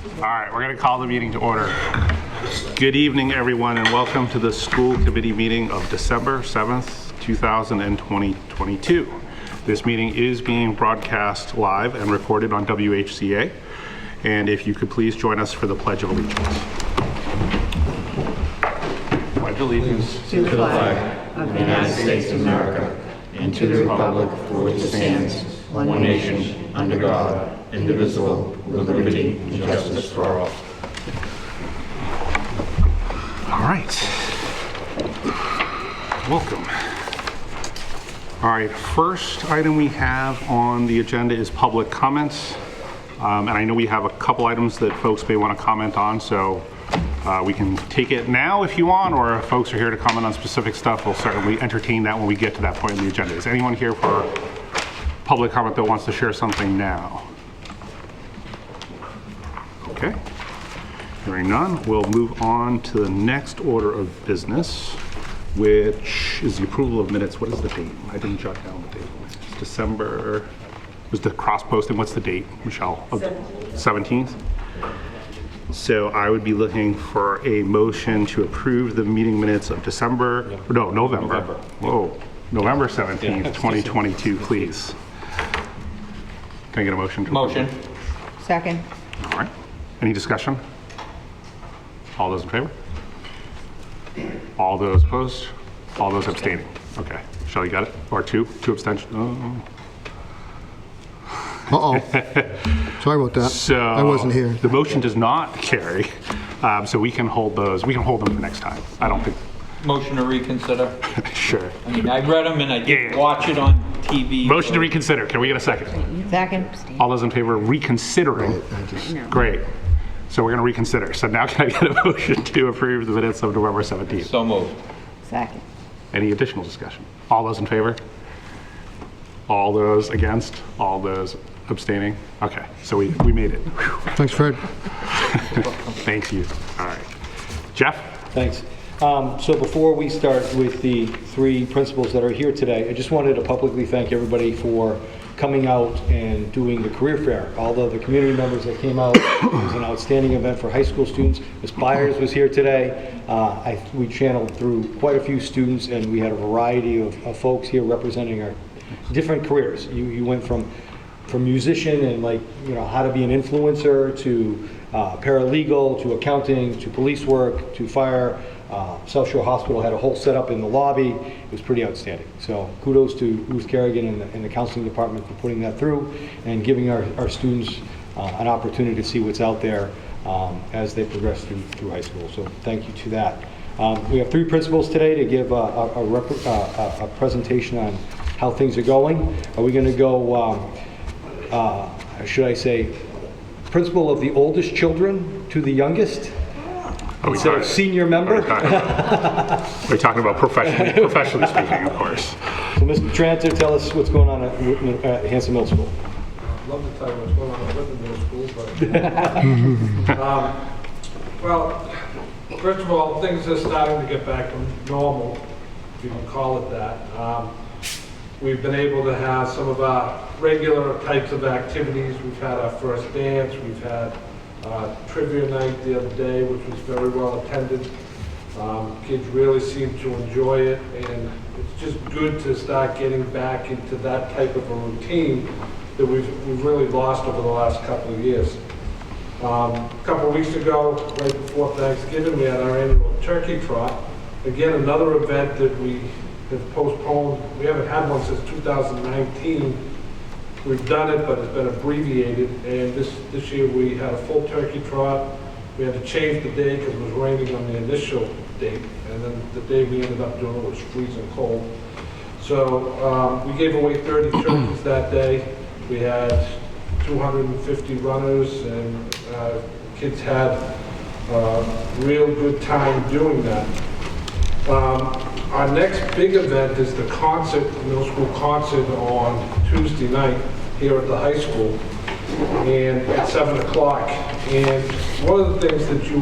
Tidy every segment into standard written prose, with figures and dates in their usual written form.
All right, we're going to call the meeting to order. Good evening, everyone, and welcome to the school committee meeting of December 7th, 2022. This meeting is being broadcast live and recorded on WHCA. And if you could please join us for the Pledge of Allegiance. Pledge allegiance to the flag of the United States of America and to the republic for which it stands, one nation, under God, indivisible, with liberty and justice for all. All right. Welcome. All right, first item we have on the agenda is public comments. And I know we have a couple items that folks may want to comment on, so we can take it now if you want, or if folks are here to comment on specific stuff, we'll certainly entertain that when we get to that point in the agenda. Is anyone here for public comment that wants to share something now? Okay. Hearing none, we'll move on to the next order of business, which is the approval of minutes. What is the date? I didn't jot down the date. It's December, was the cross posting, what's the date, Michelle? 17th. So I would be looking for a motion to approve the meeting minutes of November. Whoa, November 17th, 2022, please. Can I get a motion? Motion. Second. All right. Any discussion? All those in favor? All those opposed? All those abstaining? Okay. Shelley, got it? Or two abstentions? Oh. Sorry about that. So I wasn't here. The motion does not carry, so we can hold those. We can hold them for next time. I don't think. Motion to reconsider. Sure. I mean, I read them and I did Yeah. watch it on TV. Motion to reconsider. Can we get a second? Second. All those in favor of reconsidering? Great. So we're going to reconsider. So now can I get a motion to approve the minutes of November 17th? So moved. Second. Any additional discussion? All those in favor? All those against? All those abstaining? Okay, so we made it. Whew. Thanks, Fred. Thank you. All right. Jeff? Thanks. So before we start with the three principals that are here today, I just wanted to publicly thank everybody for coming out and doing the career fair. All the community members that came out, it was an outstanding event for high school students. Ms. Byers was here today. We channeled through quite a few students, and we had a variety of folks here representing our different careers. You went from musician and how to be an influencer to paralegal to accounting to police work to fire. South Shore Hospital had a whole setup in the lobby. It was pretty outstanding. So kudos to Ruth Kerrigan and the counseling department for putting that through and giving our students an opportunity to see what's out there as they progress through high school. So thank you to that. We have three principals today to give a presentation on how things are going. Are we going to go, should I say, principal of the oldest children to the youngest? Instead of senior member? We're talking about professionally speaking, of course. So Mr. Tranter, tell us what's going on at Hanson Middle School. I'd love to tell you what's going on at Whitman Middle School, but well, first of all, things are starting to get back to normal, if you can call it that. We've been able to have some of our regular types of activities. We've had our first dance. We've had trivia night the other day, which was very well attended. Kids really seem to enjoy it, and it's just good to start getting back into that type of a routine that we've really lost over the last couple of years. A couple of weeks ago, right before Thanksgiving, we had our annual turkey trot. Again, another event that we have postponed. We haven't had one since 2019. We've done it, but it's been abbreviated, and this year we had a full turkey trot. We had to change the day because it was raining on the initial date, and then the day we ended up doing it was freezing cold. So we gave away 30 turkeys that day. We had 250 runners, and kids had a real good time doing that. Our next big event is the concert, middle school concert on Tuesday night here at the high school, and at 7 o'clock. And one of the things that you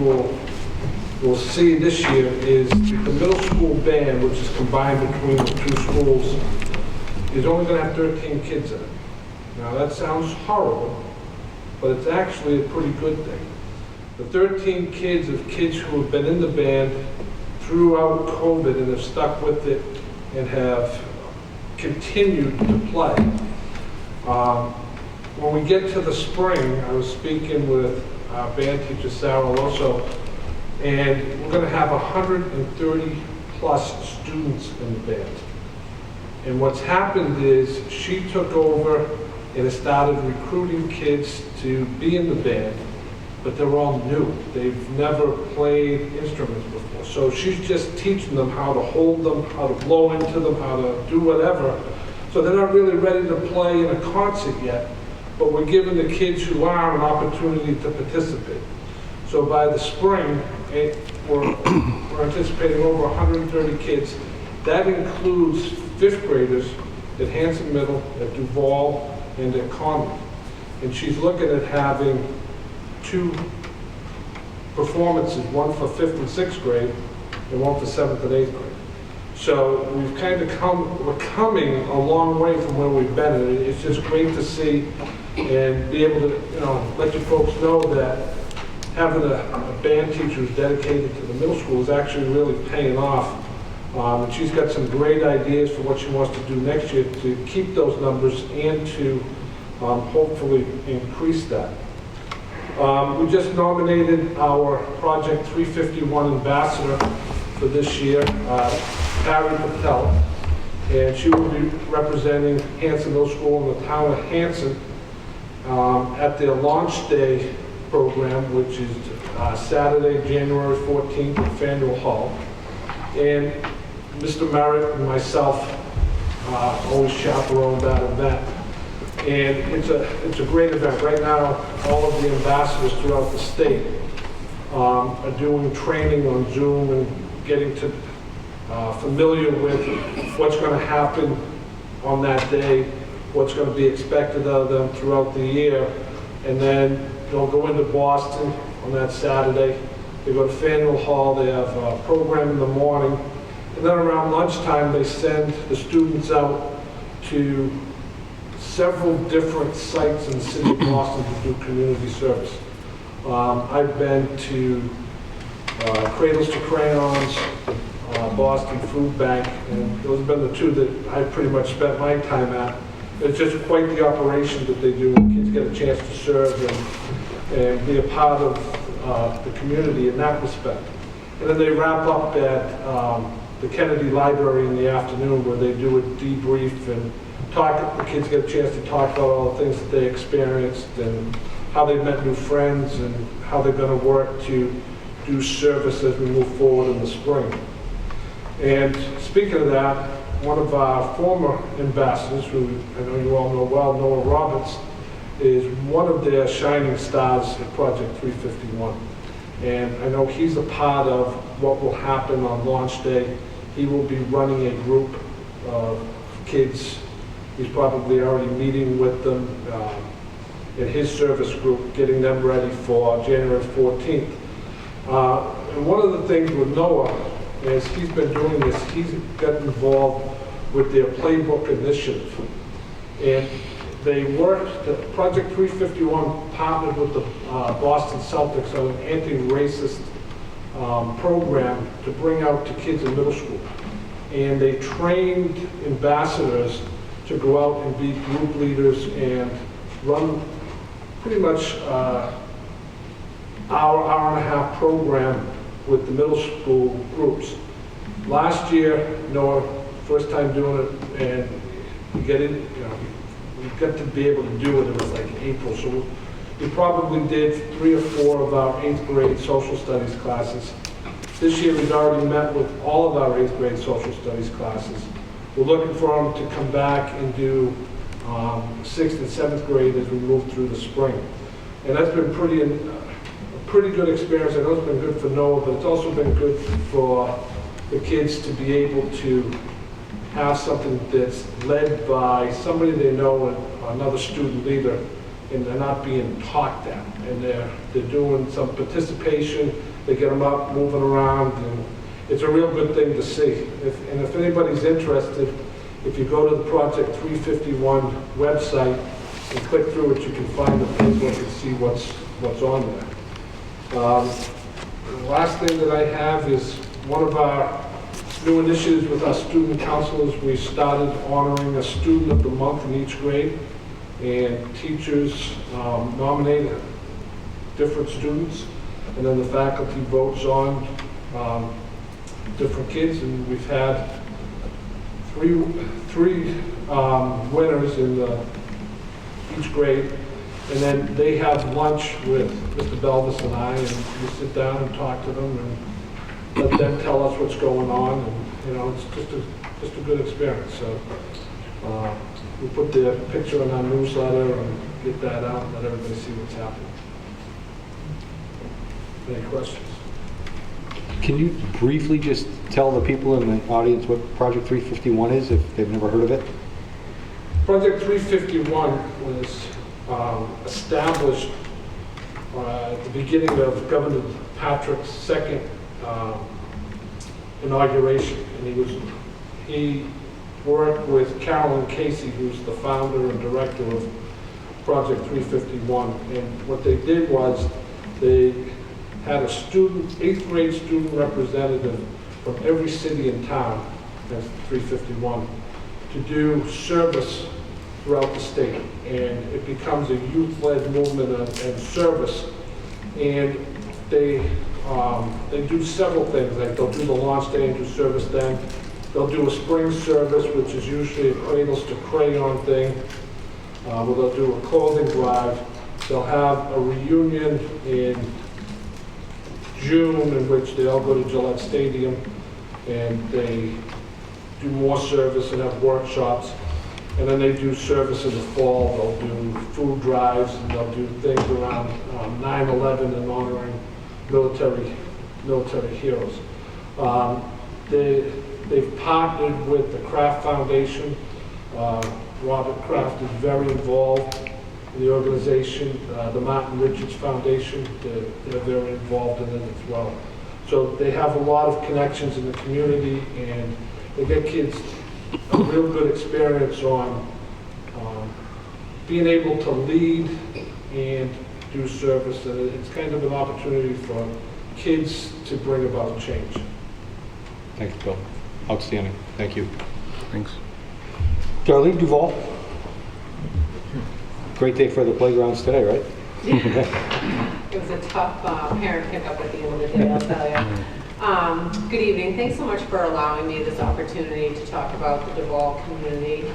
will see this year is the middle school band, which is combined between the two schools, is only going to have 13 kids in it. Now that sounds horrible, but it's actually a pretty good thing. the 13 kids who have been in the band throughout COVID and have stuck with it and have continued to play. When we get to the spring, I was speaking with our band teacher, Sarah Loso, and we're going to have 130 plus students in the band. And what's happened is she took over and has started recruiting kids to be in the band, but they're all new. They've never played instruments before. So she's just teaching them how to hold them, how to blow into them, how to do whatever. So they're not really ready to play in a concert yet, but we're giving the kids who are an opportunity to participate. So by the spring, we're anticipating over 130 kids. That includes fifth graders at Hanson Middle, at Duval, and at Conley. And she's looking at having 2 performances, one for 5th and 6th grade, and one for 7th and 8th grade. So we've kind of we're coming a long way from where we've been, and it's just great to see and be able to, let you folks know that having a band teacher who's dedicated to the middle school is actually really paying off. And she's got some great ideas for what she wants to do next year to keep those numbers and to hopefully increase that. We just nominated our Project 351 ambassador for this year, Harry Patel, and she will be representing Hanson Middle School in the town of Hanson at their launch day program, which is Saturday, January 14th at Faneuil Hall. And Mr. Merritt and myself always chaperone that event. And it's a great event. Right now, all of the ambassadors throughout the state are doing training on Zoom and getting to familiar with what's going to happen on that day, what's going to be expected of them throughout the year. And then they'll go into Boston on that Saturday. They go to Faneuil Hall. They have a program in the morning. And then around lunchtime, they send the students out to several different sites in the city of Boston to do community service. I've been to Cradles to Crayons, Boston Food Bank, and those have been the 2 that I pretty much spent my time at. It's just quite the operation that they do. Kids get a chance to serve and be a part of the community in that respect. And then they wrap up at the Kennedy Library in the afternoon, where they do a debrief and talk. The kids get a chance to talk about all the things that they experienced and how they've met new friends and how they're going to work to do service as we move forward in the spring. And speaking of that, one of our former ambassadors, who I know you all know well, Noah Roberts, is one of their shining stars at Project 351. And I know he's a part of what will happen on launch day. He will be running a group of kids. He's probably already meeting with them in his service group, getting them ready for January 14th. And one of the things with Noah, as he's been doing this, he's got involved with their Playbook initiative. And they worked, the Project 351 partnered with the Boston Celtics on an anti-racist program to bring out to kids in middle school. And they trained ambassadors to go out and be group leaders and run pretty much hour and a half program with the middle school groups. Last year, Noah, first time doing it, and we get in, we got to be able to do it. It was like April, so we probably did 3 or 4 of our 8th grade social studies classes. This year, we've already met with all of our 8th grade social studies classes. We're looking for them to come back and do 6th and 7th grade as we move through the spring. And that's been a pretty good experience. I know it's been good for Noah, but it's also been good for the kids to be able to have something that's led by somebody they know and another student leader, and they're not being talked at. And they're doing some participation. They get them up, moving around, and it's a real good thing to see. And if anybody's interested, if you go to the Project 351 website and click through it, you can find the Facebook and see what's on there. The last thing that I have is one of our new initiatives with our student councilors. We started honoring a student of the month in each grade, and teachers nominate different students, and then the faculty votes on different kids, and we've had three winners in each grade. And then they have lunch with Mr. Belvis and I, and we sit down and talk to them and let them tell us what's going on. And, you know, it's just a good experience. So we put their picture in our newsletter and get that out and let everybody see what's happening. Any questions? Can you briefly just tell the people in the audience what Project 351 is, if they've never heard of it? Project 351 was established at the beginning of Governor Patrick's second inauguration, and he worked with Carolyn Casey, who's the founder and director of Project 351. And what they did was they had a student, 8th grade student representative from every city and town, that's 351, to do service throughout the state. And it becomes a youth-led movement and service. And they do several things, like they'll do the launch day and do service then. They'll do a spring service, which is usually a cradles to crayon thing. Where they'll do a clothing drive. They'll have a reunion in June in which they all go to Gillette Stadium and they do more service and have workshops. And then they do service in the fall. They'll do food drives and they'll do things around 9/11 and honoring military heroes. They've partnered with the Kraft Foundation. Robert Kraft is very involved in the organization. The Martin Richards Foundation, they're very involved in it as well. So they have a lot of connections in the community, and they get kids a real good experience on being able to lead and do service. And it's kind of an opportunity for kids to bring about change. Thanks, Bill. Outstanding. Thank you. Thanks. Darlene Duval. Great day for the playgrounds today, right? It was a tough parent pickup at the end of the day, I'll tell you. Good evening. Thanks so much for allowing me this opportunity to talk about the Duval community.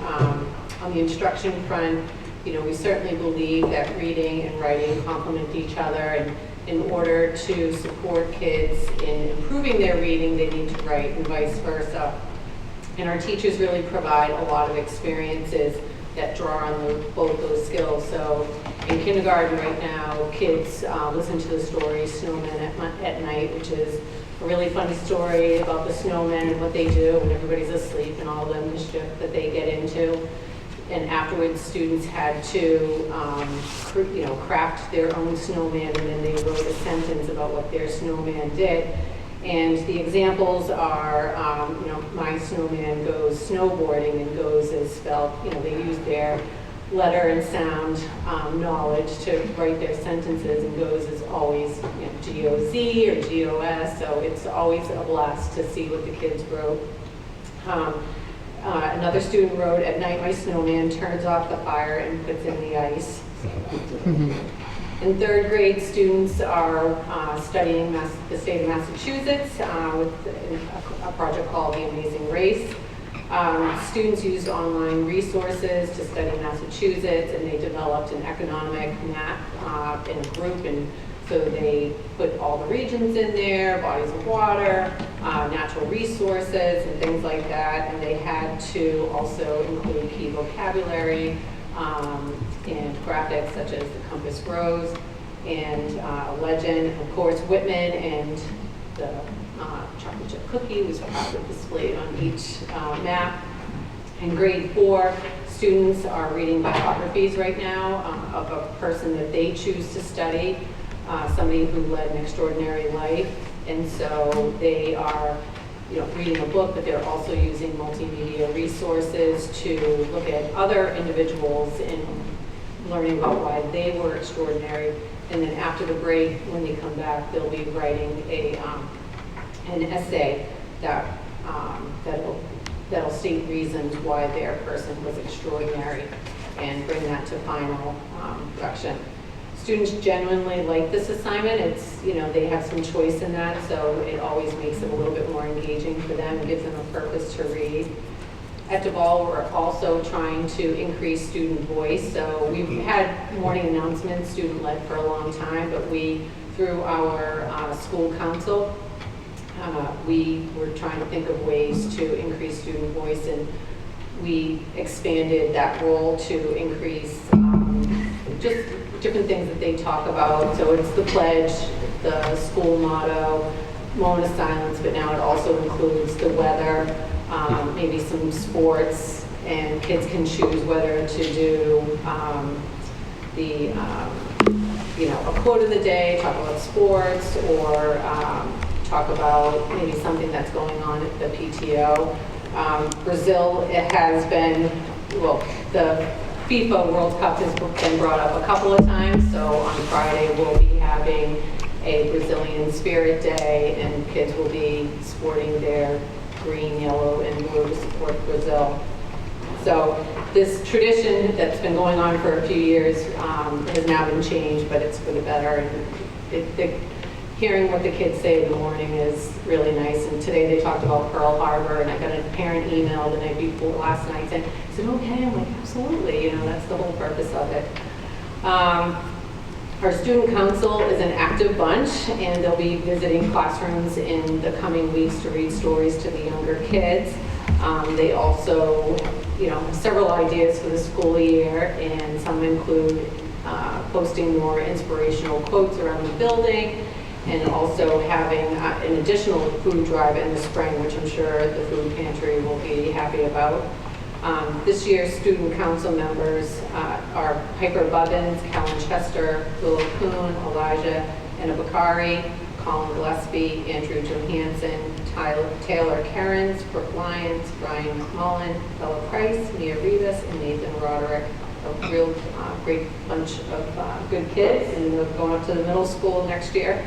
On the instruction front, you know, we certainly believe that reading and writing complement each other, and in order to support kids in improving their reading, they need to write and vice versa. And our teachers really provide a lot of experiences that draw on both those skills. So in kindergarten right now, kids listen to the story Snowmen at Night, which is a really funny story about the snowmen and what they do when everybody's asleep and all the mischief that they get into. And afterwards, students had to craft their own snowman, and then they wrote a sentence about what their snowman did. And the examples are, my snowman goes snowboarding, and goes is spelled, they use their letter and sound knowledge to write their sentences, and goes is always G-O-Z or G-O-S, so it's always a blast to see what the kids wrote. Another student wrote, "At night my snowman turns off the fire and puts in the ice." In third grade, students are studying the state of Massachusetts with a project called The Amazing Race. Students used online resources to study Massachusetts, and they developed an economic map in a group, and so they put all the regions in there, bodies of water, natural resources, and things like that, and they had to also include key vocabulary and graphics such as the compass rose and a legend. Of course, Whitman and the chocolate chip cookie was proudly displayed on each map. In grade 4, students are reading biographies right now of a person that they choose to study, somebody who led an extraordinary life. And so they are reading a book, but they're also using multimedia resources to look at other individuals and learning about why they were extraordinary. And then after the break, when they come back, they'll be writing an essay that'll state reasons why their person was extraordinary and bring that to final production. Students genuinely like this assignment. It's, they have some choice in that, so it always makes it a little bit more engaging for them, gives them a purpose to read. At DeVal, we're also trying to increase student voice. So we've had morning announcements, student-led for a long time, but through our school council, we were trying to think of ways to increase student voice, and we expanded that role to increase just different things that they talk about. So it's the pledge, the school motto, moment of silence, but now it also includes the weather, maybe some sports, and kids can choose whether to do a quote of the day, talk about sports, or talk about maybe something that's going on at the PTO. Brazil, it has been, the FIFA World Cup has been brought up a couple of times, so on Friday we'll be having a Brazilian Spirit Day, and kids will be sporting their green, yellow, and blue to support Brazil. So this tradition that's been going on for a few years has now been changed, but it's for the better. And hearing what the kids say in the morning is really nice. And today they talked about Pearl Harbor, and I got a parent email the night before last night saying, "Is it okay?" I'm like, absolutely. That's the whole purpose of it. Our student council is an active bunch, and they'll be visiting classrooms in the coming weeks to read stories to the younger kids. They also, have several ideas for the school year, and some include posting more inspirational quotes around the building, and also having an additional food drive in the spring, which I'm sure the food pantry will be happy about. This year's student council members are Piper Bubbins, Callan Chester, Willow Kuhn, Elijah Bakari, Colin Gillespie, Andrew Johansson, Taylor Kerens, Brooke Lyons, Brian Mullen, Bella Price, Mia Rivas, and Nathan Roderick. A real great bunch of good kids, and they're going up to the middle school next year.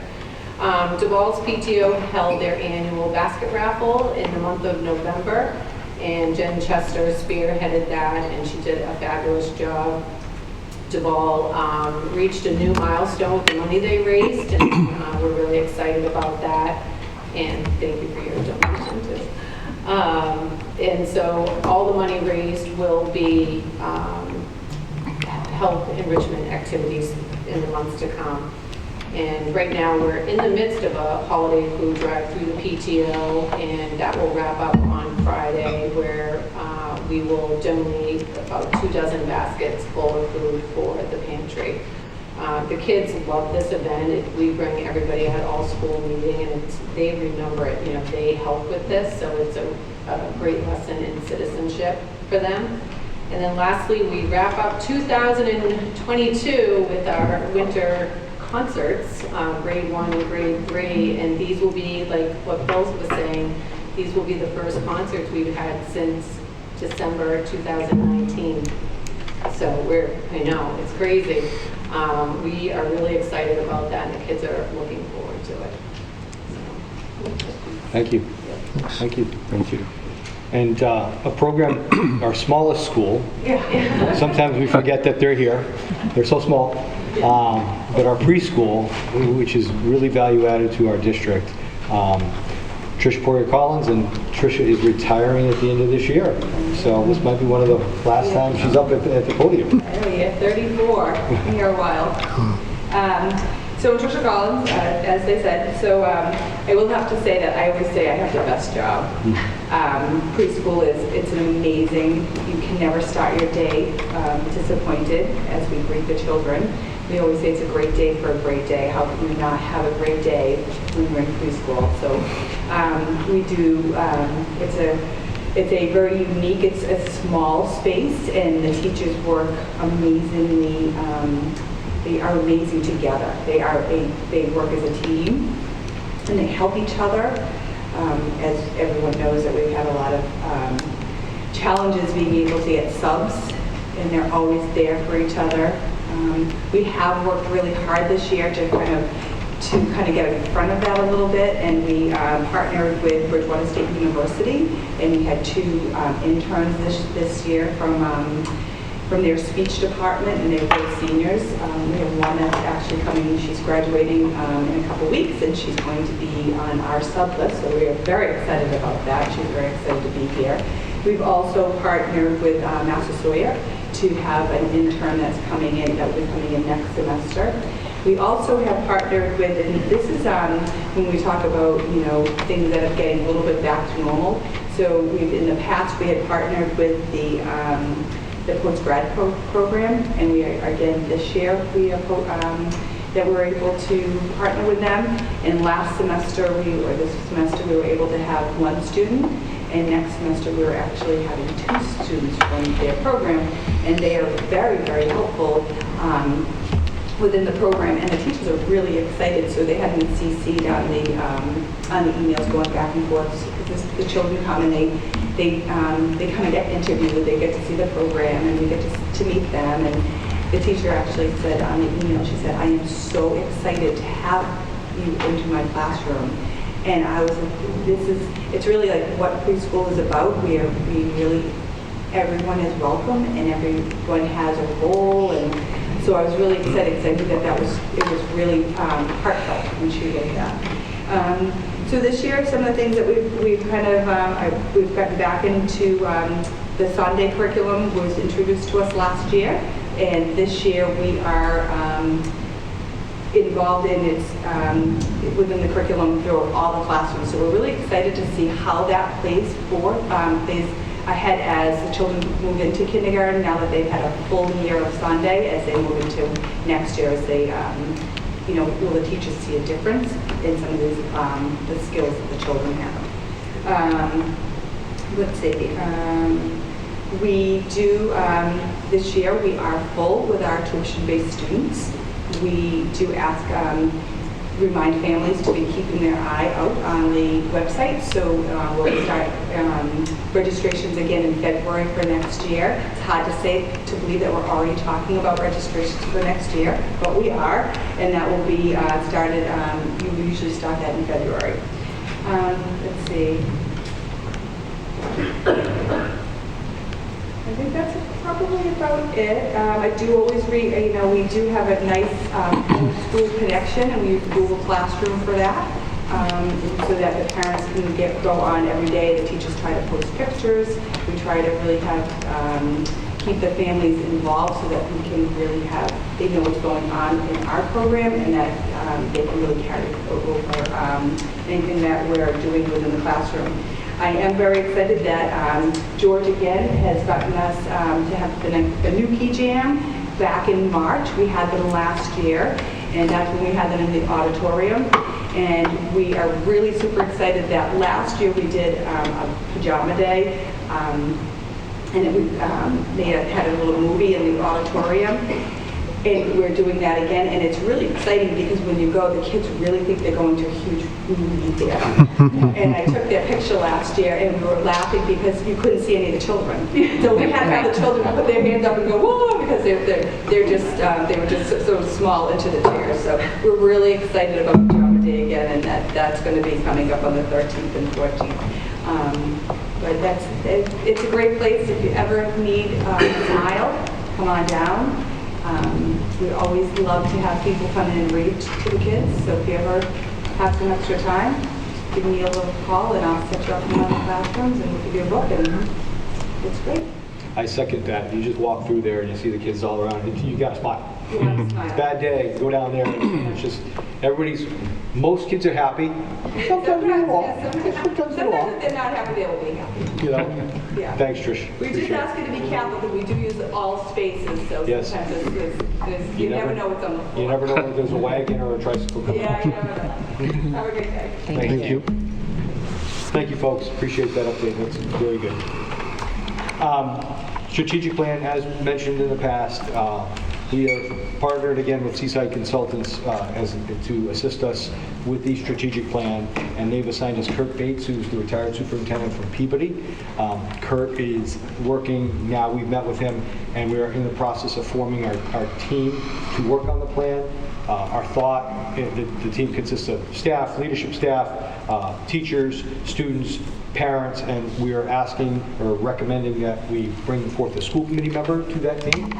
DeVal's PTO held their annual basket raffle in the month of November, and Jen Chester spearheaded that, and she did a fabulous job. DeVal reached a new milestone with the money they raised, and we're really excited about that, and thank you for your donation too. And so all the money raised will be health enrichment activities in the months to come. And right now we're in the midst of a holiday food drive through the PTO, and that will wrap up on Friday, where we will donate about 24 baskets full of food for the pantry. The kids love this event. We bring everybody at all school meeting, and they remember it. They help with this, so it's a great lesson in citizenship for them. And then lastly, we wrap up 2022 with our winter concerts, grade 1 and grade 3, and these will be, like what Bill was saying, these will be the first concerts we've had since December 2019. So I know, it's crazy. We are really excited about that, and the kids are looking forward to it. Thank you. Thank you. Thank you. And a program, our smallest school, sometimes we forget that they're here. They're so small. But our preschool, which is really value added to our district, Trish Poirier-Collins, and Tricia is retiring at the end of this year. So this might be one of the last times she's up at the podium. Oh yeah, 34, been here a while. So Tricia Collins, as they said, so I will have to say that I always say I have the best job. Preschool it's an amazing, you can never start your day disappointed as we greet the children. We always say it's a great day for a great day. How can we not have a great day when we're in preschool? So we do, it's a very unique, it's a small space, and the teachers work amazingly, they are amazing together. They work as a team, and they help each other. As everyone knows that we've had a lot of challenges being able to get subs, and they're always there for each other. We have worked really hard this year to kind of get in front of that a little bit, and we partnered with Bridgewater State University, and we had 2 interns this year from their speech department, and they were both seniors. We have one that's actually coming, she's graduating in a couple weeks, and she's going to be on our sub list, so we are very excited about that. She's very excited to be here. We've also partnered with Massasoit to have an intern that will be coming in next semester. We also have partnered with, and this is when we talk about, things that are getting a little bit back to normal. So in the past, we had partnered with the post-grad program, and we are, again, this year, that we're able to partner with them. And last semester, this semester, we were able to have 1 student, and next semester, we were actually having 2 students from their program, and they are very, very helpful within the program, and the teachers are really excited, so they had me CC'd on the emails going back and forth, because the children come and they kind of get interviewed, they get to see the program, and we get to meet them, and the teacher actually said on the email, she said, I am so excited to have you into my classroom. And I was like, it's really like what preschool is about. We really, everyone is welcome, and everyone has a role, and so I was really excited because I knew that it was really heartfelt when she did that. So this year, some of the things that we've gotten back into, the Sunday curriculum was introduced to us last year, and this year we are involved in it within the curriculum through all the classrooms. So we're really excited to see how that plays ahead as the children move into kindergarten, now that they've had a full year of Sunday, as they move into next year, as they, will the teachers see a difference in some of these, the skills that the children have. Let's see, we do, this year we are full with our tuition-based students. We do ask, remind families to be keeping their eye out on the website. So we'll start registrations again in February for next year. It's hard to believe that we're already talking about registrations for next year, but we are, and that will be started, you usually start that in February. Let's see. I think that's probably about it. I do always read, we do have a nice school connection, and we use Google Classroom for that, so that the parents can go on every day. The teachers try to post pictures. We try to really keep the families involved so that we can really they know what's going on in our program, and that they can really carry over anything that we're doing within the classroom. I am very excited that George again has gotten us to have the new Key Jam back in March. We had them last year, and that's when we had them in the auditorium. And we are really super excited that last year we did a pajama day, and they had a little movie in the auditorium. And we're doing that again, and it's really exciting because when you go, the kids really think they're going to a huge movie theater. And I took their picture last year, and we were laughing because you couldn't see any of the children. So we had to have the children put their hands up and go, whoa, because they were just so small into the chairs. So we're really excited about Pajama Day again, and that's going to be coming up on the 13th and 14th. But it's a great place. If you ever need a smile, come on down. We always love to have people come in and read to the kids, so if you ever have some extra time, give me a little call and I'll set you up in one of the classrooms and we'll give you a book, and it's great. I second that. You just walk through there and you see the kids all around. You got to smile. You want to smile. Bad day, go down there. It's just, most kids are happy. Sometimes they're off. Sometimes if they're not happy, they will be happy. Yeah. Thanks, Trish. We just ask you to be careful because we do use all spaces, so Yes. sometimes you never know what's on the floor. You never know if there's a wagon or a tricycle coming. Yeah, you never know. Have a great day. Thank you. Thank you, folks. Appreciate that update. That's very good. Strategic plan, as mentioned in the past, We have partnered again with Seaside Consultants to assist us with the strategic plan, and they've assigned us Kurt Bates, who's the retired superintendent from Peabody. Kurt is working now. We've met with him, and we are in the process of forming our team to work on the plan. Our thought, the team consists of staff, leadership staff, teachers, students, parents, and we are asking or recommending that we bring forth a school committee member to that team.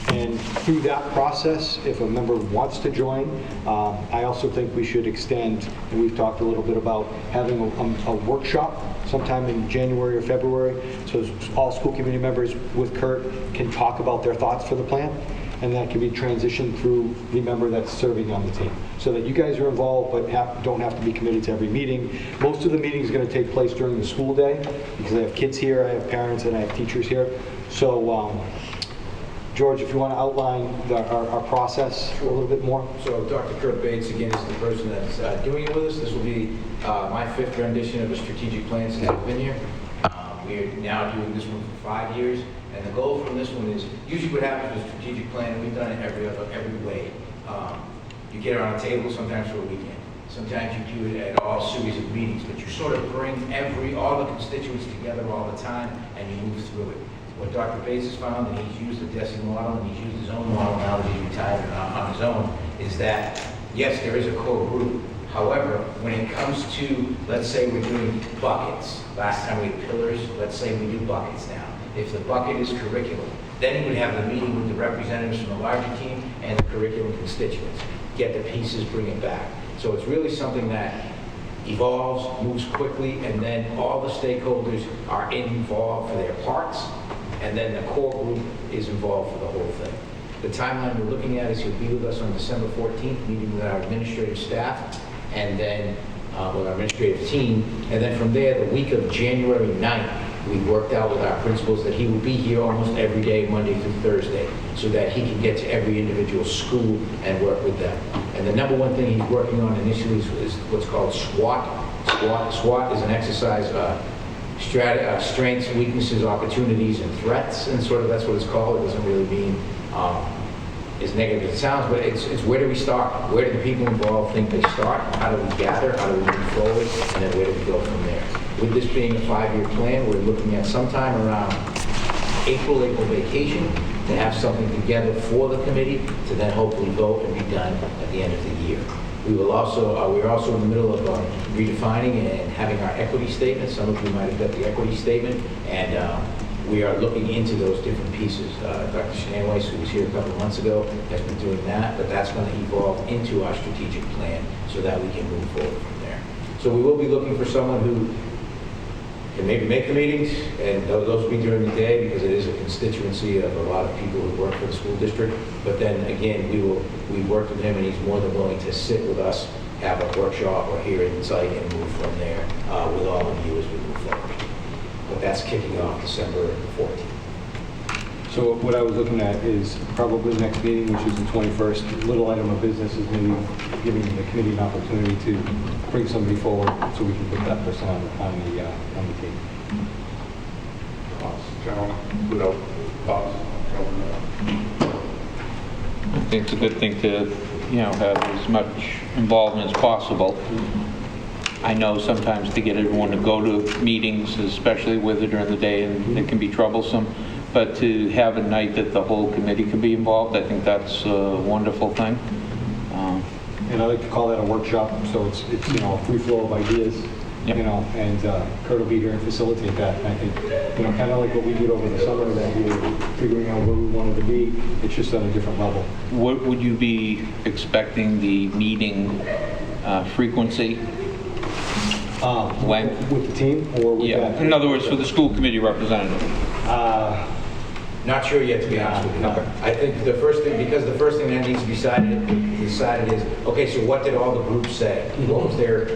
And through that process, if a member wants to join, I also think we should extend, and we've talked a little bit about having a workshop sometime in January or February, so all school committee members with Kurt can talk about their thoughts for the plan, and that can be transitioned through the member that's serving on the team, so that you guys are involved but don't have to be committed to every meeting. Most of the meetings are going to take place during the school day, because I have kids here, I have parents, and I have teachers here. So, George, if you want to outline our process a little bit more. So Dr. Kurt Bates, again, is the person that's doing it with us. This will be my 5th rendition of a strategic plan since I've been here. We're now doing this one for 5 years, and the goal from this one is, usually what happens with a strategic plan, we've done it every way. You get it on a table sometimes for a weekend. Sometimes you do it at all series of meetings, but you sort of bring all the constituents together all the time, and you move through it. What Dr. Bates has found, and he's used the DESI model, and he's used his own model now that he's retired on his own, is that, yes, there is a core group. However, when it comes to, let's say we're doing buckets. Last time we had pillars, let's say we do buckets now. If the bucket is curriculum, then you would have the meeting with the representatives from the larger team and the curriculum constituents. Get the pieces, bring it back. So it's really something that evolves, moves quickly, and then all the stakeholders are involved for their parts, and then the core group is involved for the whole thing. The timeline we're looking at is he'll be with us on December 14th, meeting with our administrative staff, and then with our administrative team, and then from there, the week of January 9th, we worked out with our principals that he will be here almost every day, Monday through Thursday, so that he can get to every individual school and work with them. And the number one thing he's working on initially is what's called SWOT. SWOT is an exercise, strengths, weaknesses, opportunities, and threats, and sort of that's what it's called. It doesn't really mean as negative as it sounds, but it's where do we start? Where do the people involved think they start? How do we gather? How do we move forward? And then where do we go from there? With this being a 5-year plan, we're looking at sometime around April vacation to have something together for the committee to then hopefully vote and be done at the end of the year. We will also, we're also in the middle of redefining and having our equity statement. Some of you might have got the equity statement, and we are looking into those different pieces. Dr. Shanaway, who was here a couple of months ago, has been doing that, but that's going to evolve into our strategic plan so that we can move forward from there. So we will be looking for someone who can maybe make the meetings, and those will be during the day because it is a constituency of a lot of people who work for the school district. But then again, we work with him, and he's more than willing to sit with us, have a workshop or hear insight, and move from there with all of you as we move forward. But that's kicking off December 14th. So what I was looking at is probably the next meeting, which is the 21st. Little item of business is maybe giving the committee an opportunity to bring somebody forward so we can put that person on the team. Gentlemen, without thoughts. I think it's a good thing to, have as much involvement as possible. I know sometimes to get everyone to go to meetings, especially with it during the day, and it can be troublesome. But to have a night that the whole committee can be involved, I think that's a wonderful thing. And I like to call that a workshop, so it's a free flow of ideas, Yep. and Kurt will be here and facilitate that. And I think, kind of like what we did over the summer, that we were figuring out where we wanted to be, it's just on a different level. What would you be expecting the meeting frequency? When? With the team, or with Yeah. that? In other words, for the school committee representative. Not sure yet, to be honest with you. Okay. I think the first thing that needs to be decided is, okay, so what did all the groups say? What was their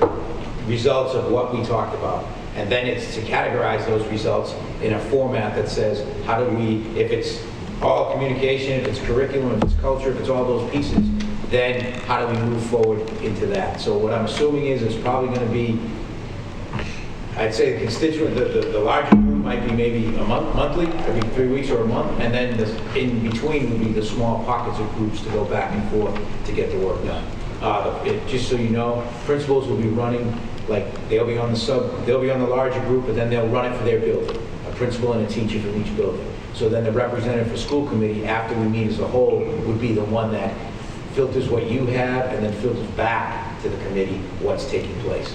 results of what we talked about? And then it's to categorize those results in a format that says, how do we, if it's all communication, if it's curriculum, if it's culture, if it's all those pieces, then how do we move forward into that? So what I'm assuming is it's probably going to be, I'd say the constituent, the larger group might be maybe a monthly, every 3 weeks or a month, and then in between would be the small pockets of groups to go back and forth to get the work done. Just so you know, principals will be running, like, they'll be on the larger group, but then they'll run it for their building, a principal and a teacher from each building. So then the representative for school committee, after we meet as a whole, would be the one that filters what you have and then filters back to the committee what's taking place.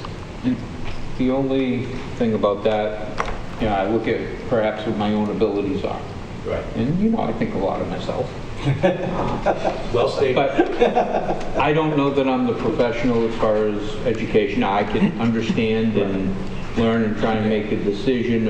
The only thing about that, I look at perhaps what my own abilities are. Right. And, I think a lot of myself. Well stated. But I don't know that I'm the professional as far as education. I can understand and learn and try and make a decision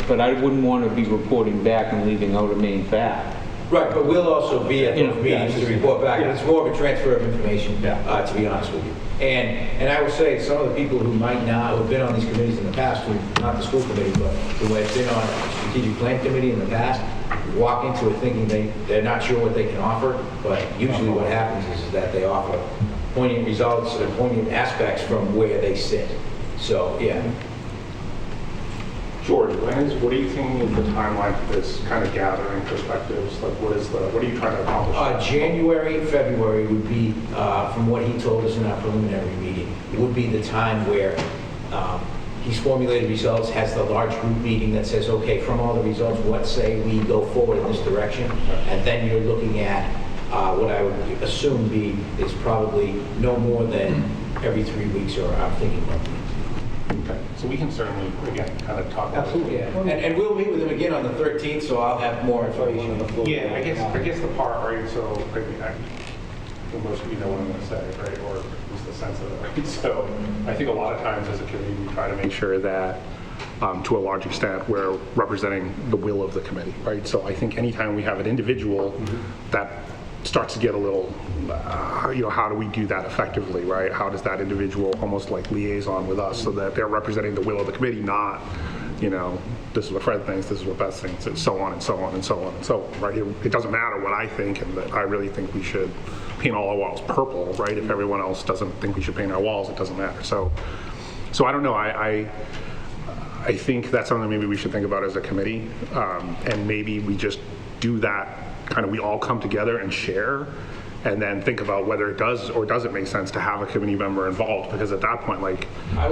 but I wouldn't want to be reporting back and leaving out a main fact. Right, but we'll also be at those meetings to report back. Yeah. It's more of a transfer of information, Yeah. to be honest with you. And I will say, some of the people who might not, who have been on these committees in the past, not the school committee, but who have been on a strategic plan committee in the past, walk into it thinking they're not sure what they can offer, but usually what happens is that they offer poignant results and poignant aspects from where they sit. So, yeah. George, what do you think is the timeline for this kind of gathering perspectives? Like, what are you trying to accomplish? January, February would be, from what he told us in our preliminary meeting, would be the time where he's formulated results, has the large group meeting that says, okay, from all the results, what say we go forward in this direction? And then you're looking at what I would assume is probably no more than every 3 weeks, or I'm thinking monthly. Okay, so we can certainly, again, kind of talk about it. Absolutely, yeah. And we'll meet with him again on the 13th, so I'll have more information on the floor. Yeah, I guess the part, right, so I think most of you know what I'm going to say, right, or at least the sense of it, right? So I think a lot of times as a committee, we try to make sure that to a large extent, we're representing the will of the committee, right? So I think anytime we have an individual that starts to get a little, how do we do that effectively, right? How does that individual almost like liaison with us so that they're representing the will of the committee, not, this is what Fred thinks, this is what Beth thinks, and so on and so on and so on and so on, right? It doesn't matter what I think, and that I really think we should paint all our walls purple, right? If everyone else doesn't think we should paint our walls, it doesn't matter. So I don't know. I think that's something maybe we should think about as a committee, and maybe we just do that. Kind of, we all come together and share, and then think about whether it does or doesn't make sense to have a committee member involved. Because at that point, like, I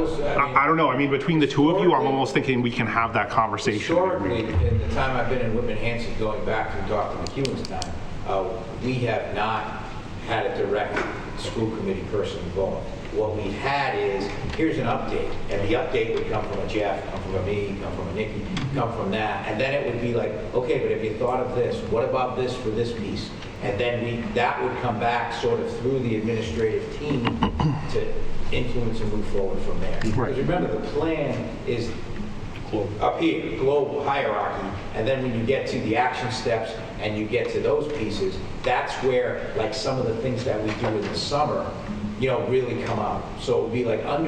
don't know. I mean, between the two of you, I'm almost thinking we can have that conversation. Historically, in the time I've been in Whitman-Hanson, going back to Dr. McEwen's time, we have not had a direct school committee person involved. What we've had is, here's an update, and the update would come from a Jeff, come from a me, come from a Nikki, come from that, and then it would be like, okay, but have you thought of this? What about this for this piece? And then that would come back sort of through the administrative team to influence and move forward from there. Because remember, the plan is up here, global hierarchy, and then when you get to the action steps and you get to those pieces, that's where, like, some of the things that we do in the summer, really come out. So it would be like I'll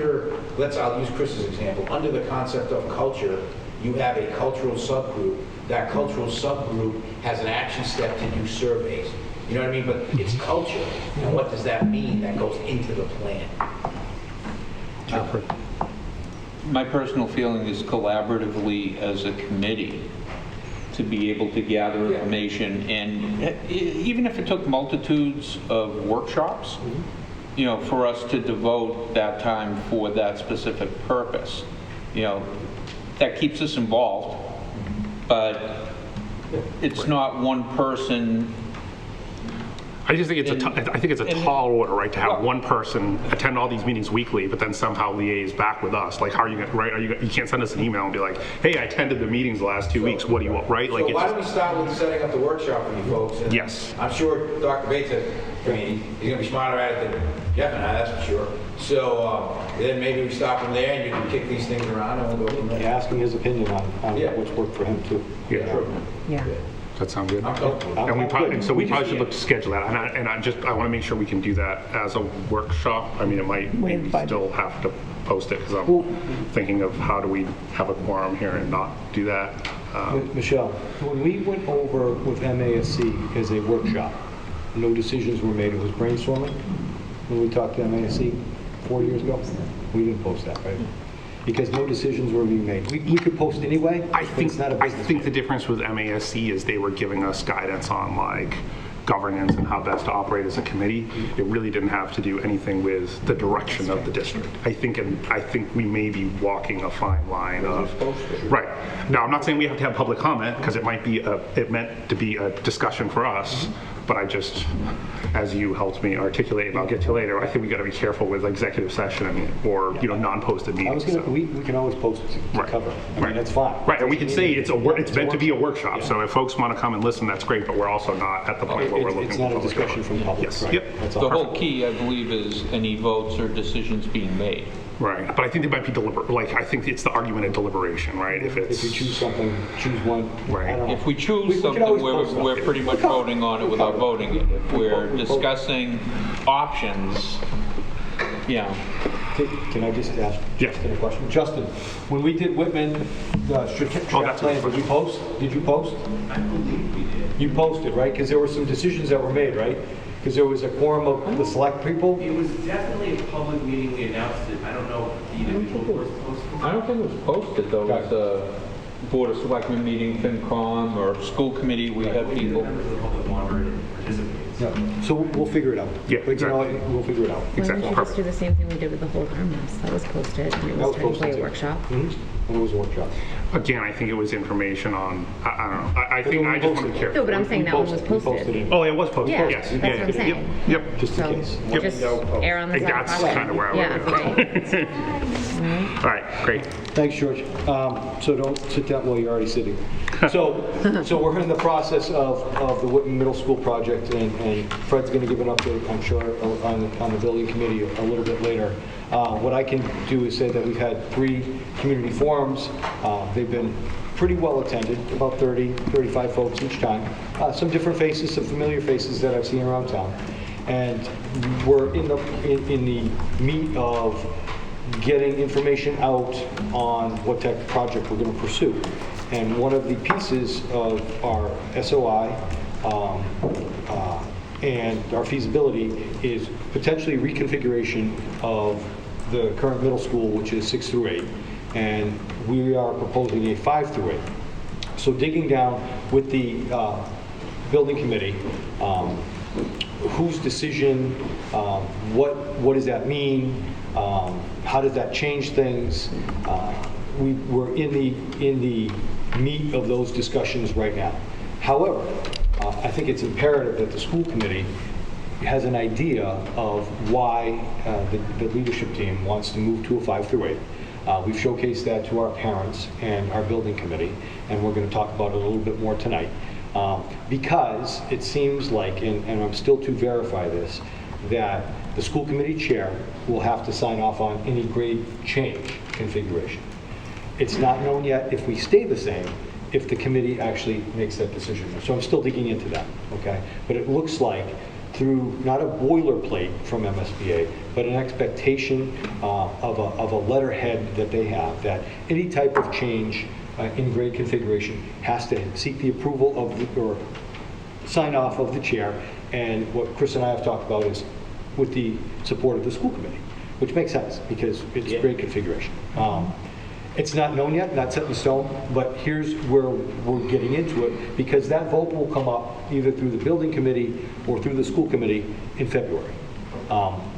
use Chris's example, under the concept of culture, you have a cultural subgroup. That cultural subgroup has an action step to do surveys. You know what I mean? But it's culture. And what does that mean? That goes into the plan. My personal feeling is collaboratively as a committee to be able to gather information, and even if it took multitudes of workshops, for us to devote that time for that specific purpose, that keeps us involved, but it's not one person. I just think it's a tall order, right, to have one person attend all these meetings weekly, but then somehow liaise back with us. Like, how are you going to, right? You can't send us an email and be like, hey, I attended the meetings the last 2 weeks. What do you want, right? Like, so why don't we start with setting up the workshop for you folks? And yes. I'm sure Dr. Bates, he's going to be smarter at it than Jeff and I, that's for sure. So then maybe we start from there, and you can kick these things around, and we'll go from there. Asking his opinion on what's worked for him too. Yeah. Does that sound good? I'm comfortable. And we probably should look to schedule that. And I want to make sure we can do that as a workshop. I mean, it might maybe still have to post it, because I'm thinking of how do we have a quorum here and not do that. Michelle, when we went over with MASC as a workshop, no decisions were made. It was brainstorming. When we talked to MASC 4 years ago, we didn't post that, right? because no decisions were being made. We could post anyway, I but think, it's not a I business think the meeting. difference with MASC is they were giving us guidance on like governance and how best to operate as a committee. It really didn't have to do anything with the direction of the district. I think we may be walking a fine line of, right. Now, I'm not saying we have to have public comment because it meant to be a discussion for us, but I just, as you helped me articulate, and I'll get to later, I think we got to be careful with executive session or, non-posted I was meetings. gonna, we can always post it to Right. cover. I mean, Right. that's fine. Right, and we can say it's meant to be a workshop, Yeah. so if folks want to come and listen, that's great, but we're also not at the point where we're looking It's for not a public discussion comment. from the public, Yes, right? yep. That's The all. whole key, I believe, is any votes or decisions being made. Right, but I think they might be I think it's the argument of deliberation, right? If If you choose something, choose one. Right. I don't know. If we We choose can something, always post we're something. pretty much voting on it without voting it. If we're discussing options, Can I just ask Yeah. Justin a question? Justin, when we did Whitman, the strategic that's a plan, good did you post? Did you post? I believe we did. You posted, right? Because there were some decisions that were made, right? Because there was a quorum of the select people. It was definitely a public meeting, we announced it, I don't know if the individual was posted. I don't think it was posted though. It was a Board of Selectmen meeting, FinCom, or school committee, we had people. Members of the public wanted to participate. So we'll figure it out. Yeah, But you know, exactly. we'll figure it out. Why don't Exactly, you just perfect. do the same thing we did with the whole harmless? That was posted, and it That was was posted technically a too. workshop. Mhm. And it was a workshop. Again, I think it was information on, I don't know, I think we I just want to posted be it. careful. No, but I'm saying We that one was we posted. it. Oh, it was posted, Yeah, yes. that's what I'm Yep, saying. Yep, Just in So case. just err on the side of that's caution. kind of where I Yeah, was. right. All right, great. Thanks, George. So don't sit down, well, you're already sitting. So we're in the process of the Whitman Middle School project, and Fred's going to give an update, I'm sure, on the building committee a little bit later. What I can do is say that we've had 3 community forums. They've been pretty well attended, about 30, 35 folks each time. Some different faces, some familiar faces that I've seen around town. And we're in the meat of getting information out on what type of project we're going to pursue. And one of the pieces of our SOI and our feasibility is potentially reconfiguration of the current middle school, which is 6 through 8. And we are proposing a 5 through 8. So digging down with the building committee, whose decision, what does that mean, how does that change things? We're in the meat of those discussions right now. However, I think it's imperative that the school committee has an idea of why the leadership team wants to move to a 5 through 8. We've showcased that to our parents and our building committee, and we're going to talk about it a little bit more tonight. Because it seems like, and I'm still to verify this, that the school committee chair will have to sign off on any grade change configuration. It's not known yet if we stay the same, if the committee actually makes that decision. So I'm still digging into that, okay? But it looks like through not a boilerplate from MSBA, but an expectation of a letterhead that they have, that any type of change in grade configuration has to seek the approval of or sign off of the chair. And what Chris and I have talked about is with the support of the school committee, which makes sense because it's grade configuration. It's not known yet, not set in stone, but here's where we're getting into it, because that vote will come up either through the building committee or through the school committee in February.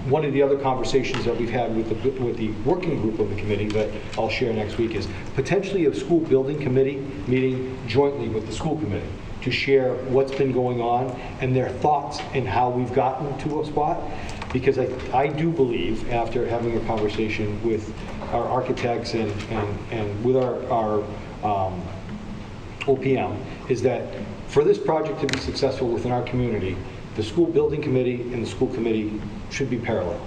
One of the other conversations that we've had with the working group of the committee that I'll share next week is potentially a school building committee meeting jointly with the school committee to share what's been going on and their thoughts and how we've gotten to a spot. Because I do believe, after having a conversation with our architects and with our OPM, is that for this project to be successful within our community, the school building committee and the school committee should be parallel.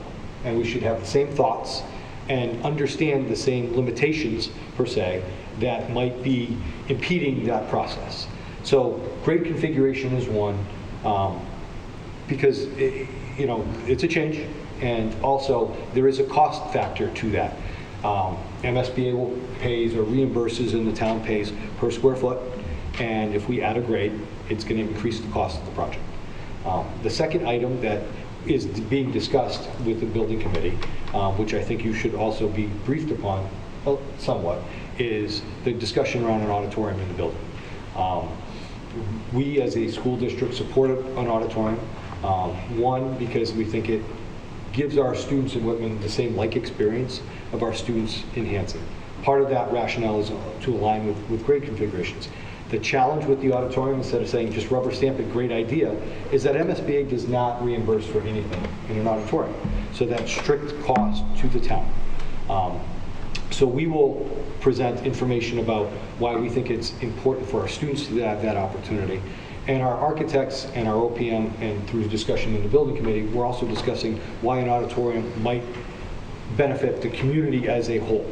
And we should have the same thoughts and understand the same limitations, per se, that might be impeding that process. So grade configuration is one, because it's a change, and also there is a cost factor to that. MSBA pays or reimburses, and the town pays per square foot, and if we add a grade, it's going to increase the cost of the project. The second item that is being discussed with the building committee, which I think you should also be briefed upon, somewhat, is the discussion around an auditorium in the building. We, as a school district, support an auditorium. One, because we think it gives our students in Whitman the same like experience of our students in Hanson. Part of that rationale is to align with grade configurations. The challenge with the auditorium, instead of saying just rubber stamp it, great idea, is that MSBA does not reimburse for anything in an auditorium. So that's strict cost to the town. So we will present information about why we think it's important for our students to have that opportunity. And our architects and our OPM, and through discussion in the building committee, we're also discussing why an auditorium might benefit the community as a whole.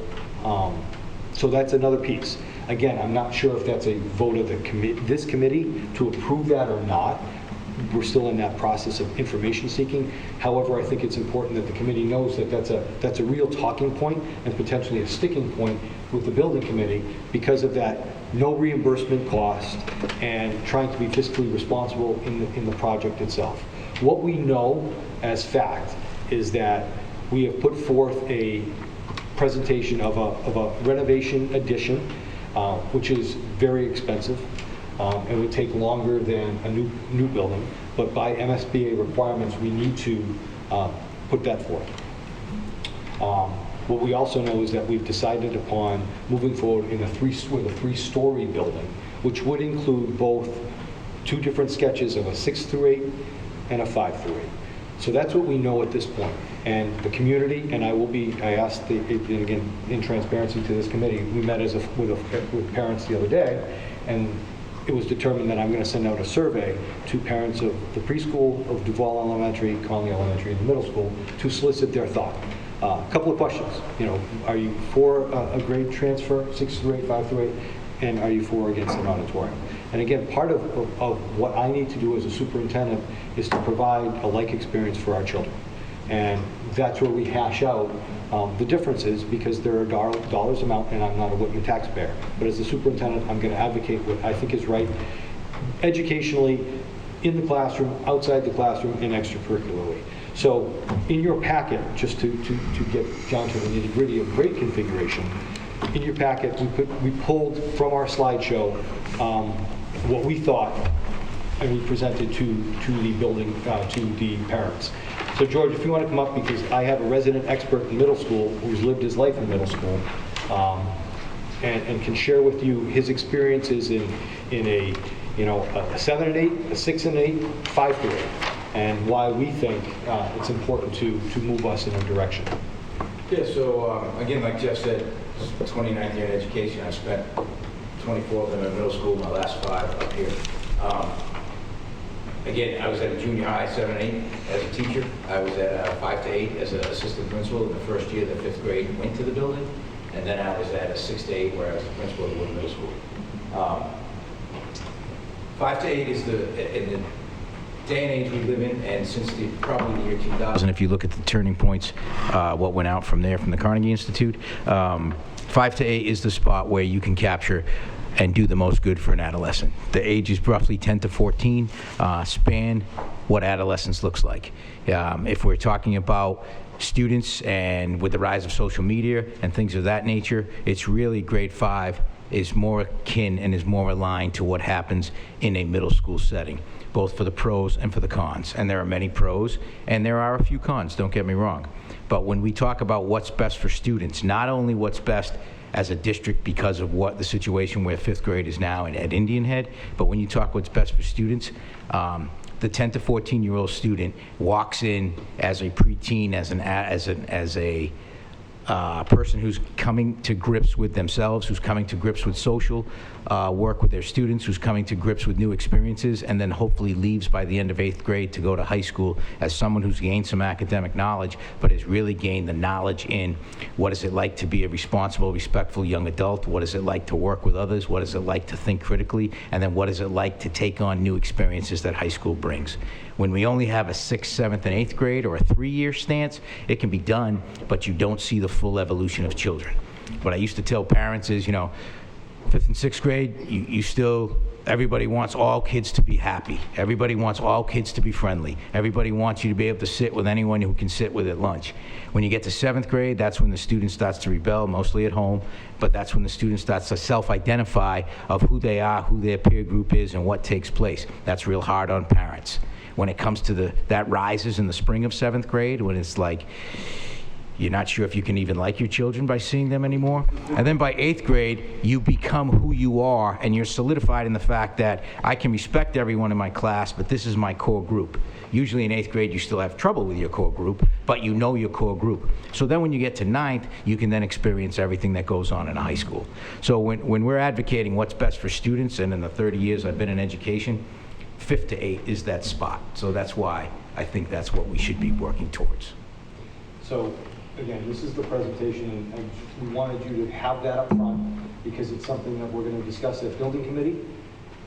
So that's another piece. Again, I'm not sure if that's a vote of this committee to approve that or not. We're still in that process of information seeking. However, I think it's important that the committee knows that that's a real talking point and potentially a sticking point with the building committee because of that no reimbursement cost and trying to be fiscally responsible in the project itself. What we know as fact is that we have put forth a presentation of a renovation addition, which is very expensive. It would take longer than a new building, but by MSBA requirements, we need to put that forth. What we also know is that we've decided upon moving forward with a three-story building, which would include both two different sketches of a 6 through 8 and a 5 through 8. So that's what we know at this point. And the community, and I asked, and again, in transparency to this committee, we met with parents the other day, and it was determined that I'm going to send out a survey to parents of the preschool, of Duval Elementary, Conley Elementary, and the middle school to solicit their thought. A couple of questions. Are you for a grade transfer, 6 through 8, 5 through 8, and are you for or against an auditorium? And again, part of what I need to do as a superintendent is to provide a like experience for our children. And that's where we hash out the differences, because there are dollars amount, and I'm not a Whitman taxpayer. But as a superintendent, I'm going to advocate what I think is right educationally, in the classroom, outside the classroom, and extracurricularly. So in your packet, just to get down to the nitty-gritty of grade configuration, in your packet, we pulled from our slideshow what we thought, and we presented to the building, to the parents. So George, if you want to come up, because I have a resident expert in middle school who's lived his life in middle school, and can share with you his experiences in a 7 and 8, a 6 and 8, 5 through 8, and why we think it's important to move us in a direction. Yeah, so again, like Jeff said, 29th year in education. I spent 24 of them in middle school, my last 5 up here. Again, I was at a junior high, 7 and 8, as a teacher. I was at 5 to 8 as an assistant principal in the first year that 5th grade went to the building. And then I was at a 6 to 8 where I was the principal of Wood Middle School. 5 to 8 is in the day and age we live in, and since probably the year 2000, if you look at the turning points, what went out from there from the Carnegie Institute, 5 to 8 is the spot where you can capture and do the most good for an adolescent. The age is roughly 10 to 14, span what adolescence looks like. If we're talking about students and with the rise of social media and things of that nature, it's really grade 5 is more akin and is more aligned to what happens in a middle school setting, both for the pros and for the cons. And there are many pros and there are a few cons, don't get me wrong. But when we talk about what's best for students, not only what's best as a district because of what the situation where 5th grade is now at Indian Head, but when you talk what's best for students, the 10 to 14-year-old student walks in as a preteen, as a person who's coming to grips with themselves, who's coming to grips with social work with their students, who's coming to grips with new experiences, and then hopefully leaves by the end of 8th grade to go to high school as someone who's gained some academic knowledge, but has really gained the knowledge in what is it like to be a responsible, respectful young adult, what is it like to work with others, what is it like to think critically, and then what is it like to take on new experiences that high school brings. When we only have a 6th, 7th, and 8th grade or a 3-year stance, it can be done, but you don't see the full evolution of children. What I used to tell parents is, 5th and 6th grade, you still, everybody wants all kids to be happy. Everybody wants all kids to be friendly. Everybody wants you to be able to sit with anyone who can sit with at lunch. When you get to 7th grade, that's when the student starts to rebel, mostly at home, but that's when the student starts to self-identify of who they are, who their peer group is, and what takes place. That's real hard on parents. When it comes to that rises in the spring of 7th grade, when it's like, you're not sure if you can even like your children by seeing them anymore. And then by 8th grade, you become who you are, and you're solidified in the fact that I can respect everyone in my class, but this is my core group. Usually in 8th grade, you still have trouble with your core group, but you know your core group. So then when you get to 9th, you can then experience everything that goes on in high school. So when we're advocating what's best for students, and in the 30 years I've been in education, 5th to 8th is that spot. So that's why I think that's what we should be working towards. So, again, this is the presentation, and we wanted you to have that up front because it's something that we're going to discuss at building committee.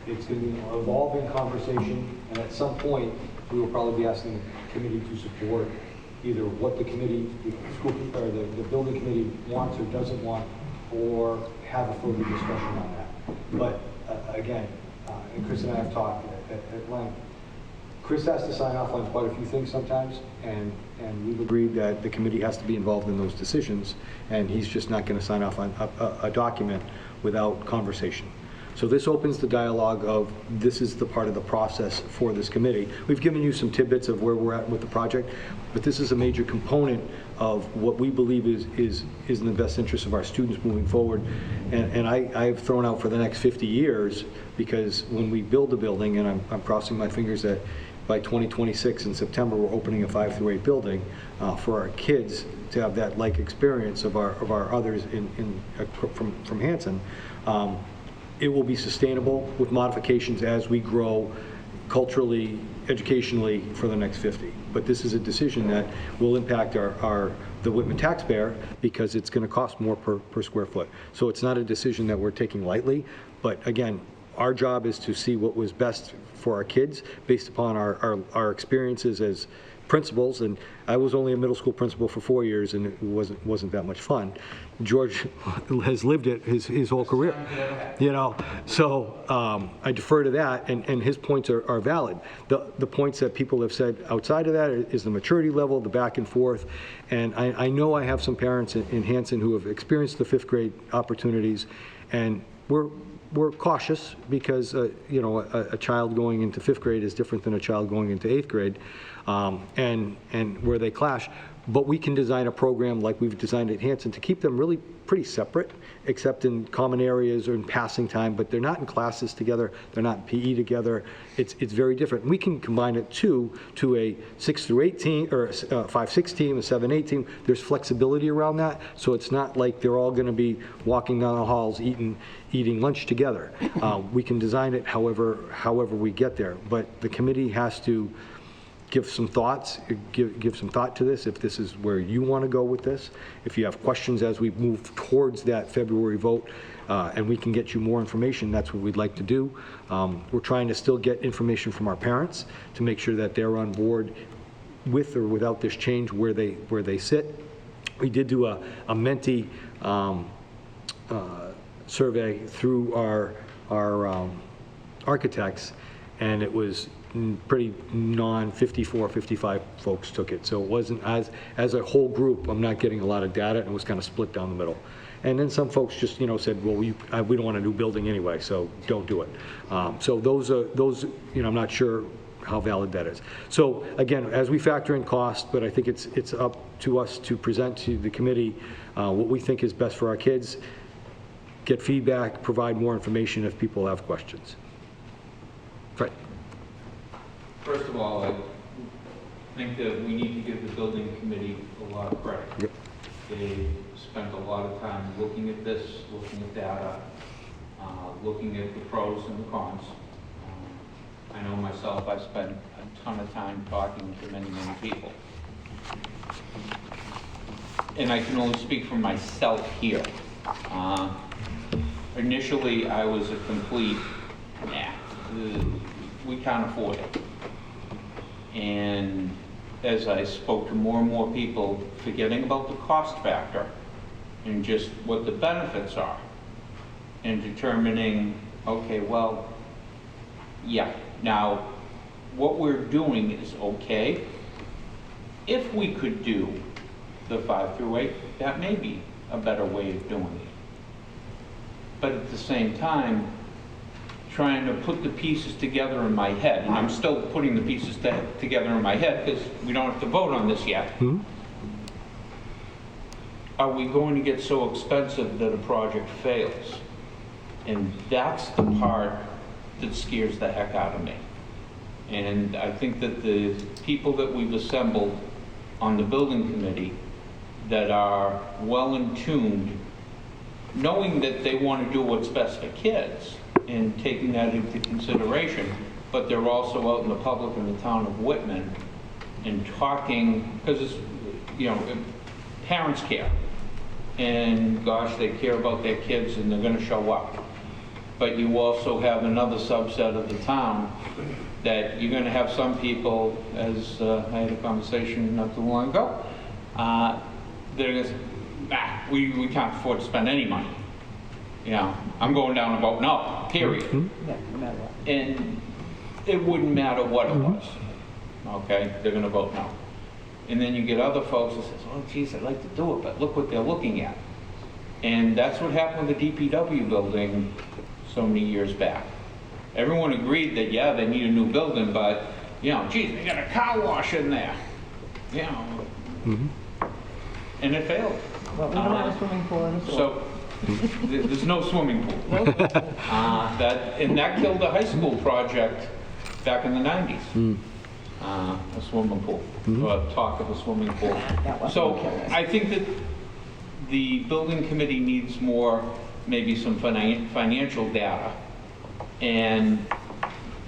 It's going to be an evolving conversation, and at some point, we will probably be asking the committee to support either what the committee, the school, or the building committee wants or doesn't want, or have a further discussion on that. But again, and Chris and I have talked at length. Chris has to sign off on quite a few things sometimes, and we've agreed that the committee has to be involved in those decisions, and he's just not going to sign off on a document without conversation. So this opens the dialogue of, this is the part of the process for this committee. We've given you some tidbits of where we're at with the project, but this is a major component of what we believe is in the best interest of our students moving forward. And I've thrown out for the next 50 years, because when we build the building, and I'm crossing my fingers that by 2026 in September, we're opening a 5 through 8 building for our kids to have that like experience of our others from Hanson. It will be sustainable with modifications as we grow culturally, educationally for the next 50. But this is a decision that will impact the Whitman taxpayer, because it's going to cost more per square foot. So it's not a decision that we're taking lightly, but again, our job is to see what was best for our kids based upon our experiences as principals. And I was only a middle school principal for 4 years, and it wasn't that much fun. George has lived it his whole career, you know. So I defer to that, and his points are valid. The points that people have said outside of that is the maturity level, the back and forth. And I know I have some parents in Hanson who have experienced the 5th grade opportunities, and we're cautious because you know, a child going into 5th grade is different than a child going into 8th grade, and where they clash. But we can design a program like we've designed at Hanson to keep them really pretty separate, except in common areas or in passing time, but they're not in classes together, they're not in PE together. It's very different. We can combine it to a 6 through 8 team, or a 5-6 team, a 7-8 team. There's flexibility around that, so it's not like they're all gonna be walking down the halls eating lunch together. We can design it however we get there, but the committee has to give some thoughts, give some thought to this, if this is where you want to go with this. If you have questions as we move towards that February vote, and we can get you more information, that's what we'd like to do. We're trying to still get information from our parents to make sure that they're on board with or without this change where they sit. We did do a Menti survey through our architects, and it was pretty 54, 55 folks took it. So it wasn't, as a whole group, I'm not getting a lot of data, and it was kind of split down the middle. And then some folks just, you know, said, well, we don't want a new building anyway, so don't do it. So those, you know, I'm not sure how valid that is. So again, as we factor in cost, but I think it's up to us to present to the committee what we think is best for our kids, get feedback, provide more information if people have questions. Right. First of all, I think that we need to give the building committee a lot of credit. Yep. They spent a lot of time looking at this, looking at data, looking at the pros and the cons. I know myself, I spent a ton of time talking to many, many people. And I can only speak for myself here. Initially, I was a complete, we can't afford it. And as I spoke to more and more people, forgetting about the cost factor and just what the benefits are, and determining, okay, well, yeah, now, what we're doing is okay. If we could do the 5 through 8, that may be a better way of doing it. But at the same time, trying to put the pieces together in my head, and I'm still putting the pieces together in my head because we don't have to vote on this yet. Are we going to get so expensive that a project fails? And that's the part that scares the heck out of me. And I think that the people that we've assembled on the building committee that are well in tuned, knowing that they want to do what's best for kids and taking that into consideration, but they're also out in the public in the town of Whitman and talking, because it's, you know, parents care. And gosh, they care about their kids and they're going to show up. But you also have another subset of the town that you're going to have some people, as I had a conversation not too long ago, they're going to say, nah, we can't afford to spend any money. You know, I'm going down and vote no, period. Yeah, no matter what. And it wouldn't matter what it was, okay? They're going to vote no. And then you get other folks that says, oh, geez, I'd like to do it, but look what they're looking at. And that's what happened with the DPW building so many years back. Everyone agreed that, yeah, they need a new building, but, you know, geez, they got a car wash in there. You know, and it failed. Well, we don't have a swimming pool in the pool. So, there's no swimming pool. And that killed the high school project back in the 90s. A swimming pool, talk of a swimming pool. So I think that the building committee needs more, maybe some financial data, and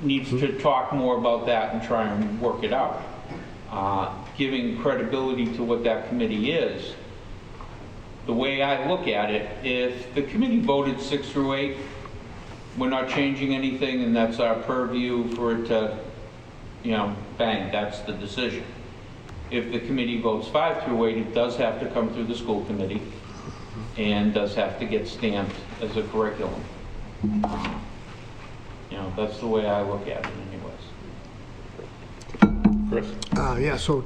needs to talk more about that and try and work it out. Giving credibility to what that committee is. The way I look at it, if the committee voted 6 through 8, we're not changing anything, and that's our purview for it to, you know, bang, that's the decision. If the committee votes 5 through 8, it does have to come through the school committee and does have to get stamped as a curriculum. You know, that's the way I look at it anyways. Chris? Yeah, so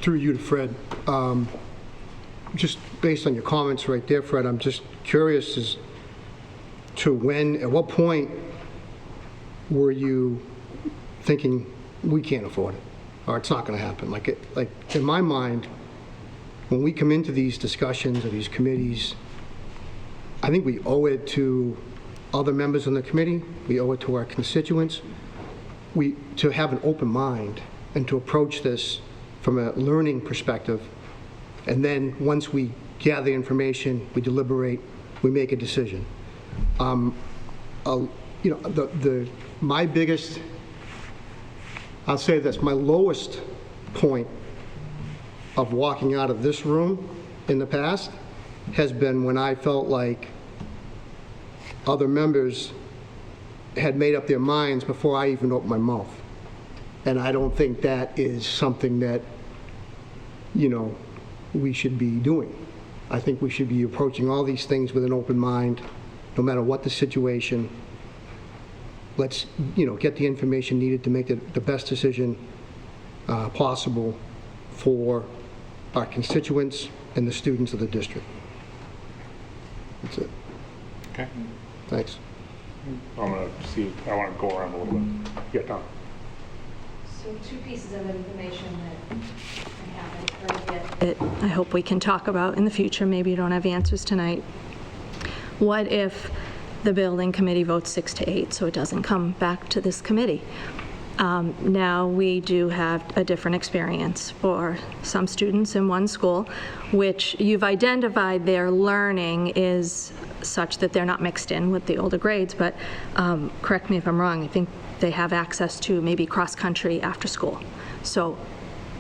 through you to Fred, just based on your comments right there, Fred, I'm just curious as to when, at what point were you thinking we can't afford it, or it's not going to happen? Like in my mind, when we come into these discussions or these committees, I think we owe it to other members on the committee, we owe it to our constituents, to have an open mind and to approach this from a learning perspective. And then once we gather information, we deliberate, we make a decision. You know, my biggest, I'll say this, my lowest point of walking out of this room in the past has been when I felt like other members had made up their minds before I even opened my mouth. And I don't think that is something that, you know, we should be doing. I think we should be approaching all these things with an open mind, no matter what the situation. Let's, you know, get the information needed to make the best decision possible for our constituents and the students of the district. That's it. Okay. Thanks. I'm going to see, I want to go around a little bit. Yeah, Tom. So 2 pieces of information that I haven't heard yet that I hope we can talk about in the future. Maybe you don't have answers tonight. What if the building committee votes 6 to 8, so it doesn't come back to this committee? Now we do have a different experience for some students in one school, which you've identified their learning is such that they're not mixed in with the older grades, but correct me if I'm wrong, I think they have access to maybe cross-country after school. So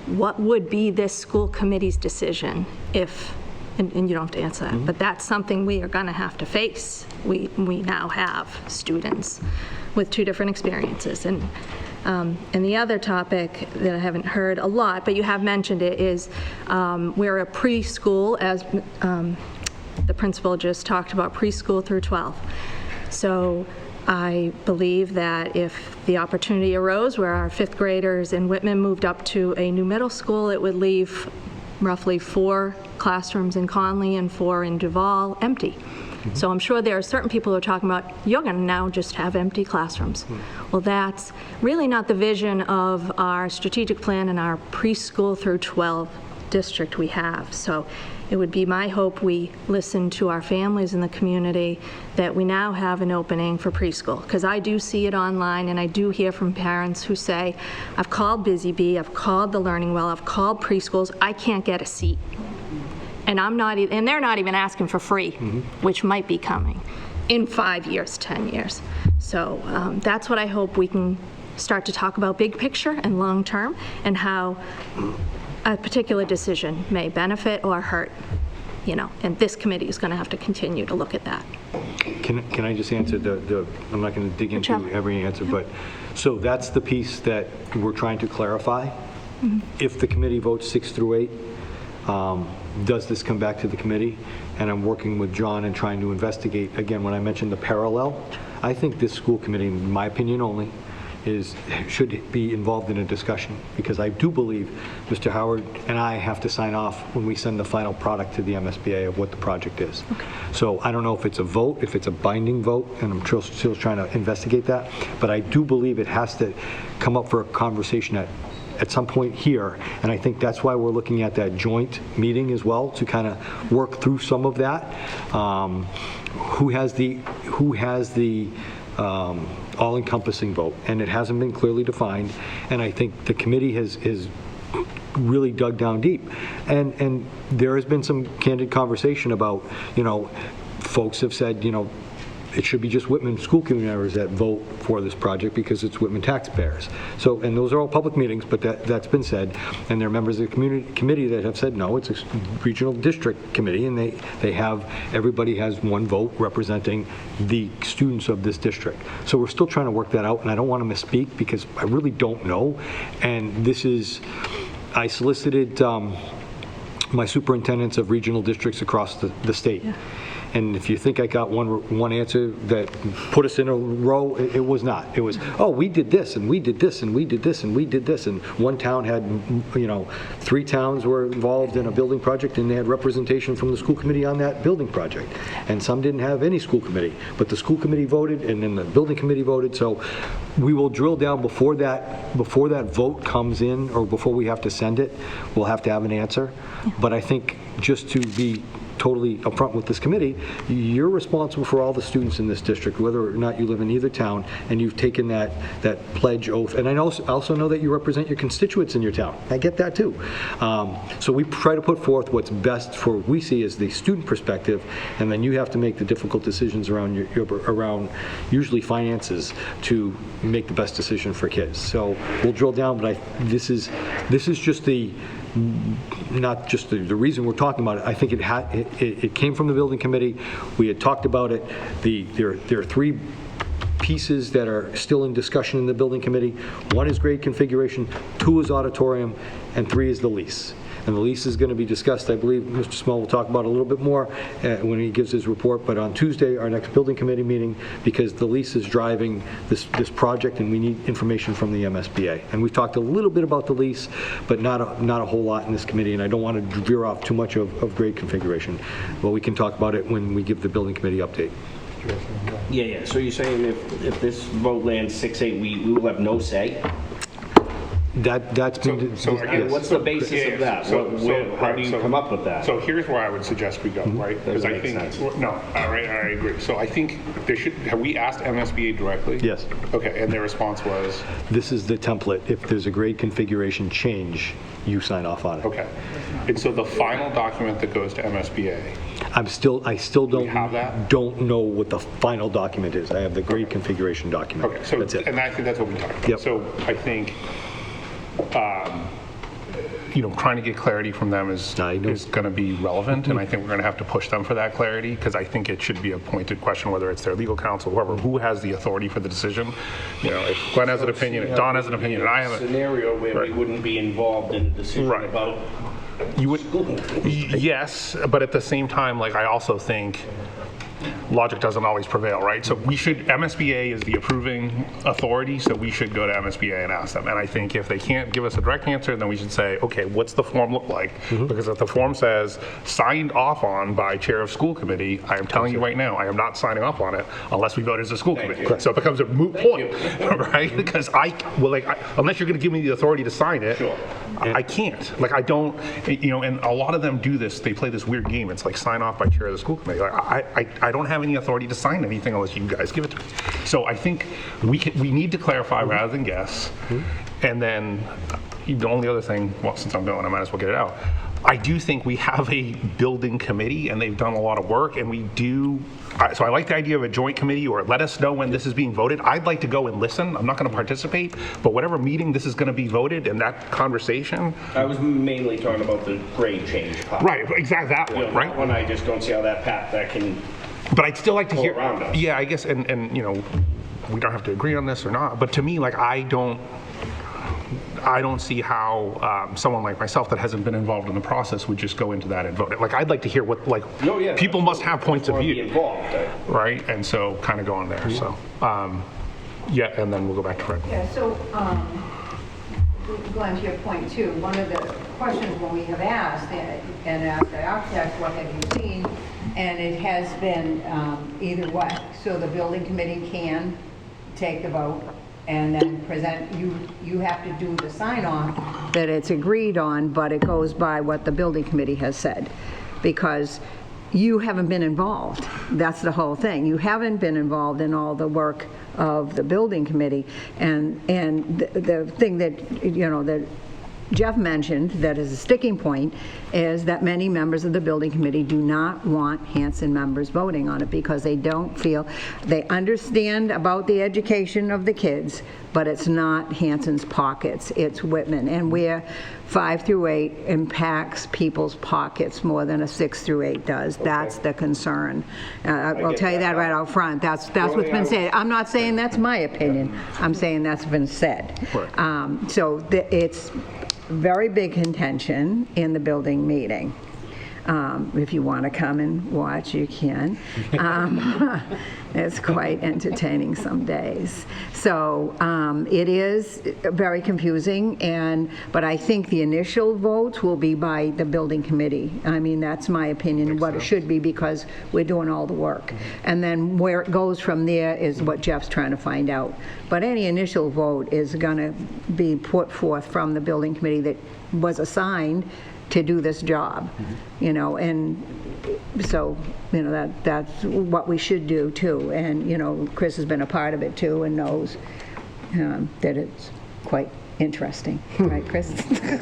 what would be this school committee's decision if, and you don't have to answer that, but that's something we are going to have to face. We now have students with 2 different experiences. And the other topic that I haven't heard a lot, but you have mentioned it, is we're a preschool, as the principal just talked about, preschool through 12. So I believe that if the opportunity arose where our fifth graders in Whitman moved up to a new middle school, it would leave roughly 4 classrooms in Conley and 4 in Duval empty. So I'm sure there are certain people who are talking about, you're going to now just have empty classrooms. Well, that's really not the vision of our strategic plan and our preschool through 12 district we have. So it would be my hope we listen to our families in the community that we now have an opening for preschool. Because I do see it online, and I do hear from parents who say, I've called Busy Bee, I've called the Learning Well, I've called preschools, I can't get a seat. And and they're not even asking for free, which might be coming in 5 years, 10 years. So that's what I hope we can start to talk about, big picture and long term, and how a particular decision may benefit or hurt, and this committee is going to have to continue to look at that. Can I just answer I'm not going to dig into every answer, but so that's the piece that we're trying to clarify. If the committee votes 6 through 8, does this come back to the committee? And I'm working with John and trying to investigate, again, when I mentioned the parallel, I think this school committee, in my opinion only, should be involved in a discussion, because I do believe Mr. Howard and I have to sign off when we send the final product to the MSBA of what the project is. So I don't know if it's a vote, if it's a binding vote, and I'm still trying to investigate that, but I do believe it has to come up for a conversation at some point here, and I think that's why we're looking at that joint meeting as well, to kind of work through some of that. Who has the all-encompassing vote, and it hasn't been clearly defined, and I think the committee has really dug down deep, and there has been some candid conversation about, folks have said, it should be just Whitman school community members that vote for this project because it's Whitman taxpayers. So, and those are all public meetings, but that's been said, and there are members of the committee that have said, no, it's a regional district committee, and everybody has one vote representing the students of this district. So we're still trying to work that out, and I don't want to misspeak because I really don't know. And I solicited my superintendents of regional districts across the state. Yeah. And if you think I got one answer that put us in a row, it was not. It was, oh, we did this, and we did this, and we did this, and we did this. And one town had, 3 towns were involved in a building project, and they had representation from the school committee on that building project. And some didn't have any school committee. But the school committee voted, and then the building committee voted. So we will drill down before that vote comes in, or before we have to send it, we'll have to have an answer. Yeah. But I think just to be totally upfront with this committee, you're responsible for all the students in this district, whether or not you live in either town, and you've taken that pledge oath. And I also know that you represent your constituents in your town. I get that too. So we try to put forth what's best for what we see as the student perspective, and then you have to make the difficult decisions around around usually finances to make the best decision for kids. So we'll drill down, but this is just not just the reason we're talking about it. I think it came from the building committee. We had talked about it. There are 3 pieces that are still in discussion in the building committee. 1 is grade configuration, 2 is auditorium, and 3 is the lease. And the lease is going to be discussed, I believe Mr. Small will talk about it a little bit more when he gives his report, but on Tuesday, our next building committee meeting, because the lease is driving this project, and we need information from the MSBA. And we've talked a little bit about the lease, but not a whole lot in this committee, and I don't want to veer off too much of grade configuration. But we can talk about it when we give the building committee update. Yeah. So you're saying if this vote lands 6-8, we will have no say? That's been... And what's the basis of that? How do you come up with that? So here's where I would suggest we go, right? Because I think... No, I agree. So I think have we asked MSBA directly? Yes. Okay, and their response was? This is the template. If there's a grade configuration change, you sign off on it. Okay. And so the final document that goes to MSBA... I still don't know what the final document is. I have the grade configuration document. Okay, so that's it. And I think that's what we talked about. Yep. So I think... trying to get clarity from them is going to be relevant, and I think we're going to have to push them for that clarity, because I think it should be a pointed question, whether it's their legal counsel, who has the authority for the decision. If Glenn has an opinion, if Don has an opinion, and I have a scenario where we wouldn't be involved in the decision about. You would, yes, but at the same time, I also think logic doesn't always prevail, right? So MSBA is the approving authority, so we should go to MSBA and ask them. And I think if they can't give us a direct answer, then we should say, okay, what's the form look like? Because if the form says signed off on by chair of school committee, I am telling you right now, I am not signing off on it unless we vote as a school committee. So it becomes a moot point, right? Because unless you're going to give me the authority to sign it, I can't. Like, I don't, and a lot of them do this, they play this weird game. It's like sign off by chair of the school committee. Like, I don't have any authority to sign anything unless you guys give it to me. So I think we need to clarify rather than guess. And then the only other thing, well, since I'm going, I might as well get it out. I do think we have a building committee and they've done a lot of work, and we do, so I like the idea of a joint committee, or let us know when this is being voted. I'd like to go and listen. I'm not going to participate, but whatever meeting this is going to be voted and that conversation. I was mainly talking about the grade change part. Right, exactly that one, right? That one, I just don't see how that can. But I'd still like to hear. Around us. Yeah, I guess, and we don't have to agree on this or not, but to me, like, I don't see how someone like myself that hasn't been involved in the process would just go into that and vote. Like, I'd like to hear what, like, people must have points of view, right? And so kind of go on there. So, yeah, and then we'll go back to Fred. Yeah, so Glenn, to your point too, one of the questions when we have asked and asked the architects, what have you seen? And it has been either way. So the building committee can take the vote and then present, you have to do the sign-off that it's agreed on, but it goes by what the building committee has said, because you haven't been involved. That's the whole thing. You haven't been involved in all the work of the building committee, and the thing that, that Jeff mentioned that is a sticking point is that many members of the building committee do not want Hanson members voting on it because they don't feel, they understand about the education of the kids, but it's not Hanson's pockets, it's Whitman. And where 5 through 8 impacts people's pockets more than a 6 through 8 does. That's the concern. I'll tell you that right out front. That's what's been said. I'm not saying that's my opinion. I'm saying that's been said. So it's very big contention in the building meeting. If you want to come and watch, you can. It's quite entertaining some days. So it is very confusing, but I think the initial votes will be by the building committee. I mean, that's my opinion, what it should be, because we're doing all the work. And then where it goes from there is what Jeff's trying to find out. But any initial vote is going to be put forth from the building committee that was assigned to do this job, and so, that's what we should do too. And, Chris has been a part of it too and knows that it's quite interesting. Right, Chris?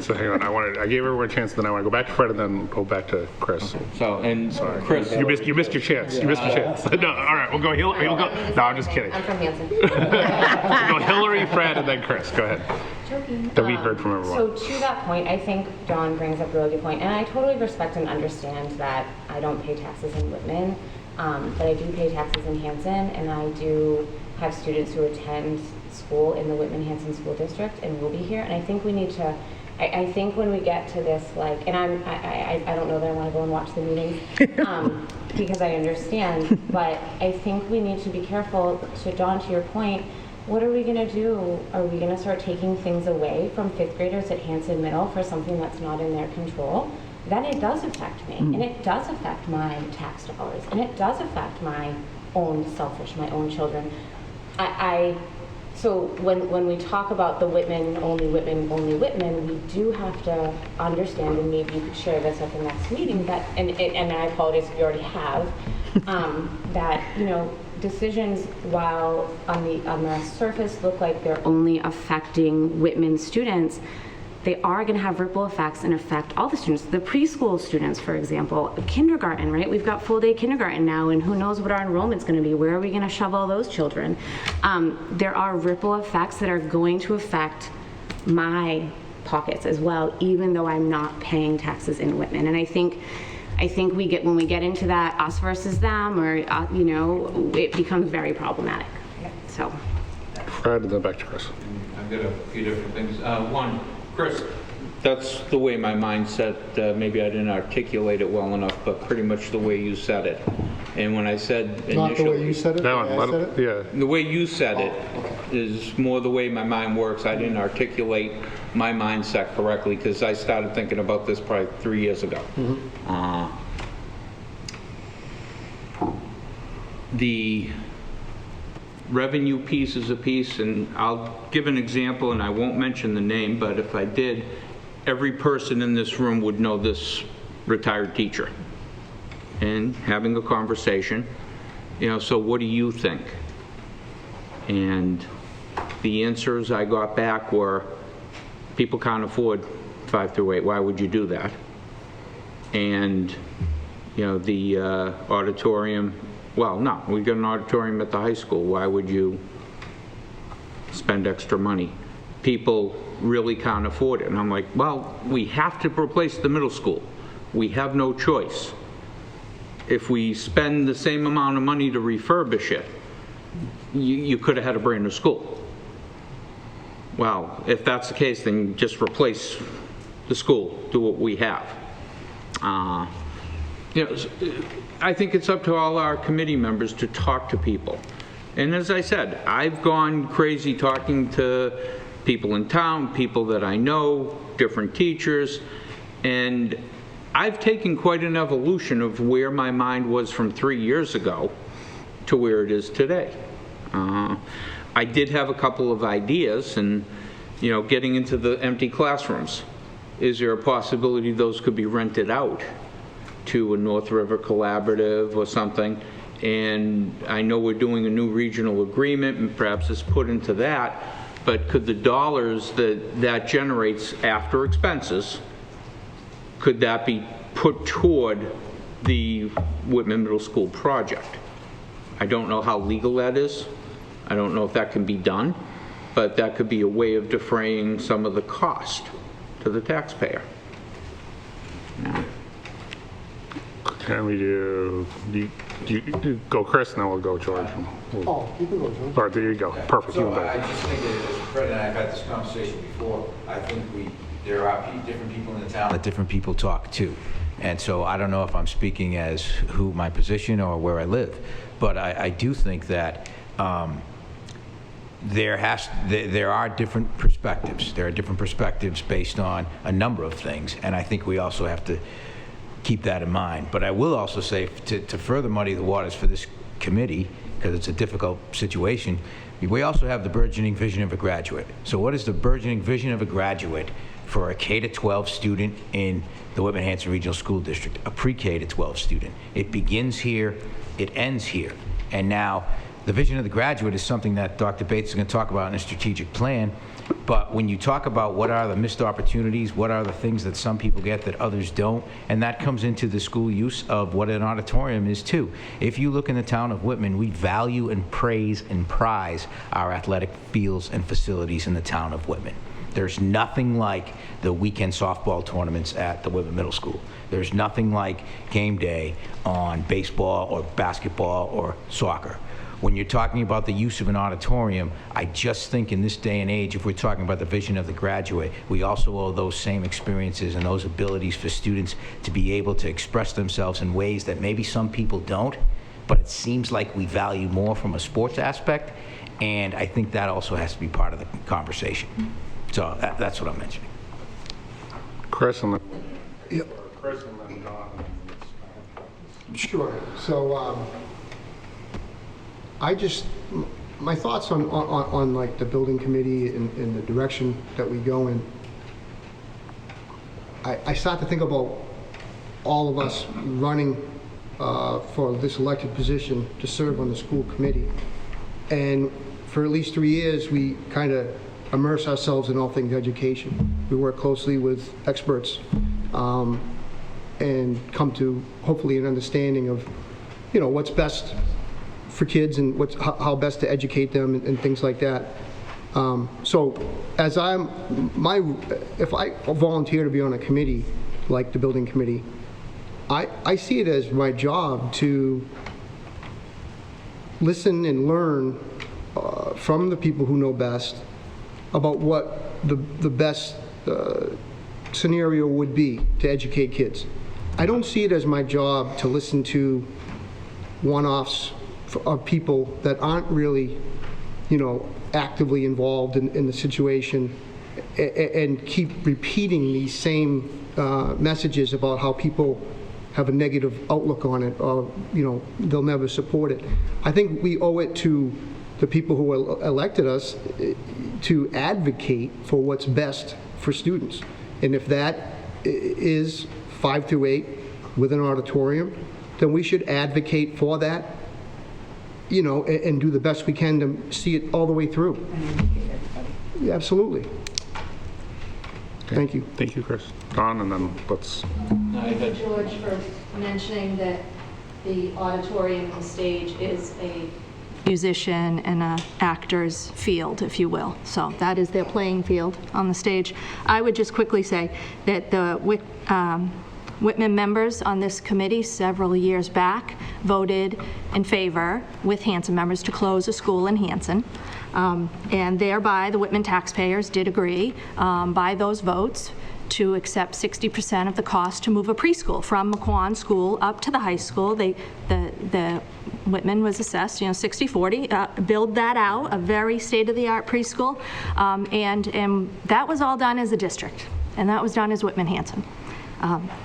So hang on, I gave everyone a chance, then I want to go back to Fred and then go back to Chris. So, and sorry, Chris. You missed your chance. You missed your chance. No, all right, we'll go Hillary. No, I'm just kidding. I'm from Hanson. We'll go Hillary, Fred, and then Chris. Go ahead. Joking. That we heard from everyone. So to that point, I think John brings up a really good point, and I totally respect and understand that I don't pay taxes in Whitman, but I do pay taxes in Hanson, and I do have students who attend school in the Whitman-Hanson School District and will be here, and I think we need to, I think when we get to this, like, and I don't know that I want to go and watch the meetings, because I understand, but I think we need to be careful, to John, to your point, what are we going to do? Are we going to start taking things away from 5th graders at Hanson Middle for something that's not in their control? Then it does affect me, and it does affect my tax dollars, and it does affect my own my own children. So when we talk about the Whitman, only Whitman, we do have to understand, and maybe you could share this at the next meeting, that, and I apologize if you already have, that, decisions, while on the surface look like they're only affecting Whitman students, they are going to have ripple effects and affect all the students. The preschool students, for example, kindergarten, right? We've got full day kindergarten now, and who knows what our enrollment's going to be. Where are we going to shove all those children? There are ripple effects that are going to affect my pockets as well, even though I'm not paying taxes in Whitman. And I think when we get into that us versus them, or it becomes very problematic. So. Fred, and then back to Chris. I've got a few different things. One, Chris, that's the way my mindset. Maybe I didn't articulate it well enough, but pretty much the way you said it. And when I said initially... Not the way you said it? That the one, way I said it? yeah. The way you said it is more the way my mind works. I didn't articulate my mindset correctly because I started thinking about this probably 3 years ago. The revenue piece is a piece, and I'll give an example, and I won't mention the name, but if I did, every person in this room would know this retired teacher. And having a conversation, you know, so what do you think? And the answers I got back were, people can't afford 5 through 8, why would you do that? And, you know, the auditorium, well, no, we got an auditorium at the high school, why would you spend extra money? People really can't afford it. And I'm like, well, we have to replace the middle school. We have no choice. If we spend the same amount of money to refurbish it, you could have had a brand new school. Well, if that's the case, then just replace the school, do what we have. You know, I think it's up to all our committee members to talk to people. And as I said, I've gone crazy talking to people in town, people that I know, different teachers, and I've taken quite an evolution of where my mind was from 3 years ago to where it is today. I did have a couple of ideas, and, you know, getting into the empty classrooms. Is there a possibility those could be rented out to a North River Collaborative or something? And I know we're doing a new regional agreement, and perhaps it's put into that, but could the dollars that generates after expenses, could that be put toward the Whitman Middle School project? I don't know how legal that is. I don't know if that can be done, but that could be a way of defraying some of the cost to the taxpayer. Yeah. Can we do you go Chris, and then we'll go George. Oh, you can go, George. All right, there you go. Perfect. So Even better. I just think that, as Fred and I have had this conversation before, I think there are different people in the town That different people talk to. And so I don't know if I'm speaking as who my position or where I live, but I do think that there are different perspectives. There are different perspectives based on a number of things, and I think we also have to keep that in mind. But I will also say, to further muddy the waters for this committee, because it's a difficult situation, we also have the burgeoning vision of a graduate. So what is the burgeoning vision of a graduate for a K-12 student in the Whitman-Hanson Regional School District, a pre-K to 12 student? It begins here, it ends here. And now, the vision of the graduate is something that Dr. Bates is going to talk about in a strategic plan. But when you talk about what are the missed opportunities, what are the things that some people get that others don't, and that comes into the school use of what an auditorium is too. If you look in the town of Whitman, we value and praise and prize our athletic fields and facilities in the town of Whitman. There's nothing like the weekend softball tournaments at the Whitman Middle School. There's nothing like game day on baseball or basketball or soccer. When you're talking about the use of an auditorium, I just think in this day and age, if we're talking about the vision of the graduate, we also owe those same experiences and those abilities for students to be able to express themselves in ways that maybe some people don't, but it seems like we value more from a sports aspect, and I think that also has to be part of the conversation. So that's what I'm mentioning. Chris and then Yep. Chris and then Don. Sure. So my thoughts on like the building committee and the direction that we go in, I start to think about all of us running for this elected position to serve on the school committee. And for at least 3 years, we kind of immerse ourselves in all things education. We work closely with experts and come to hopefully an understanding of, you know, what's best for kids and how best to educate them and things like that. So as if I volunteer to be on a committee like the building committee, I see it as my job to listen and learn from the people who know best about what the best scenario would be to educate kids. I don't see it as my job to listen to one-offs of people that aren't really, actively involved in the situation and keep repeating these same messages about how people have a negative outlook on it, or, they'll never support it. I think we owe it to the people who elected us to advocate for what's best for students. And if that is 5 through 8 with an auditorium, then we should advocate for that, and do the best we can to see it all the way through. Yeah, absolutely. Thank you. Thank you, Chris. Don, and then let's... Thank you, George, for mentioning that the auditorium and stage is a musician and an actor's field, if you will. So that is their playing field on the stage. I would just quickly say that the Whitman members on this committee several years back voted in favor with Hanson members to close a school in Hanson. And thereby the Whitman taxpayers did agree by those votes to accept 60% of the cost to move a preschool from McQuon School up to the high school. The Whitman was assessed, 60-40, build that out, a very state-of-the-art preschool, and that was all done as a district, and that was done as Whitman-Hanson.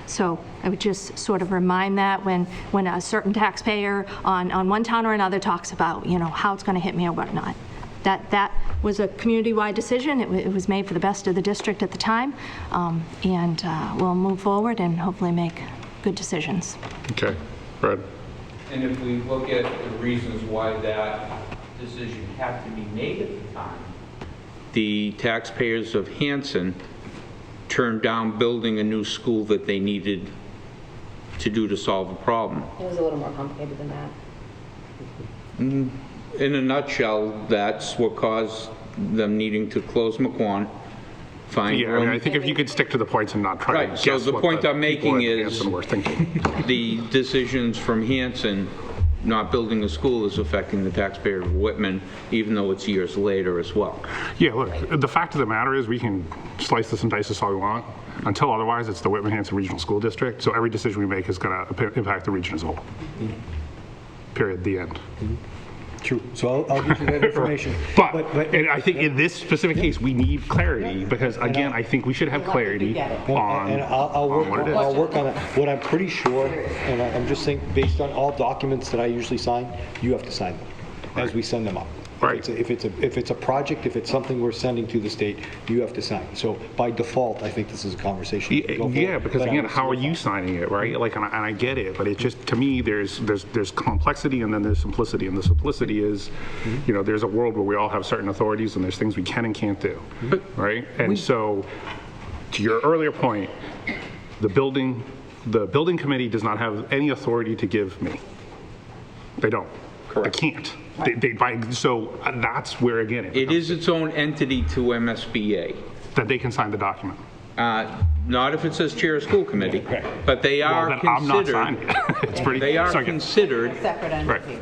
So I would just sort of remind that when a certain taxpayer on one town or another talks about, how it's going to hit me or whatnot. That was a community-wide decision. It was made for the best of the district at the time, and we'll move forward and hopefully make good decisions. Okay, Fred. And if we look at the reasons why that decision had to be made at the time, the taxpayers of Hanson turned down building a new school that they needed to do to solve a problem. It was a little more complicated than that. In a nutshell, that's what caused them needing to close McQuon. I think if you could stick to the points and not try to guess so the what point I'm making people at is Hanson were thinking. The decisions from Hanson not building a school is affecting the taxpayer of Whitman, even though it's years later as well. Yeah, look, the fact of the matter is we can slice this and dice this all we want. Until otherwise, it's the Whitman-Hanson Regional School District, so every decision we make is going to impact the region as a whole. Period, the end. True. So I'll give you that information. But and I think in this specific case, we need clarity because, again, I think we should have clarity on, and I'll work what it is. I'll work on it. What I'm pretty sure, and I'm just saying, based on all documents that I usually sign, you have to sign them as we send them up. Right. If it's a project, if it's something we're sending to the state, you have to sign. So by default, I think this is a conversation. Yeah, because again, how are you signing it, right? Like, and I get it, but it just, to me, there's complexity and then there's simplicity, and the simplicity is, there's a world where we all have certain authorities and there's things we can and can't do, right? And so, to your earlier point, the building committee does not have any authority to give me. They don't. Correct. They can't. So that's where, again, it is its own entity to MSBA. That they can sign the document. Not if it says chair of school committee, but they are then considered. I'm not signing it. It's pretty. They are considered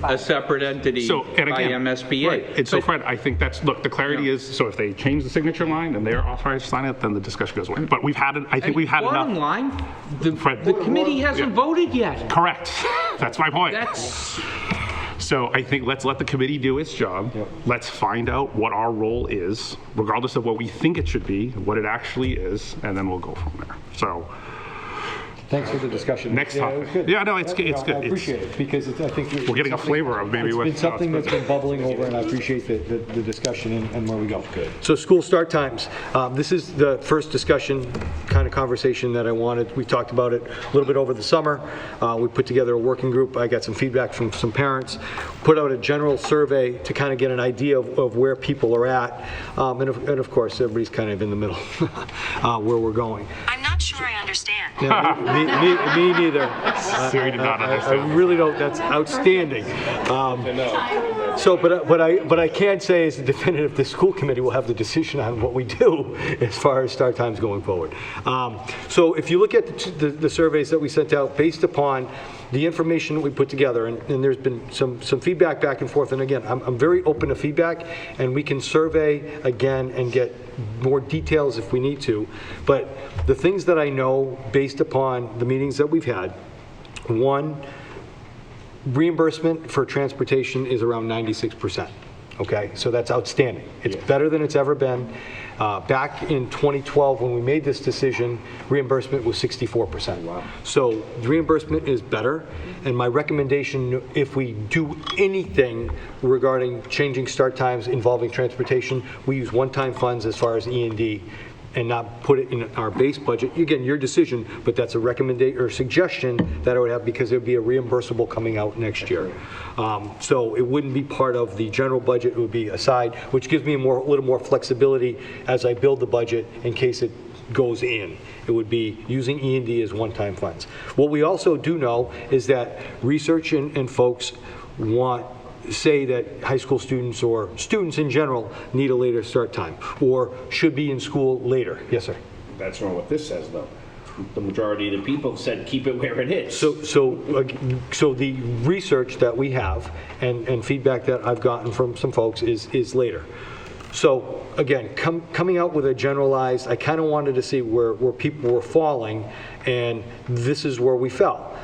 A separate entity. by MSBA. Right. And so, Fred, I think that's, look, the clarity is, so if they change the signature line and they're authorized to sign it, then the discussion goes away. But we've had it, I think we've had bottom enough. line, the Fred, committee hasn't voted yet. Correct. That's my point. So I think let's let the committee do its job. Let's find out what our role is, regardless of what we think it should be, what it actually is, and then we'll go from there. So. Thanks for the discussion. Next topic. topic. Yeah, no, it's good. I appreciate it because I think we're getting a flavor of maybe it's been something that's been bubbling over, and I appreciate the discussion and where we go. Good. So school start times. This is the first discussion kind of conversation that I wanted. We talked about it a little bit over the summer. We put together a working group. I got some feedback from some parents. Put out a general survey to kind of get an idea of where people are at, and of course everybody's kind of in the middle where we're going. I'm not sure I understand. Yeah, me neither. Siri did not understand. I really don't. That's outstanding. So, but I can say as a definitive, the school committee will have the decision on what we do as far as start times going forward. So if you look at the surveys that we sent out based upon the information that we put together, and there's been some feedback back and forth, and again, I'm very open to feedback, and we can survey again and get more details if we need to. But the things that I know based upon the meetings that we've had, one, reimbursement for transportation is around 96%. Okay, so that's outstanding. It's better than it's ever been. Back in 2012, when we made this decision, reimbursement was 64%. Wow. So the reimbursement is better, and my recommendation, if we do anything regarding changing start times involving transportation, we use one-time funds as far as E&D and not put it in our base budget. Again, your decision, but that's a recommendation or suggestion that I would have, because there'd be a reimbursable coming out next year. So it wouldn't be part of the general budget, it would be aside, which gives me a little more flexibility as I build the budget in case it goes in. It would be using E&D as one-time funds. What we also do know is that research and folks say that high school students or students in general need a later start time or should be in school later. Yes, sir. That's not what this says, though. The majority of the people said keep it where it is. So the research that we have and feedback that I've gotten from some folks is later. So again, coming out with a generalized, I kind of wanted to see where people were falling, and this is where we fell.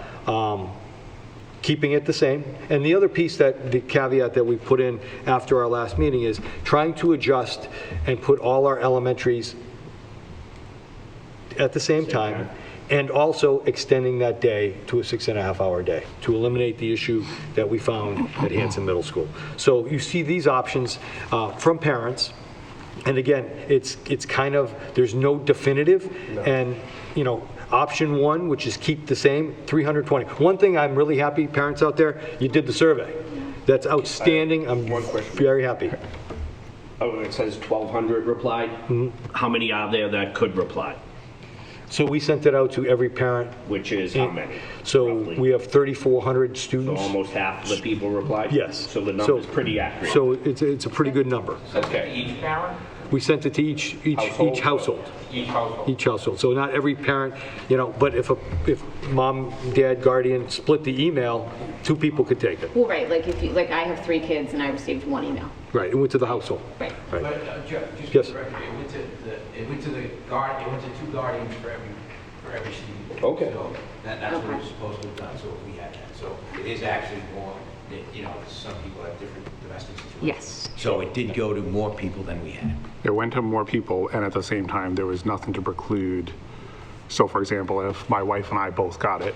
Keeping it the same. And the other piece, that the caveat that we put in after our last meeting, is trying to adjust and put all our elementaries at the same time, and also extending that day to a 6.5-hour day to eliminate the issue that we found at Hanson Middle School. So you see these options from parents, and again, it's kind of, there's no definitive, and option one, which is keep the same, 320. One thing I'm really happy, parents out there, you did the survey. That's outstanding. I'm very happy. Oh, it says 1,200 replied. Mm-hmm. How many are there that could reply? So we sent it out to every parent. Which is how many? So roughly? we have 3,400 students. So almost half of the people replied? Yes. So the number's pretty accurate. So it's a pretty good number. Okay. Each parent? We sent it to each household. Each household. Each household. So not every parent, but if mom, dad, guardian split the email, 2 people could take it. Well, right, like I have 3 kids and I received 1 email. Right, it went to the household. Right. But just Yes. for the record, it went to 2 guardians for every student. Okay. So that's what it was supposed to have done, so if we had that. So it is actually more, some people have different domestic situations. Yes. So it did go to more people than we had. It went to more people, and at the same time, there was nothing to preclude. So for example, if my wife and I both got it,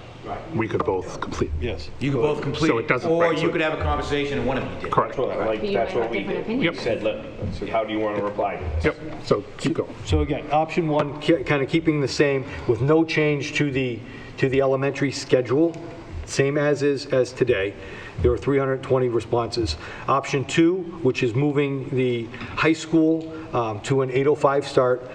we could both complete. Yes. You could both complete So it it, doesn't- or right, so- you could have a conversation and one of you did. Correct. But you That's might what have we different did. opinions. We said, look, so how do you want to reply to this? Yep, so keep going. So again, option one, kind of keeping the same with no change to the elementary schedule, same as today. There were 320 responses. Option two, which is moving the high school to an 8:05 start,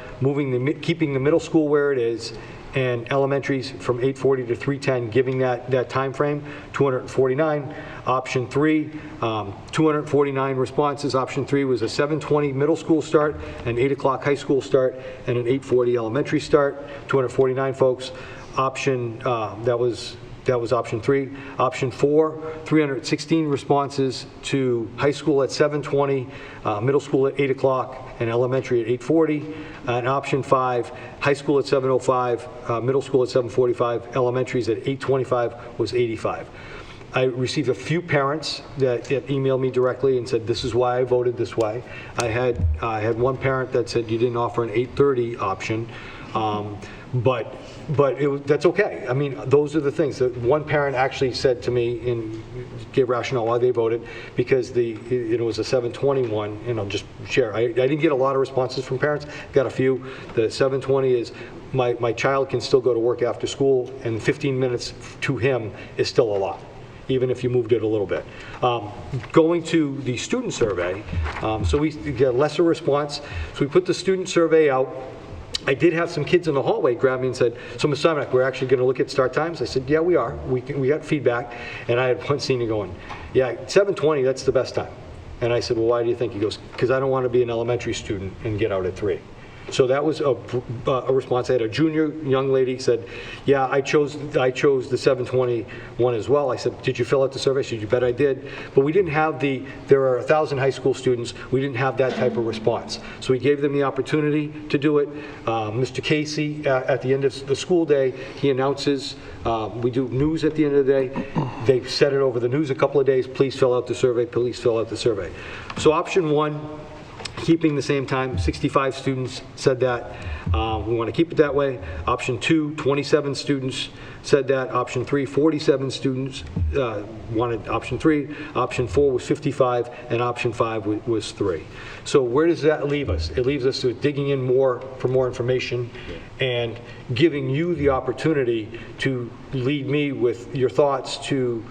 keeping the middle school where it is, and elementaries from 8:40 to 3:10, giving that time frame, 249. Option three, 249 responses. Option three was a 7:20 middle school start, an 8 o'clock high school start, and an 8:40 elementary start, 249 folks. Option, that was option three. Option four, 316 responses to high school at 7:20, middle school at 8 o'clock, and elementary at 8:40. And option five, high school at 7:05, middle school at 7:45, elementaries at 8:25 was 85. I received a few parents that emailed me directly and said, this is why I voted this way. I had one parent that said you didn't offer an 8:30 option, but that's okay. I mean, those are the things. One parent actually said to me and gave rationale why they voted, because it was a 7:21, and I'll just share. I didn't get a lot of responses from parents, got a few. The 7:20 is, my child can still go to work after school, and 15 minutes to him is still a lot, even if you moved it a little bit. Going to the student survey, so we get a lesser response. So we put the student survey out. I did have some kids in the hallway grab me and said, so Ms. Simonok, we're actually going to look at start times? I said, yeah, we are. We got feedback. And I had one senior going, yeah, 7:20, that's the best time. And I said, well, why do you think? He goes, because I don't want to be an elementary student and get out at 3. So that was a response. I had a junior young lady said, yeah, I chose the 721 as well. I said, did you fill out the survey? She said, you bet I did. But we didn't have there are 1,000 high school students. We didn't have that type of response. So we gave them the opportunity to do it. Mr. Casey, at the end of the school day, he announces, we do news at the end of the day. They said it over the news a couple of days, please fill out the survey, please fill out the survey. So option 1, keeping the same time, 65 students said that. We want to keep it that way. Option 2, 27 students said that. Option 3, 47 students wanted option 3. Option 4 was 55, and option 5 was 3. So where does that leave us? It leaves us with digging in more for more information and giving you the opportunity to lead me with your thoughts to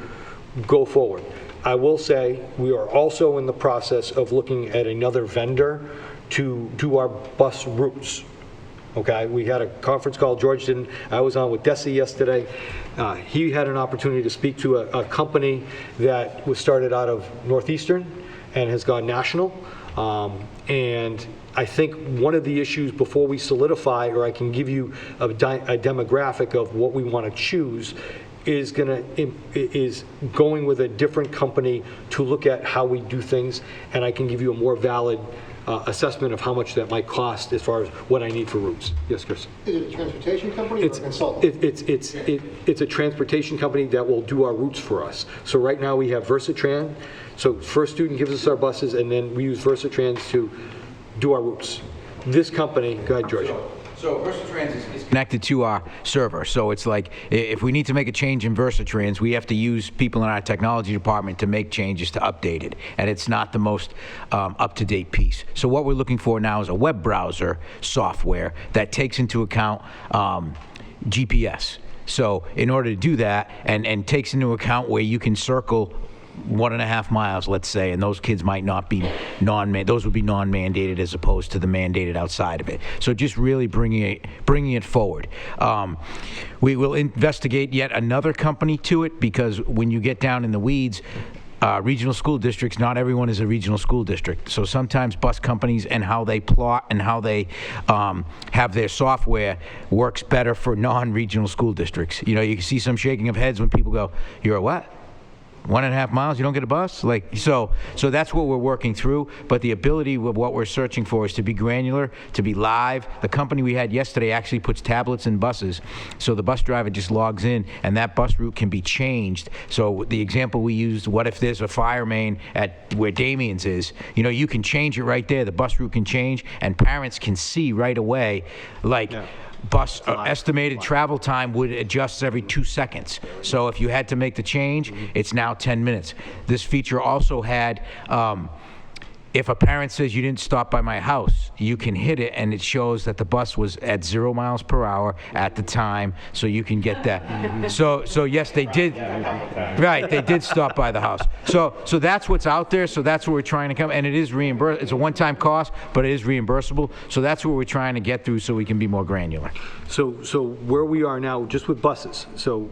go forward. I will say we are also in the process of looking at another vendor to do our bus routes. Okay, we had a conference call, George didn't, I was on with Desi yesterday. He had an opportunity to speak to a company that was started out of Northeastern and has gone national. And I think one of the issues before we solidify, or I can give you a demographic of what we want to choose, is going with a different company to look at how we do things, and I can give you a more valid assessment of how much that might cost as far as what I need for routes. Yes, Chris? Is it a transportation company or a consultant? It's a transportation company that will do our routes for us. So right now we have Versatran. So first student gives us our buses, and then we use Versatrans to do our routes. This company, go ahead, George. So Versatrans is Connected to our server. So it's like if we need to make a change in Versatrans, we have to use people in our technology department to make changes to update it. And it's not the most up-to-date piece. So what we're looking for now is a web browser software that takes into account GPS. So in order to do that, and takes into account where you can circle 1.5 miles, let's say, and those kids might not be those would be non-mandated as opposed to the mandated outside of it. So just really bringing it forward. We will investigate yet another company to it, because when you get down in the weeds, regional school districts, not everyone is a regional school district. So sometimes bus companies and how they plot and how they have their software works better for non-regional school districts. You know, you can see some shaking of heads when people go, "You're a what? 1.5 miles, you don't get a bus?" Like, so that's what we're working through. But the ability of what we're searching for is to be granular, to be live. The company we had yesterday actually puts tablets in buses, so the bus driver just logs in, and that bus route can be changed. So the example we used, what if there's a fire main at where Damien's is? You know, you can change it right there. The bus route can change, and parents can see right away, like. Yeah. Bus estimated travel time would adjust every 2 seconds. So if you had to make the change, it's now 10 minutes. This feature also had, if a parent says you didn't stop by my house, you can hit it and it shows that the bus was at 0 miles per hour at the time, so you can get that. So yes, they did. Right, they did stop by the house. So that's what's out there. So that's where we're trying to come, and it is reimbursed. It's a one-time cost, but it is reimbursable. So that's what we're trying to get through, so we can be more granular. So where we are now, just with buses. So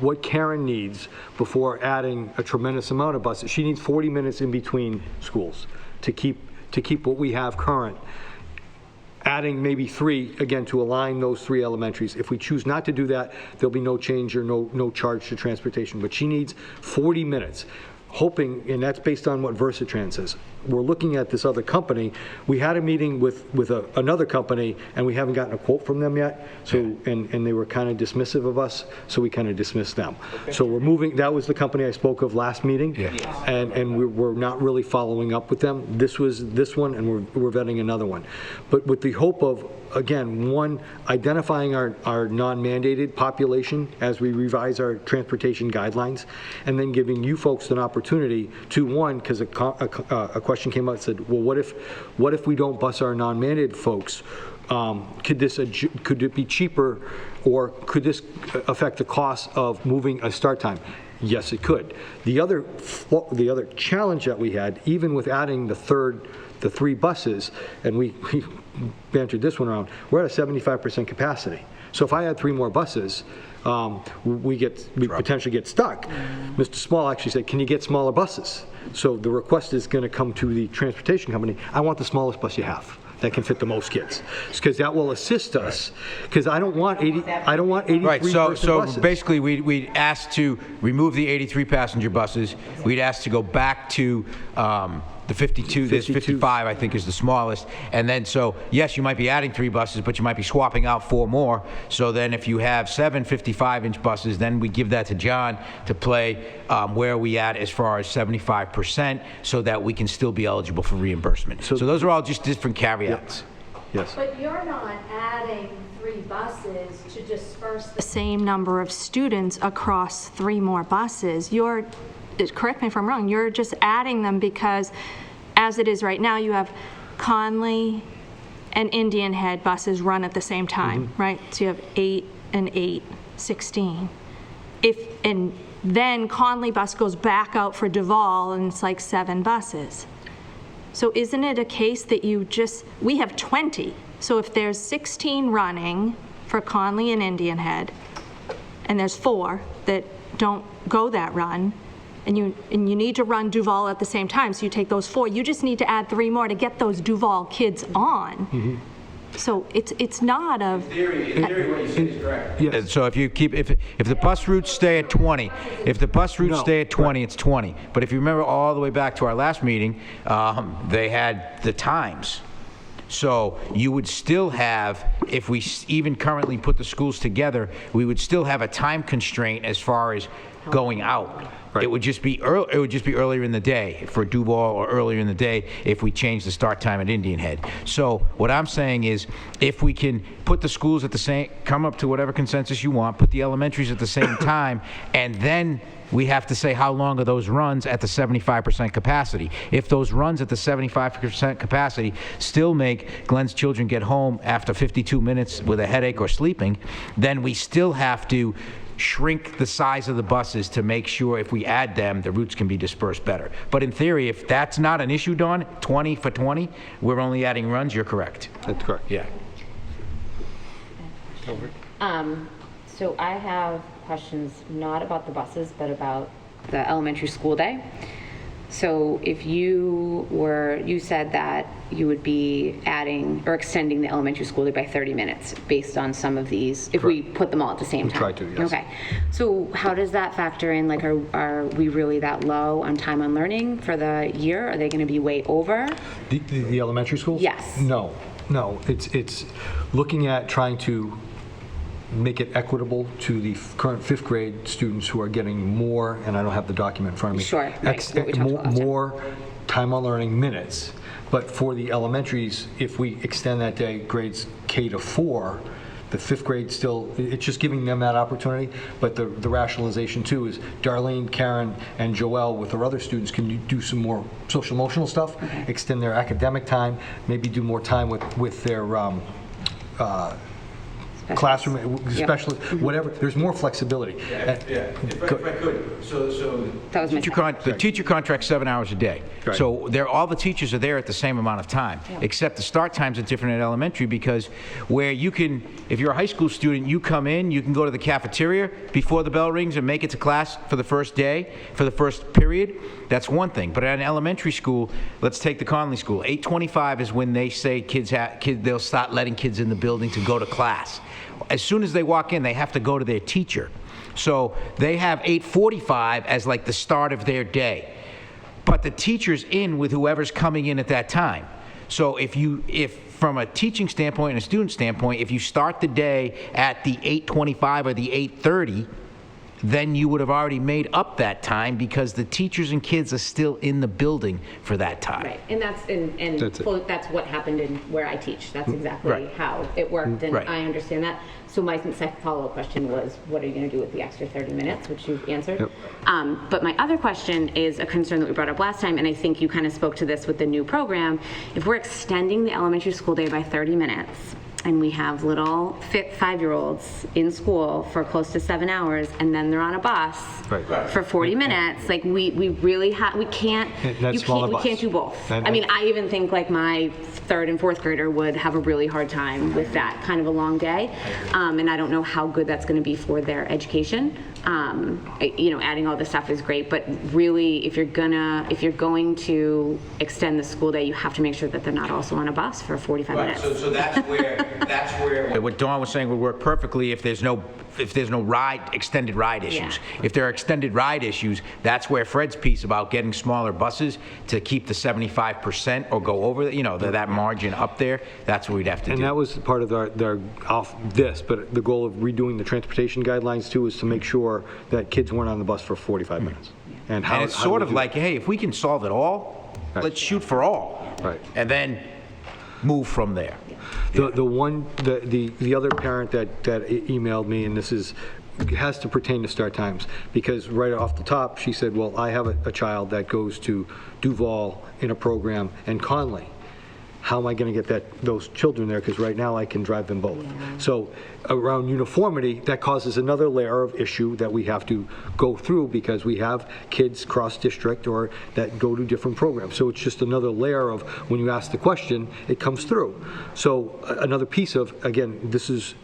what Karen needs before adding a tremendous amount of buses, she needs 40 minutes in between schools to keep what we have current. Adding maybe 3, again, to align those 3 elementaries. If we choose not to do that, there'll be no change or no charge to transportation. But she needs 40 minutes. Hoping, and that's based on what Versatrans says. We're looking at this other company. We had a meeting with another company, and we haven't gotten a quote from them yet. So, and they were kind of dismissive of us, so we kind of dismissed them. Okay. So we're moving. That was the company I spoke of last meeting. Yeah. And we're not really following up with them. This was this one, and we're vetting another one. But with the hope of, again, one, identifying our non-mandated population as we revise our transportation guidelines, and then giving you folks an opportunity to, one, because a question came out and said, well, what if we don't bus our non-mandated folks? Could it be cheaper, or could this affect the cost of moving a start time? Yes, it could. The other challenge that we had, even with adding the 3 buses, and we bantered this one around, we're at a 75% capacity. So if I add 3 more buses, we potentially get stuck. Mr. Small actually said, can you get smaller buses? So the request is going to come to the transportation company. I want the smallest bus you have. that can fit the most kids. Because that will assist us, because I don't want 83 Right, so buses. basically, we'd ask to remove the 83 passenger buses. We'd ask to go back to the 52, there's 55, I think, is the smallest. And then, so, yes, you might be adding 3 buses, but you might be swapping out 4 more. So then if you have 7 55-inch buses, then we give that to John to play where are we at as far as 75%, so that we can still be eligible for reimbursement. So those are all just different caveats. Yes. But you're not adding 3 buses to disperse the same number of students across 3 more buses. You're, correct me if I'm wrong, you're just adding them because, as it is right now, you have Conley and Indian Head buses run at the same time, right? So you have 8 and 8, 16. And then Conley bus goes back out for Duval, and it's like 7 buses. So isn't it a case that we have 20, so if there's 16 running for Conley and Indian Head, and there's 4 that don't go that run, and you need to run Duval at the same time, so you take those 4, you just need to add 3 more to get those Duval kids on. So it's not a... In theory, what you say is correct. Yes. So if you keep, if the bus routes stay at 20, it's 20. But if you remember all the way back to our last meeting, they had the times. So you would still have, if we even currently put the schools together, we would still have a time constraint as far as going out. It would just be earlier in the day for Duval, or earlier in the day if we change the start time at Indian Head. So what I'm saying is, if we can put the schools at the same, come up to whatever consensus you want, put the elementaries at the same time, and then we have to say how long are those runs at the 75% capacity. If those runs at the 75% capacity still make Glenn's children get home after 52 minutes with a headache or sleeping, then we still have to shrink the size of the buses to make sure if we add them, the routes can be dispersed better. But in theory, if that's not an issue, Dawn, 20 for 20, we're only adding runs, you're correct. That's correct. Yeah. So I have questions not about the buses, but about the elementary school day. So if you said that you would be adding or extending the elementary school day by 30 minutes based on some of these, if we put them all at the same time. We try to, yes. Okay. So how does that factor in? Like, are we really that low on time on learning for the year? Are they going to be way over? The elementary schools? Yes. No. It's looking at trying to make it equitable to the current 5th grade students who are getting more, and I don't have the document in front of me. Sure, right, what we talked about last time. More time on learning minutes. But for the elementaries, if we extend that day, grades K to 4, the 5th grade still, it's just giving them that opportunity. But the rationalization too is Darlene, Karen, and Joelle with their other students can do some more social emotional stuff, extend their academic time, maybe do more time with their classroom, especially whatever. There's more flexibility. If I could, so that was the teacher contract's 7 hours a day. Right. So all the teachers are there at the same amount of time, except the start times are different at elementary, because where you can, if you're a high school student, you come in, you can go to the cafeteria before the bell rings and make it to class for the first day, for the first period. That's one thing. But at an elementary school, let's take the Conley school. 8:25 is when they say they'll start letting kids in the building to go to class. As soon as they walk in, they have to go to their teacher. So they have 8:45 as like the start of their day. But the teacher's in with whoever's coming in at that time. So if from a teaching standpoint and a student standpoint, if you start the day at the 8:25 or the 8:30, then you would have already made up that time because the teachers and kids are still in the building for that time. Right, and that's what happened in where I teach. That's exactly Right. how it worked, and Right. I understand that. So my second follow-up question was, what are you going to do with the extra 30 minutes, which you've answered. Yep. But my other question is a concern that we brought up last time, and I think you kind of spoke to this with the new program. If we're extending the elementary school day by 30 minutes, and we have little fit 5-year-olds in school for close to 7 hours, and then they're on a bus for 40 minutes. Like we really we can't. That's smaller we bus. can't do both. I mean, I even think like my 3rd and 4th grader would have a really hard time with that kind of a long day, and I don't know how good that's going to be for their education. adding all this stuff is great, but really, if you're going to extend the school day, you have to make sure that they're not also on a bus for 45 Right, minutes. so that's where. What Dawn was saying would work perfectly if there's no extended ride issues. Yeah. If there are extended ride issues, that's where Fred's piece about getting smaller buses to keep the 75% or go over, that margin up there, that's what we'd have to do. And that was part of but the goal of redoing the transportation guidelines too is to make sure that kids weren't on the bus for 45 minutes. And And it's sort of like, hey, if we can solve it all, Right. let's shoot for all. Right. And then move from there. The other parent that emailed me, and has to pertain to start times, because right off the top, she said, well, I have a child that goes to Duval in a program and Conley. How am I going to get those children there? Because right now I can drive them both. So around uniformity, that causes another layer of issue that we have to go through because we have kids cross-district or that go to different programs. So it's just another layer of when you ask the question, it comes through. So another piece of, again, this is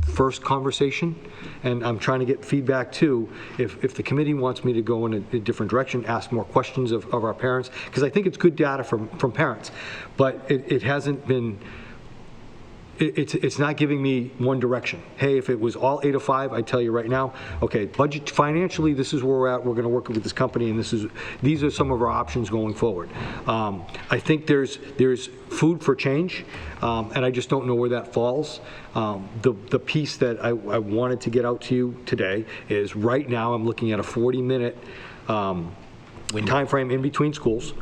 first conversation, and I'm trying to get feedback too. If the committee wants me to go in a different direction, ask more questions of our parents, because I think it's good data from parents, but it hasn't been, it's not giving me one direction. Hey, if it was all 8 to 5, I'd tell you right now, okay, budget financially, this is where we're at. We're going to work with this company, and these are some of our options going forward. I think there's food for change, and I just don't know where that falls. The piece that I wanted to get out to you today is right now I'm looking at a 40-minute time frame in between schools.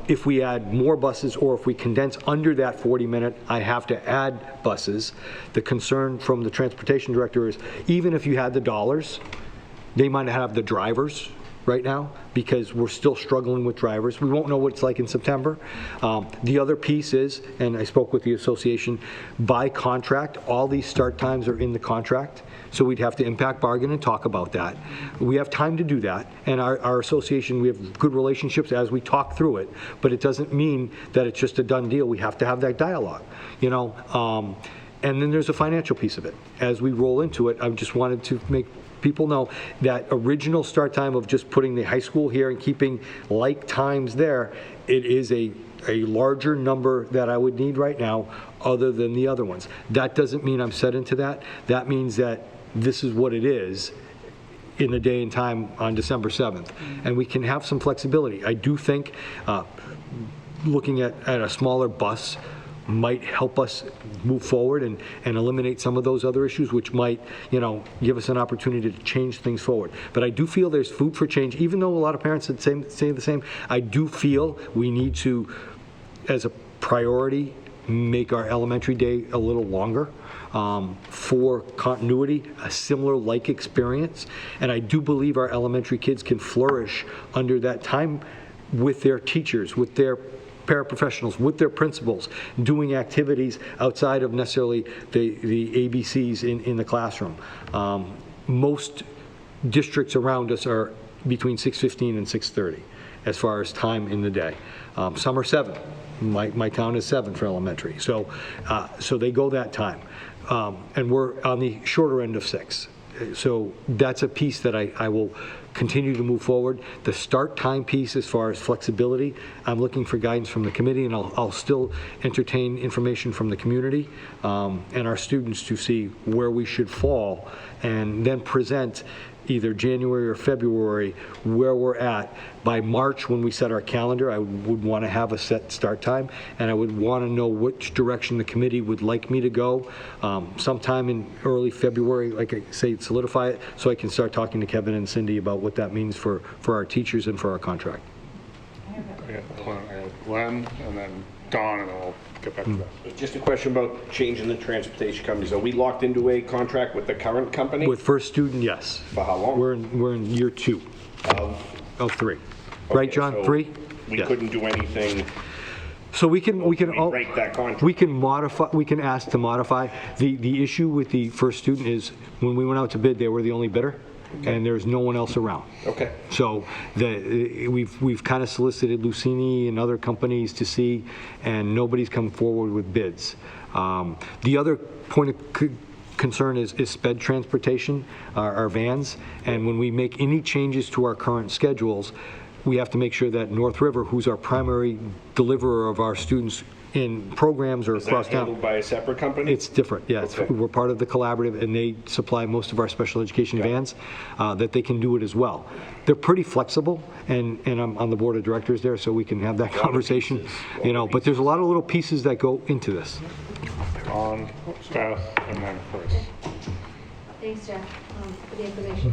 If we add more buses or if we condense under that 40-minute, I have to add buses. The concern from the transportation director is even if you had the dollars, they might not have the drivers right now because we're still struggling with drivers. We won't know what it's like in September. The other piece is, and I spoke with the association, by contract, all these start times are in the contract. So we'd have to impact bargain and talk about that. We have time to do that, and our association, we have good relationships as we talk through it, but it doesn't mean that it's just a done deal. We have to have that dialogue, and then there's a financial piece of it. As we roll into it, I just wanted to make people know that original start time of just putting the high school here and keeping like times there, it is a larger number that I would need right now other than the other ones. That doesn't mean I'm set into that. That means that this is what it is in the day and time on December 7th. And we can have some flexibility. I do think looking at a smaller bus might help us move forward and eliminate some of those other issues, which might, give us an opportunity to change things forward. But I do feel there's food for change, even though a lot of parents would say the same. I do feel we need to, as a priority, make our elementary day a little longer for continuity, a similar like experience. And I do believe our elementary kids can flourish under that time with their teachers, with their paraprofessionals, with their principals, doing activities outside of necessarily the ABCs in the classroom. Most districts around us are between 6:15 and 6:30 as far as time in the day. Some are 7. My town is 7 for elementary. So they go that time. And we're on the shorter end of 6. So that's a piece that I will continue to move forward. The start time piece, as far as flexibility, I'm looking for guidance from the committee, and I'll still entertain information from the community and our students to see where we should fall, and then present either January or February where we're at. By March, when we set our calendar, I would want to have a set start time, and I would want to know which direction the committee would like me to go. Sometime in early February, like I say, solidify it, so I can start talking to Kevin and Cindy about what that means for our teachers and for our contract. I have Glenn, and then Dawn, and then we'll get back to that. Just a question about changing the transportation companies. Are we locked into a contract with the current company? With First Student, yes. For how long? We're in year 2 of 3. Right, John? so 3? We couldn't do anything. So we can break that contract. We can modify. We can ask to modify. The issue with the First Student is when we went out to bid, they were the only bidder, and there's no one else around. Okay. So we've kind of solicited Lucini and other companies to see, and nobody's come forward with bids. The other point of concern is sped transportation, our vans. And when we make any changes to our current schedules, we have to make sure that North River, who's our primary deliverer of our students in programs or Is across that town. handled by a separate company? It's different, yeah. Okay. We're part of the collaborative, and they supply most of our special education vans, that they can do it as well. They're pretty flexible, and I'm on the board of directors there, so we can have that conversation, you know, but there's a lot of little pieces that go into this. On staff and then Chris. Thanks, Jeff, for the information.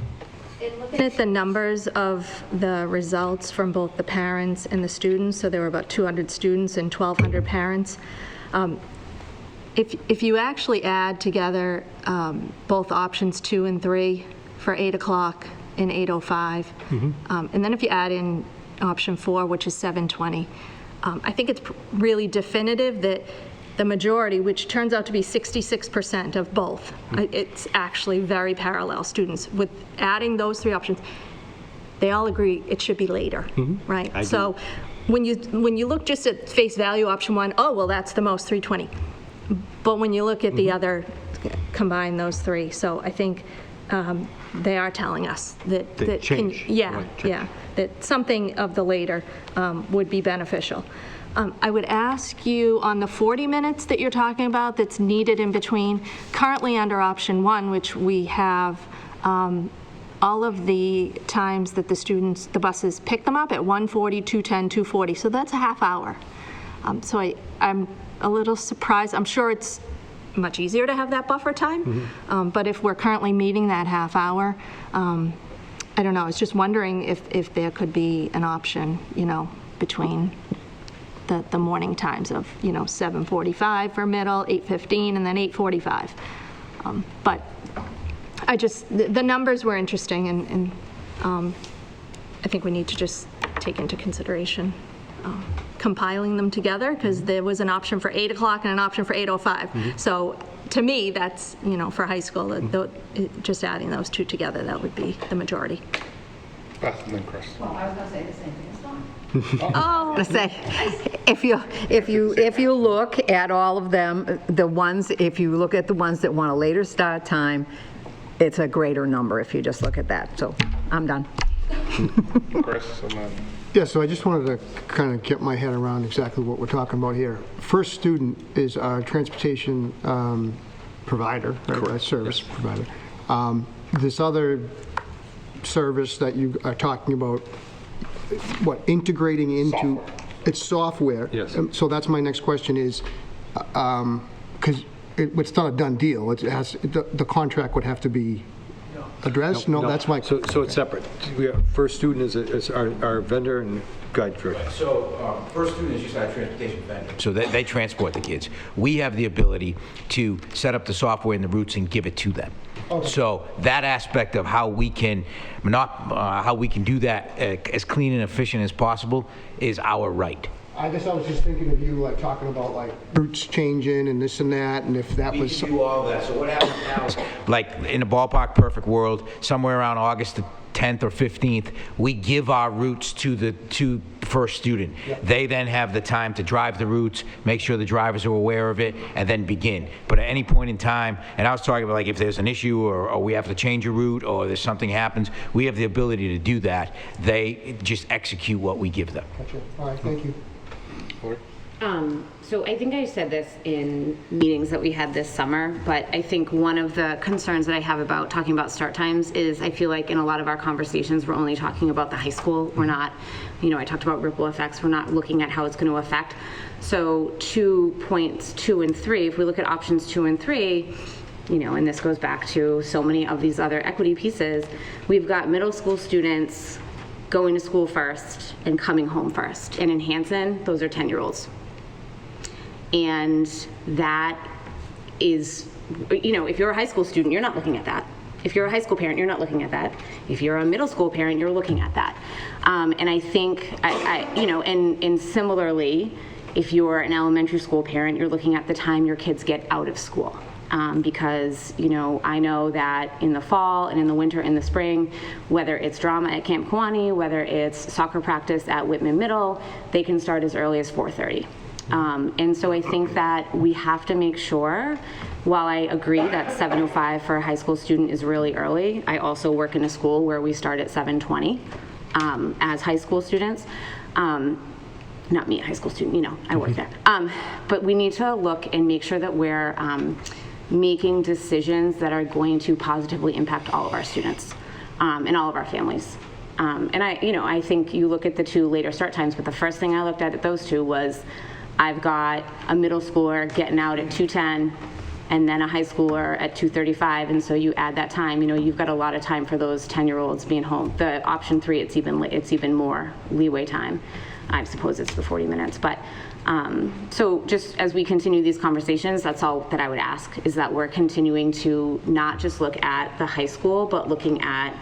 Looking at the numbers of the results from both the parents and the students, so there were about 200 students and 1,200 parents. If you actually add together both options 2 and 3 for 8 o'clock and 8:05, and then if you add in option 4, which is 7:20, I think it's really definitive that the majority, which turns out to be 66% of both, it's actually very parallel students. With adding those 3 options, they all agree it should be later, right? So when you look just at face value, option 1, oh, well, that's the most, 320. But when you look at the other, combine those 3. So I think they are telling us that change. that something of the later would be beneficial. I would ask you on the 40 minutes that you're talking about that's needed in between, currently under option 1, which we have all of the times that the buses pick them up at 1:40, 2:10, 2:40, so that's a half hour. So I'm a little surprised. I'm sure it's much easier to have that buffer time, but if we're currently meeting that half hour, I don't know, I was just wondering if there could be an option, you know, between the morning times of, you know, 7:45 for middle, 8:15, and then 8:45. But the numbers were interesting, and I think we need to just take into consideration compiling them together, because there was an option for 8 o'clock and an option for 8:05. So to me, that's, you know, for high school, just adding those 2 together, that would be the majority. Beth and then Chris. Well, I was going to say the same thing as Dawn. Oh, To say, if you look at all of them, if you look at the ones that want a later start time, it's a greater number if you just look at that. So I'm done. Chris and then. Yeah, so I just wanted to kind of get my head around exactly what we're talking about here. First Student is our transportation provider, right, our service provider. This other service that you are talking about, what, integrating into? Software. It's software. Yes. So that's my next question is, because it's not a done deal. The contract would have to be addressed? No, that's my... So it's separate. First Student is our vendor and guide director. So First Student is just our transportation vendor. So they transport the kids. We have the ability to set up the software and the routes and give it to them. So that aspect of how we can do that as clean and efficient as possible is our right. I guess I was just thinking of you like talking about like routes changing and this and that, and if that We was... can do all that. So what happens now is Like in a ballpark perfect world, somewhere around August the 10th or 15th, we give our routes to First Student. They then have the time to drive the routes, make sure the drivers are aware of it, and then begin. But at any point in time, and I was talking about like if there's an issue or we have to change a route or there's something happens, we have the ability to do that. They just execute what we give them. Gotcha. All right, thank you. So I think I said this in meetings that we had this summer, but I think one of the concerns that I have about talking about start times is I feel like in a lot of our conversations, we're only talking about the high school. We're not, you know, I talked about ripple effects. We're not looking at how it's going to affect. So 2 points 2 and 3, if we look at options 2 and 3, you know, and this goes back to so many of these other equity pieces, we've got middle school students going to school first and coming home first. And in Hanson, those are 10-year-olds. And that is, you know, if you're a high school student, you're not looking at that. If you're a high school parent, you're not looking at that. If you're a middle school parent, you're looking at that. And I think, you know, and similarly, if you're an elementary school parent, you're looking at the time your kids get out of school. Because, you know, I know that in the fall and in the winter and the spring, whether it's drama at Camp Kiwanee, whether it's soccer practice at Whitman Middle, they can start as early as 4:30. And so I think that we have to make sure, while I agree that 7:05 for a high school student is really early, I also work in a school where we start at 7:20 as high school students. Not me, a high school student, you know, I work there. But we need to look and make sure that we're making decisions that are going to positively impact all of our students and all of our families. And I think you look at the 2 later start times, but the first thing I looked at those 2 was I've got a middle schooler getting out at 2:10 and then a high schooler at 2:35, and so you add that time, you've got a lot of time for those 10-year-olds being home. The option 3, it's even more leeway time. I suppose it's the 40 minutes, but so just as we continue these conversations, that's all that I would ask, is that we're continuing to not just look at the high school, but looking at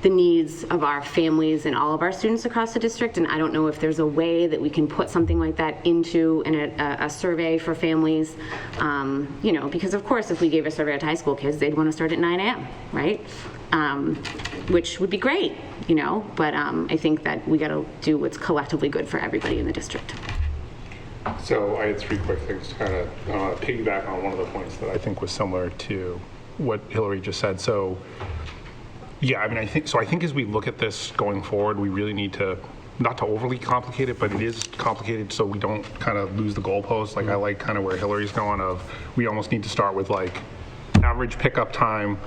the needs of our families and all of our students across the district. And I don't know if there's a way that we can put something like that into a survey for families, because of course if we gave a survey to high school kids, they'd want to start at 9 a.m., right? Which would be great, but I think that we got to do what's collectively good for everybody in the district. So I had 3 quick things to kind of piggyback on one of the points that I think was similar to what Hillary just said. So yeah, I think as we look at this going forward, we really need to, not to overly complicate it, but it is complicated so we don't kind of lose the goalposts. Like I like kind of where Hillary's going of, we almost need to start with like average pickup time,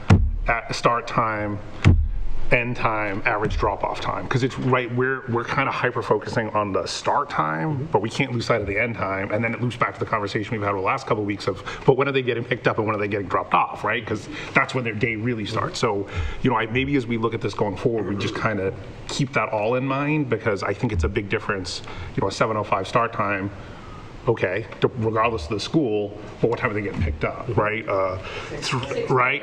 start time, end time, average drop-off time, because it's right, we're kind of hyper-focusing on the start time, but we can't lose sight of the end time, and then it loops back to the conversation we've had over the last couple of weeks of, but when are they getting picked up and when are they getting dropped off, right? Because that's when their day really starts. So, maybe as we look at this going forward, we just kind of keep that all in mind, because I think it's a big difference, a 7:05 start time, okay, regardless of the school, but what time are they getting picked up, right? Right?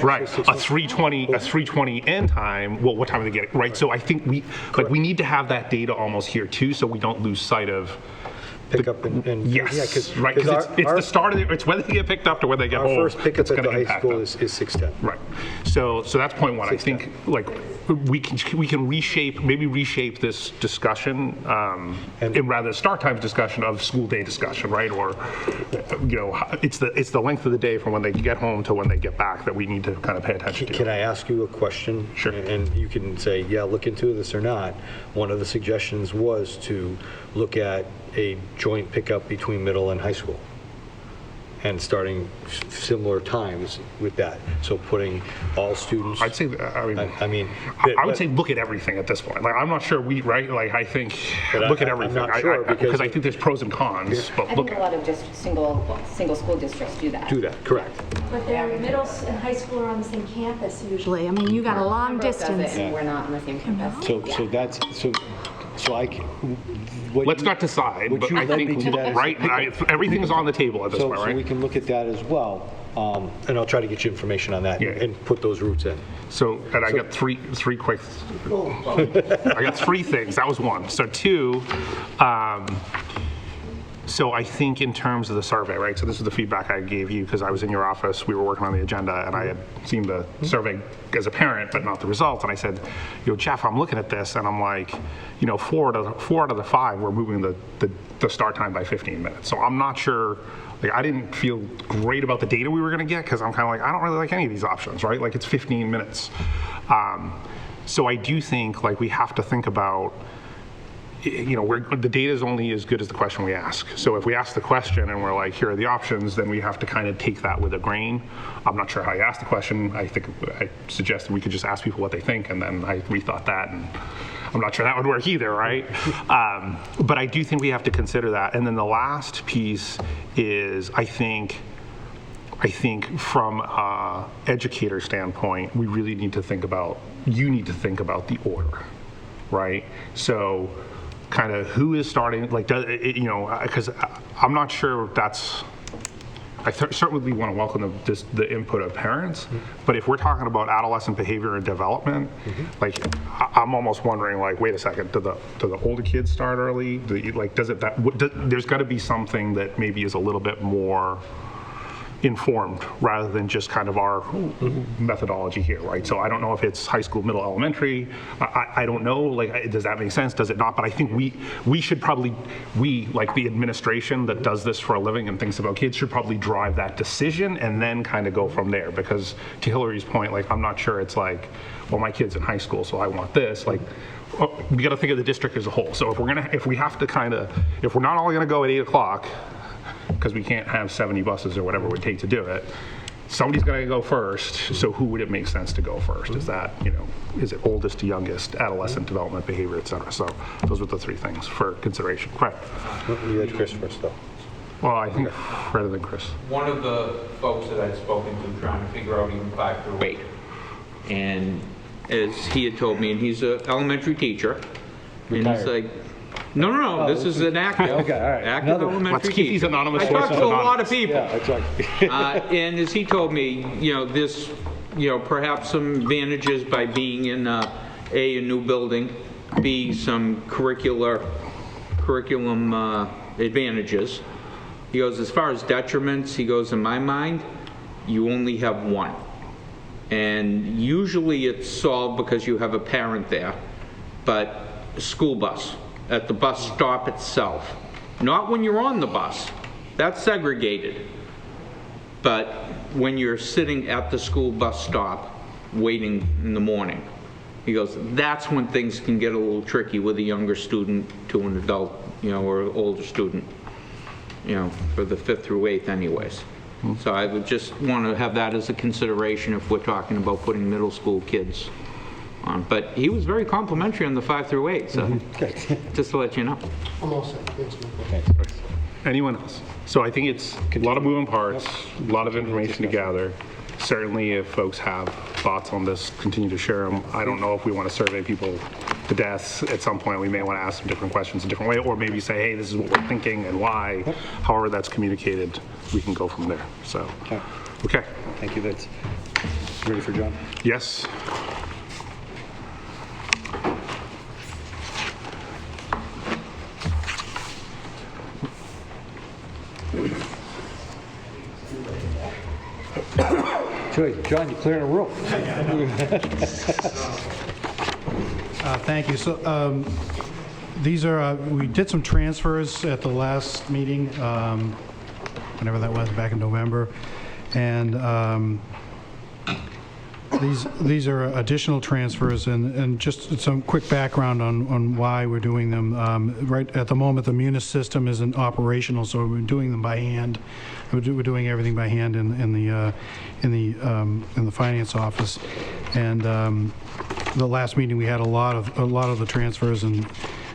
Right. A 3:20 end time, well, what time are they getting, right? So I think we need to have that data almost here too, so we don't lose sight of pick up and yes, yeah, cause, right, because it's the start of it's whether they get picked up to whether they get home. Our first pickup at the high school is 6:10. Right. So that's point 1. I think we can reshape this discussion in rather start time discussion of school day discussion, right? Or it's the length of the day from when they get home to when they get back that we need to kind of pay attention to. Can I ask you a question? Sure. And you can say, yeah, look into this or not. One of the suggestions was to look at a joint pickup between middle and high school and starting similar times with that. So putting all students. I'd say, I would say look at everything at this point. Like, I'm not sure I think look at everything. I'm not sure because I think there's pros and cons. But I think a lot of just single school districts do that. Correct. But their middle and high school are on the same campus usually. I mean, you got a long distance. And we're not on the same campus. Let's not decide, but I think, everything is on the table at this point, right? So we can look at that as well, and I'll try to get you information on that and put those routes in. I got three quick, I got 3 things, that was 1. So 2, so I think in terms of the survey, right, so this is the feedback I gave you because I was in your office, we were working on the agenda, and I had seen the survey as a parent, but not the results, and I said, Jeff, I'm looking at this, and I'm like, 4 out of the 5, we're moving the start time by 15 minutes. So I'm not sure, I didn't feel great about the data we were going to get, because I'm kind of like, I don't really like any of these options, right? Like, it's 15 minutes. So I do think, we have to think about, the data is only as good as the question we ask. So if we ask the question and we're like, here are the options, then we have to kind of take that with a grain. I'm not sure how you ask the question. I think I suggested we could just ask people what they think, and then I rethought that, and I'm not sure that would work either, right? But I do think we have to consider that. And then the last piece is, I think from an educator standpoint, we really need to think about, you need to think about the order, right? So kind of who is starting, because I'm not sure that's, I certainly want to welcome the input of parents, but if we're talking about adolescent behavior and development, I'm almost wondering, wait a second, do the older kids start early? There's got to be something that maybe is a little bit more informed rather than just kind of our methodology here, right? So I don't know if it's high school, middle, elementary. I don't know, like, does that make sense? Does it not? But I think we should probably, like the administration that does this for a living and thinks about kids, should probably drive that decision and then kind of go from there. Because to Hillary's point, like, I'm not sure it's like, well, my kid's in high school, so I want this. Like, we got to think of the district as a whole. So if we're not all gonna go at 8 o'clock, because we can't have 70 buses or whatever it would take to do it, somebody's going to go first. So who would it make sense to go first? Is that, is it oldest to youngest, adolescent development, behavior, et cetera? So those were the three things for consideration. Correct. You had Chris first, though. Well, I think rather than Chris. One of the folks that I'd spoken to trying to figure out even 5 through 8, and as he had told me, and he's an elementary teacher, and he's like, no, this is an active, all right. active elementary Let's keep teacher. these anonymous I talked sources to a lot anonymous. of people. Yeah, exactly. And as he told me, this, perhaps some advantages by being in a new building, B, some curriculum advantages. He goes, as far as detriments, he goes, in my mind, you only have one. And usually it's solved because you have a parent there, but a school bus at the bus stop itself. Not when you're on the bus, that's segregated. But when you're sitting at the school bus stop waiting in the morning, he goes, that's when things can get a little tricky with a younger student to an adult, or an older student, for the 5th through 8th anyways. So I would just want to have that as a consideration if we're talking about putting middle school kids on. But he was very complimentary on the 5 through 8, so just to let you know. I'm all set. Thanks, Michael. Anyone else? So I think it's a lot of moving parts, a lot of information to gather. Certainly if folks have thoughts on this, continue to share them. I don't know if we want to survey people to death. At some point, we may want to ask them different questions a different way, or maybe say, hey, this is what we're thinking and why. However that's communicated, we can go from there. So, okay. Thank you, Vince. Ready for John? Yes. John, you're clearing a room. Thank you. So these are, we did some transfers at the last meeting, whenever that was, back in November. And these are additional transfers, and just some quick background on why we're doing them. Right at the moment, the Munis system isn't operational, so we're doing them by hand. We're doing everything by hand in the finance office. And the last meeting we had a lot of the transfers, and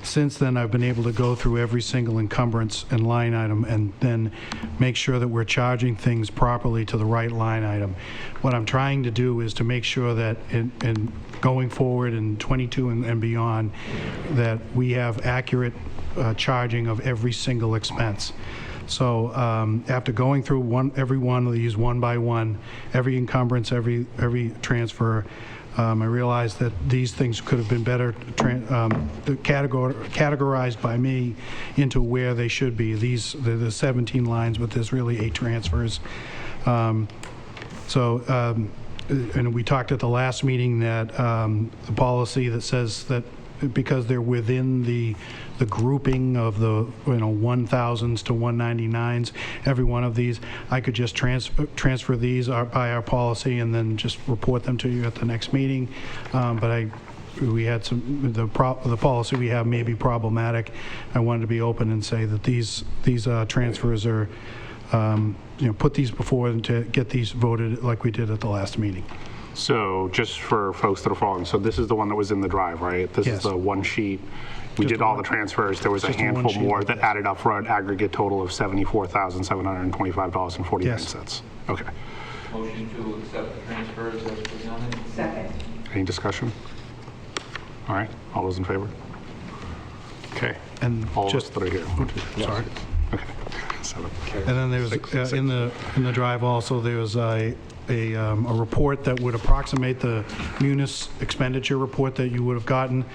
since then I've been able to go through every single encumbrance and line item and then make sure that we're charging things properly to the right line item. What I'm trying to do is to make sure that in going forward in 22 and beyond, that we have accurate charging of every single expense. So after going through every one of these one by one, every encumbrance, every transfer, I realized that these things could have been better categorized by me into where they should be. The 17 lines, but there's really 8 transfers. And we talked at the last meeting that the policy that says that because they're within the grouping of the 1,000s to 199s, every one of these, I could just transfer these by our policy and then just report them to you at the next meeting. But we had the policy we have may be problematic. I wanted to be open and say that these transfers are, put these before and to get these voted like we did at the last meeting. So just for folks that are following, so this is the one that was in the drive, right? This is the one sheet. We did all the transfers. There was a handful more that added up for an aggregate total of $74,725.49. Yes. Okay. Motion to accept the transfers as presented. Second. Any discussion? All right. All those in favor? Okay. And all just of us that are here. Sorry. Okay. 7. And then there was in the drive also there was a report that would approximate the Munis expenditure report that you would have gotten,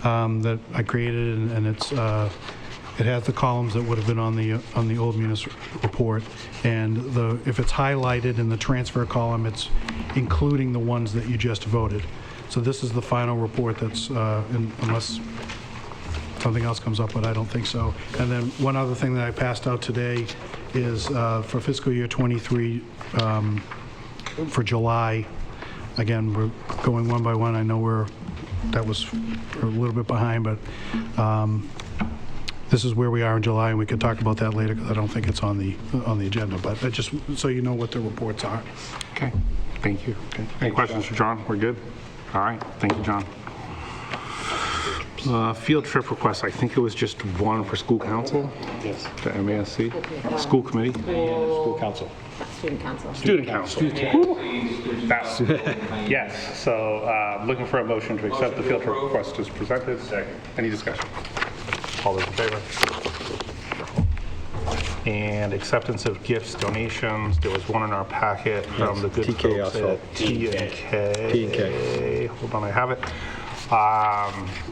that I created, and It has the columns that would have been on the old munis report, and if it's highlighted in the transfer column, it's including the ones that you just voted. So this is the final report that's, unless something else comes up, but I don't think so. And then one other thing that I passed out today is for fiscal year -- for July. Again, we're going one by one. I know that was a little bit behind, but this is where we are in July, and we can talk about that later because I don't think it's on the agenda. But just so you know what the reports are. Okay, thank you. Okay. Any questions for John? We're good? All right, thank you, John. Field trip request, I think it was just one for school council? Yes. The MASC? School committee? School council. Student council. Student council. That's, yes, so looking for a motion to accept the field trip request as presented. Second. Any discussion? All those in favor? And acceptance of gifts, donations. There was one in our packet from the good TK folks also. at T&K. T&K. Hold on, I have it.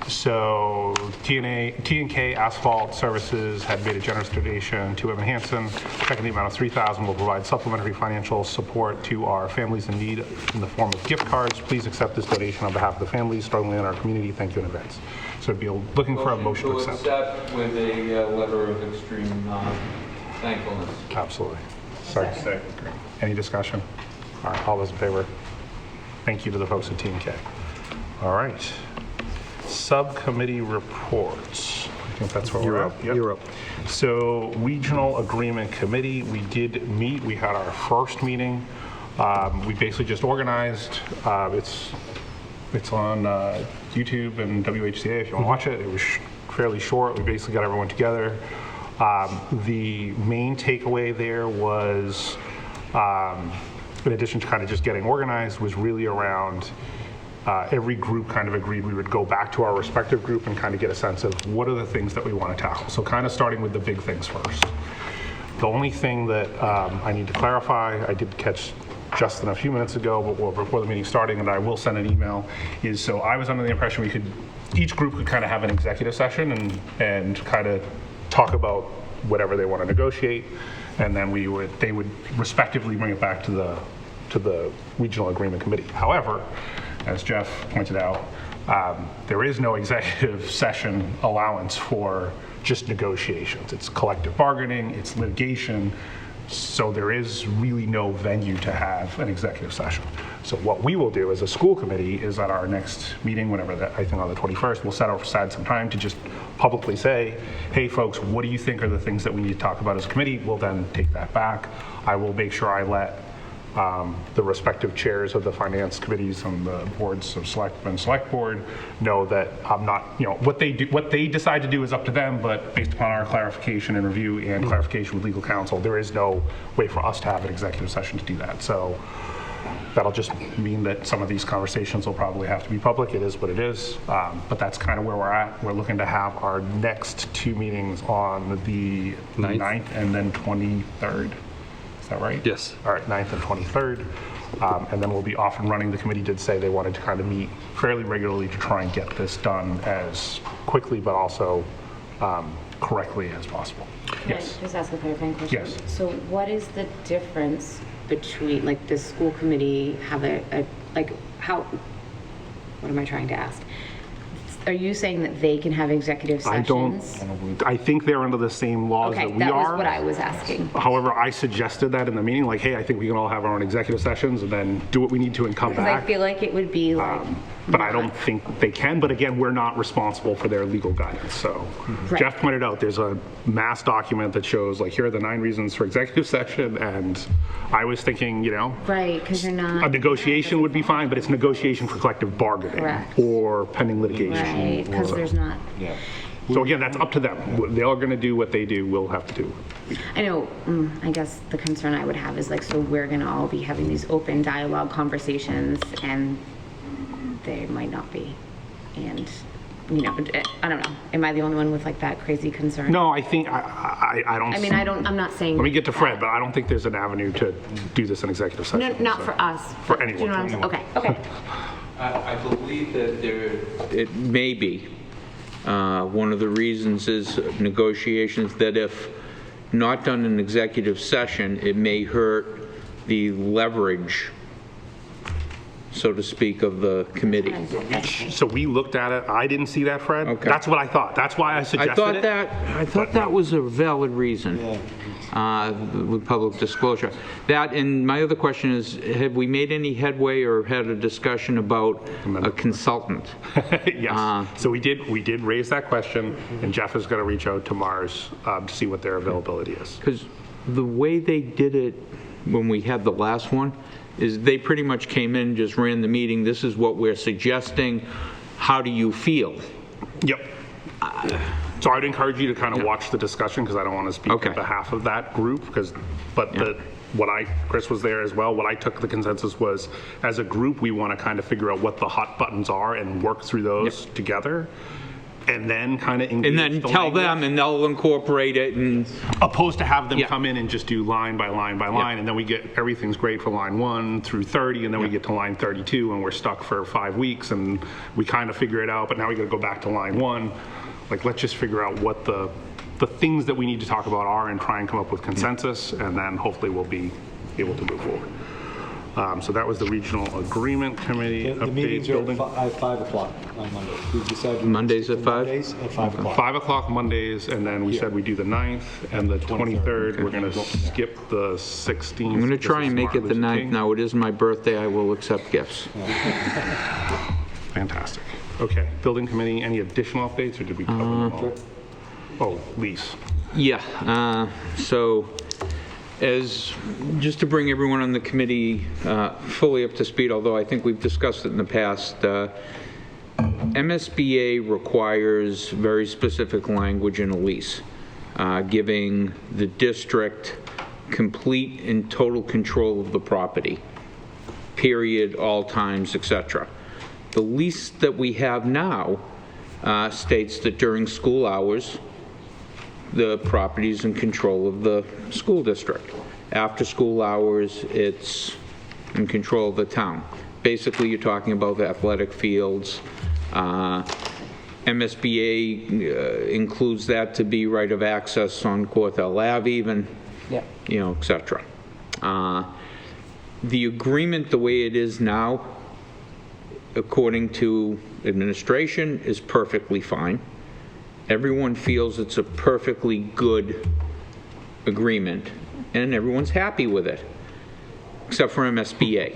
So T&K Asphalt Services had made a generous donation to Whitman-Hanson. Checking the amount of $3,000 will provide supplementary financial support to our families in need in the form of gift cards. Please accept this donation on behalf of the families struggling in our community. Thank you in advance. So it'd be looking for a motion to accept. With a letter of extreme thankfulness. Absolutely. Sorry. Great. Any discussion? All right, all those in favor? Thank you to the folks at T&K. All right. Subcommittee reports. I think that's where we're at. Yep. You're up. So Regional Agreement Committee, we did meet. We had our first meeting. We basically just organized. It's on YouTube and WHCA if you want to watch it. It was fairly short. We basically got everyone together. The main takeaway there was, in addition to kind of just getting organized, was really around every group kind of agreed we would go back to our respective group and kind of get a sense of what are the things that we want to tackle. So kind of starting with the big things first. The only thing that I need to clarify, I did catch Justin a few minutes ago, but before the meeting starting, and I will send an email, is so I was under the impression each group could kind of have an executive session and kind of talk about whatever they want to negotiate, and then they would respectively bring it back to the Regional Agreement Committee. However, as Jeff pointed out, there is no executive session allowance for just negotiations. It's collective bargaining, it's litigation, so there is really no venue to have an executive session. So what we will do as a school committee is at our next meeting, whenever that, I think on the 21st, we'll set aside some time to just publicly say, hey folks, what do you think are the things that we need to talk about as a committee? We'll then take that back. I will make sure I let the respective chairs of the finance committees and the boards of select board know that I'm not, what they decide to do is up to them, but based upon our clarification and review and clarification with legal counsel, there is no way for us to have an executive session to do that. So that'll just mean that some of these conversations will probably have to be public. It is what it is, but that's kind of where we're at. We're looking to have our next two meetings on the 9th and then 23rd. Is that right? Yes. All right, 9th and 23rd. And then we'll be off and running. The committee did say they wanted to kind of meet fairly regularly to try and get this done as quickly but also correctly as possible. Yes. Can I just ask a clarifying question? Yes. So what is the difference between, like, the school committee have what am I trying to ask? Are you saying that they can have executive sessions? I think they're under the same laws that we are. Okay, that was what I was asking. However, I suggested that in the meeting, like, hey, I think we can all have our own executive sessions and then do what we need to and come Because back. I feel like it would be like... But I don't think they can. But again, we're not responsible for their legal guidance. So Right. Jeff pointed out there's a mass document that shows, like, here are the 9 reasons for executive session. And I was thinking, Right, because you're not... a negotiation would be fine, but it's negotiation for collective bargaining Correct. or pending litigation. Right, because there's not... So again, that's up to them. They're going to do what they do. We'll have to do. I know, I guess the concern I would have is, like, so we're going to all be having these open dialogue conversations and they might not be. And, I don't know. Am I the only one with, like, that crazy concern? No, I think, I don't. I mean, I'm not saying... Let me get to Fred, but I don't think there's an avenue to do this in executive session. No, not for us. For anyone. Do you know what I'm saying? Okay. I believe that it may be. One of the reasons is negotiations that if not done in executive session, it may hurt the leverage, so to speak, of the committee. So we looked at it. I didn't see that, Fred. Okay. That's what I thought. That's why I suggested it. I thought that was a valid reason with public disclosure. That, and my other question is, have we made any headway or had a discussion about a consultant? Yes. So we did raise that question, and Jeff is going to reach out to Mars to see what their availability is. Because the way they did it when we had the last one is they pretty much came in, just ran the meeting. This is what we're suggesting. How do you feel? Yep. So I'd encourage you to kind of watch the discussion, because I don't want to speak on behalf of that group. Chris was there as well. What I took the consensus was, as a group, we want to kind of figure out what the hot buttons are and work through those together. And then kind of engage. And then tell them, and they'll incorporate it. And opposed to have them come in and just do line by line by line, and then we get everything's great for line 1 through 30, and then we get to line 32, and we're stuck for 5 weeks, and we kind of figure it out. But now we got to go back to line 1. Like, let's just figure out what the things that we need to talk about are, and try and come up with consensus, and then hopefully we'll be able to move forward. So that was the Regional Agreement Committee The update. meetings are building. at 5 o'clock on Monday. We decided Mondays at 5? Mondays at 5 o'clock. 5 o'clock Mondays, and then we said we do the 9th and the 23rd. We're going to skip the 16th. I'm going to try because and make Martin it the Luther 9th. King. Now, it is my birthday. I will accept gifts. Fantastic. Okay, Building Committee, any additional updates, or did we cover them all? Oh, lease. Yeah, so just to bring everyone on the committee fully up to speed, although I think we've discussed it in the past, MSBA requires very specific language in a lease, giving the district complete and total control of the property, period, all times, etc. The lease that we have now states that during school hours, the property's in control of the school district. After school hours, it's in control of the town. Basically, you're talking about the athletic fields. MSBA includes that to be right of access on Corthell Ave even, et cetera. The agreement, the way it is now, according to administration, is perfectly fine. Everyone feels it's a perfectly good agreement, and everyone's happy with it, except for MSBA.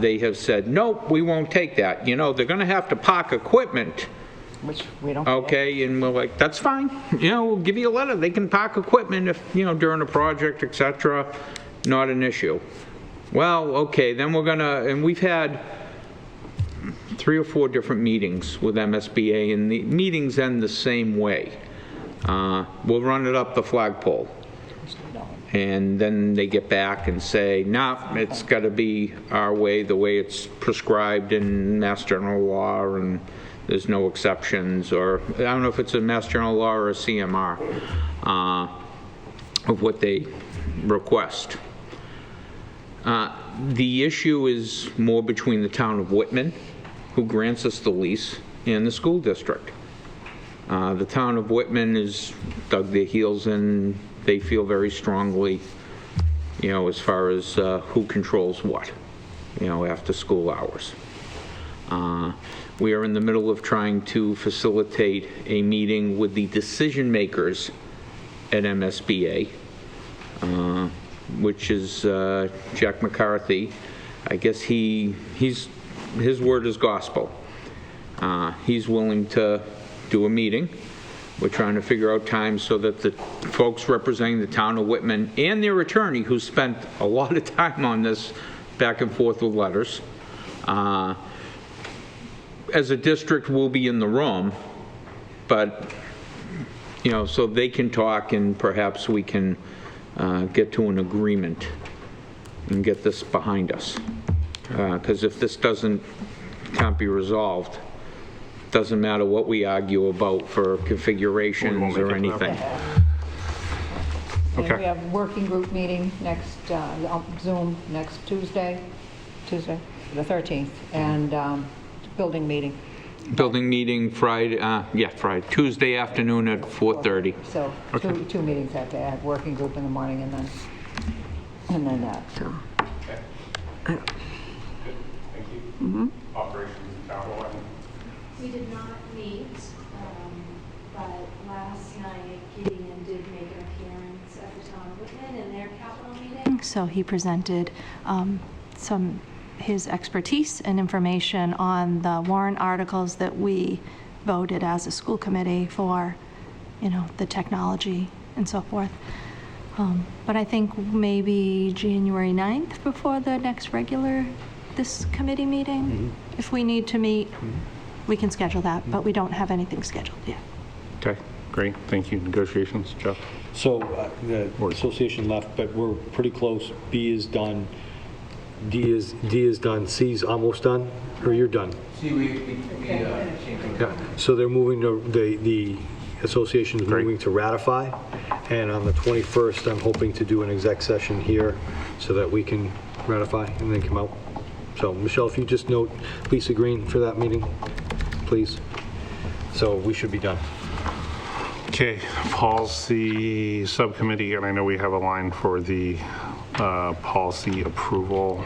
They have said, nope, we won't take that. They're going to have to park equipment. Which we don't. Okay, and we're like, that's fine. We'll give you a letter. They can park equipment if, during a project, etc. Not an issue. Well, okay, then we're going to, and we've had 3 or 4 different meetings with MSBA, and the meetings end the same way. We'll run it up the flagpole. And then they get back and say, nah, it's got to be our way, the way it's prescribed in Mass General Law, and there's no exceptions, or I don't know if it's a Mass General Law or a CMR of what they request. The issue is more between the town of Whitman, who grants us the lease, and the school district. The town of Whitman has dug their heels in. They feel very strongly, as far as who controls what, after school hours. We are in the middle of trying to facilitate a meeting with the decision makers at MSBA, which is Jack McCarthy. I guess his word is gospel. He's willing to do a meeting. We're trying to figure out times so that the folks representing the town of Whitman and their attorney, who spent a lot of time on this back and forth with letters, as a district will be in the room, but so they can talk, and perhaps we can get to an agreement and get this behind us. Because if this can't be resolved, doesn't matter what we argue about for configurations or anything. And we have working group meeting next, Zoom next Tuesday, the 13th, and building meeting. Building meeting Friday, Tuesday afternoon at 4:30. So two meetings have to add, working group in the morning and then that, so. Thank you. Operations and capital. We did not meet, but last night Gideon did make an appearance at the town of Whitman in their capital meeting. So he presented his expertise and information on the warrant articles that we voted as a school committee for, the technology and so forth. But I think maybe January 9th before the next this committee meeting, if we need to meet, we can schedule that, but we don't have anything scheduled yet. Okay, great. Thank you. Negotiations, Jeff? So the association left, but we're pretty close. B is done. D is done. C is almost done, or you're done? See, we changed. Yeah. So they're moving to, the association's moving to ratify, and on the 21st, I'm hoping to do an exec session here so that we can ratify and then come out. So Michelle, if you just note Lisa Green for that meeting, please. So we should be done. Okay, policy subcommittee, and I know we have a line for the policy approval.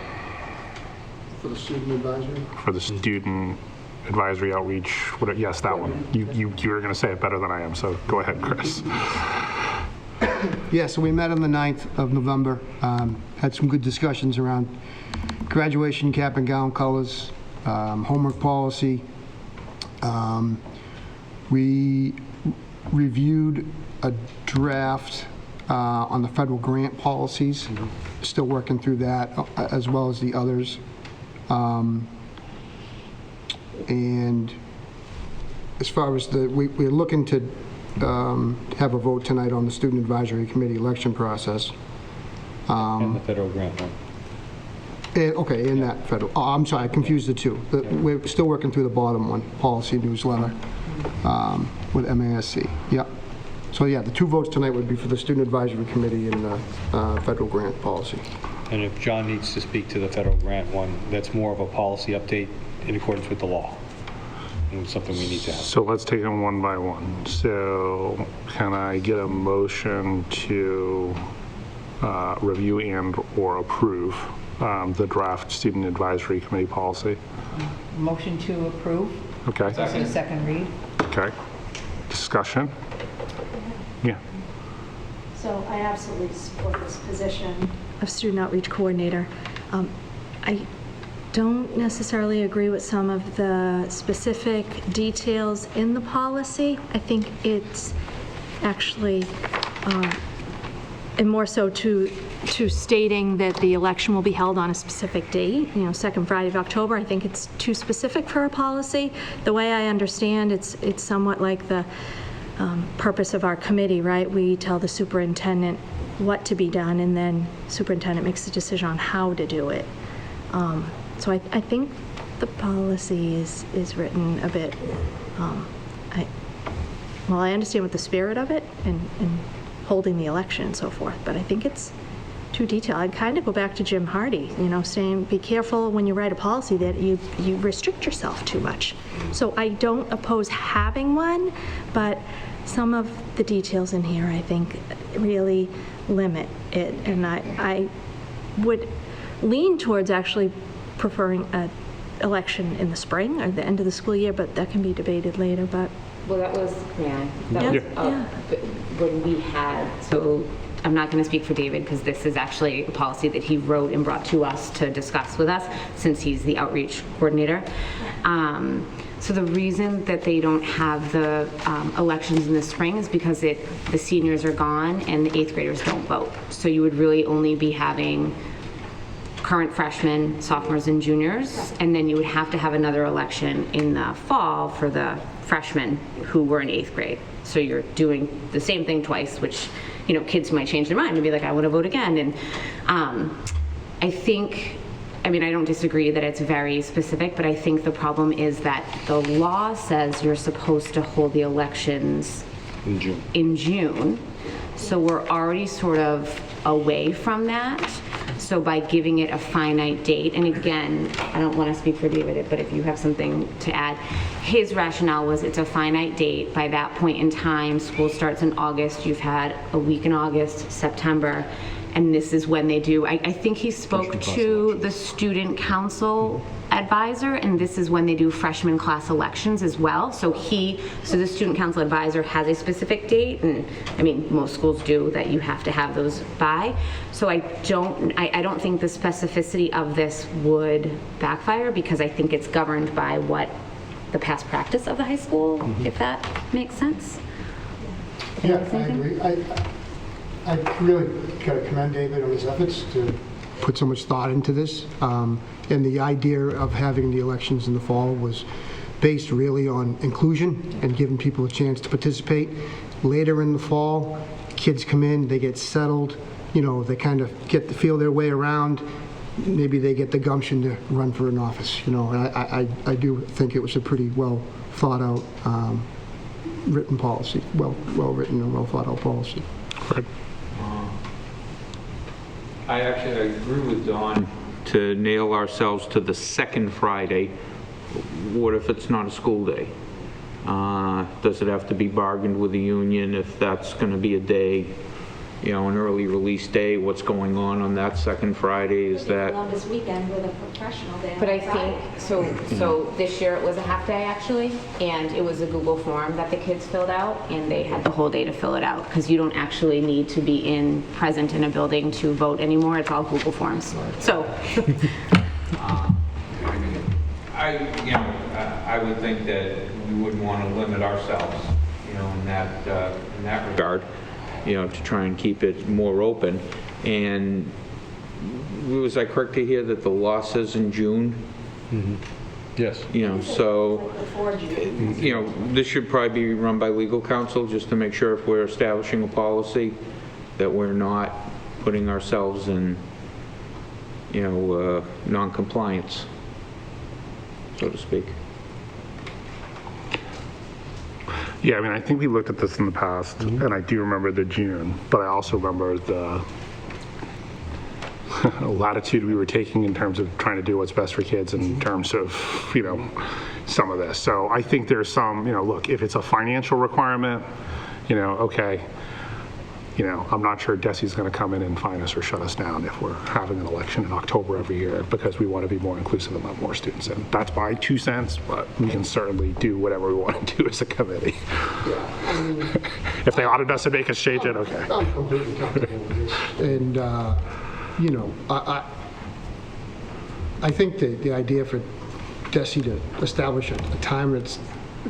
For the student advisory? For the student advisory outreach, yes, that one. You were going to say it better than I am, so go ahead, Chris. Yeah, so we met on the 9th of November, had some good discussions around graduation cap and gown colors, homework policy. We reviewed a draft on the federal grant policies, still working through that, as well as the others. And as far as we're looking to have a vote tonight on the Student Advisory Committee election process. And the federal grant one. Okay, in that federal, I'm sorry, I confused the two. We're still working through the bottom one, policy newsletter with MASC. Yep. So yeah, the two votes tonight would be for the Student Advisory Committee and the federal grant policy. And if John needs to speak to the federal grant one, that's more of a policy update in accordance with the law. And it's something we need to have. So let's take them one by one. So can I get a motion to review and or approve the draft Student Advisory Committee policy? Motion to approve. Okay. Second read. Okay. Discussion? Yeah. So I absolutely support this position of student outreach coordinator. I don't necessarily agree with some of the specific details in the policy. I think it's actually, and more so to stating that the election will be held on a specific date, second Friday of October. I think it's too specific for a policy. The way I understand it's somewhat like the purpose of our committee, right? We tell the superintendent what to be done, and then superintendent makes the decision on how to do it. So I think the policy is written a bit, I understand what the spirit of it and holding the election and so forth, but I think it's too detailed. I'd kind of go back to Jim Hardy, saying be careful when you write a policy that you restrict yourself too much. So I don't oppose having one, but some of the details in here I think really limit it, and I would lean towards actually preferring an election in the spring or the end of the school year, but that can be debated later. But well, that was when we had, so I'm not going to speak for David because this is actually a policy that he wrote and brought to us to discuss with us since he's the outreach coordinator. So the reason that they don't have the elections in the spring is because the seniors are gone and the 8th graders don't vote. So you would really only be having current freshmen, sophomores, and juniors, and then you would have to have another election in the fall for the freshmen who were in 8th grade. So you're doing the same thing twice, which, kids might change their mind and be like, I want to vote again. And I think, I don't disagree that it's very specific, but I think the problem is that the law says you're supposed to hold the elections in June. So we're already sort of away from that. So by giving it a finite date, and again, I don't want to speak for David, but if you have something to add, his rationale was it's a finite date. By that point in time, school starts in August. You've had a week in August, September, and this is when they do. I think he spoke to the student council advisor, and this is when they do freshman class elections as well. So the student council advisor has a specific date, and I mean, most schools do, that you have to have those by. So I don't think the specificity of this would backfire, because I think it's governed by what the past practice of the high school, if that makes sense. Yeah, I agree. I really got to commend David on his efforts to put so much thought into this. And the idea of having the elections in the fall was based really on inclusion and giving people a chance to participate. Later in the fall, kids come in, they get settled, they kind of get to feel their way around. Maybe they get the gumption to run for an office, And I do think it was a pretty well thought out written policy, well written and well thought out policy. Right. I agree with Dawn to nail ourselves to the second Friday. What if it's not a school day? Does it have to be bargained with the union if that's going to be a day, an early release day? What's going on that second Friday? Is that Columbus weekend with a professional day? But I think so this year it was a half day actually, and it was a Google form that the kids filled out, and they had the whole day to fill it out, because you don't actually need to be present in a building to vote anymore. It's all Google forms. So I would think that we wouldn't want to limit ourselves, in that regard, to try and keep it more open. And was I correct to hear that the law says in June? Mm-hmm. Yes. So, this should probably be run by legal counsel, just to make sure if we're establishing a policy that we're not putting ourselves in, non-compliance, so to speak. Yeah, I mean, I think we looked at this in the past, and I do remember the June, but I also remember the latitude we were taking in terms of trying to do what's best for kids in terms of, some of this. So I think there's some, look, if it's a financial requirement, okay, I'm not sure DESI's going to come in and fine us or shut us down if we're having an election in October every year, because we want to be more inclusive and let more students in. That's my 2 cents, but we can certainly do whatever we want to do as a committee. Yeah, if they audit us and make us change it, okay. I'm completely comfortable with this. And, I think the idea for DESI to establish a time that's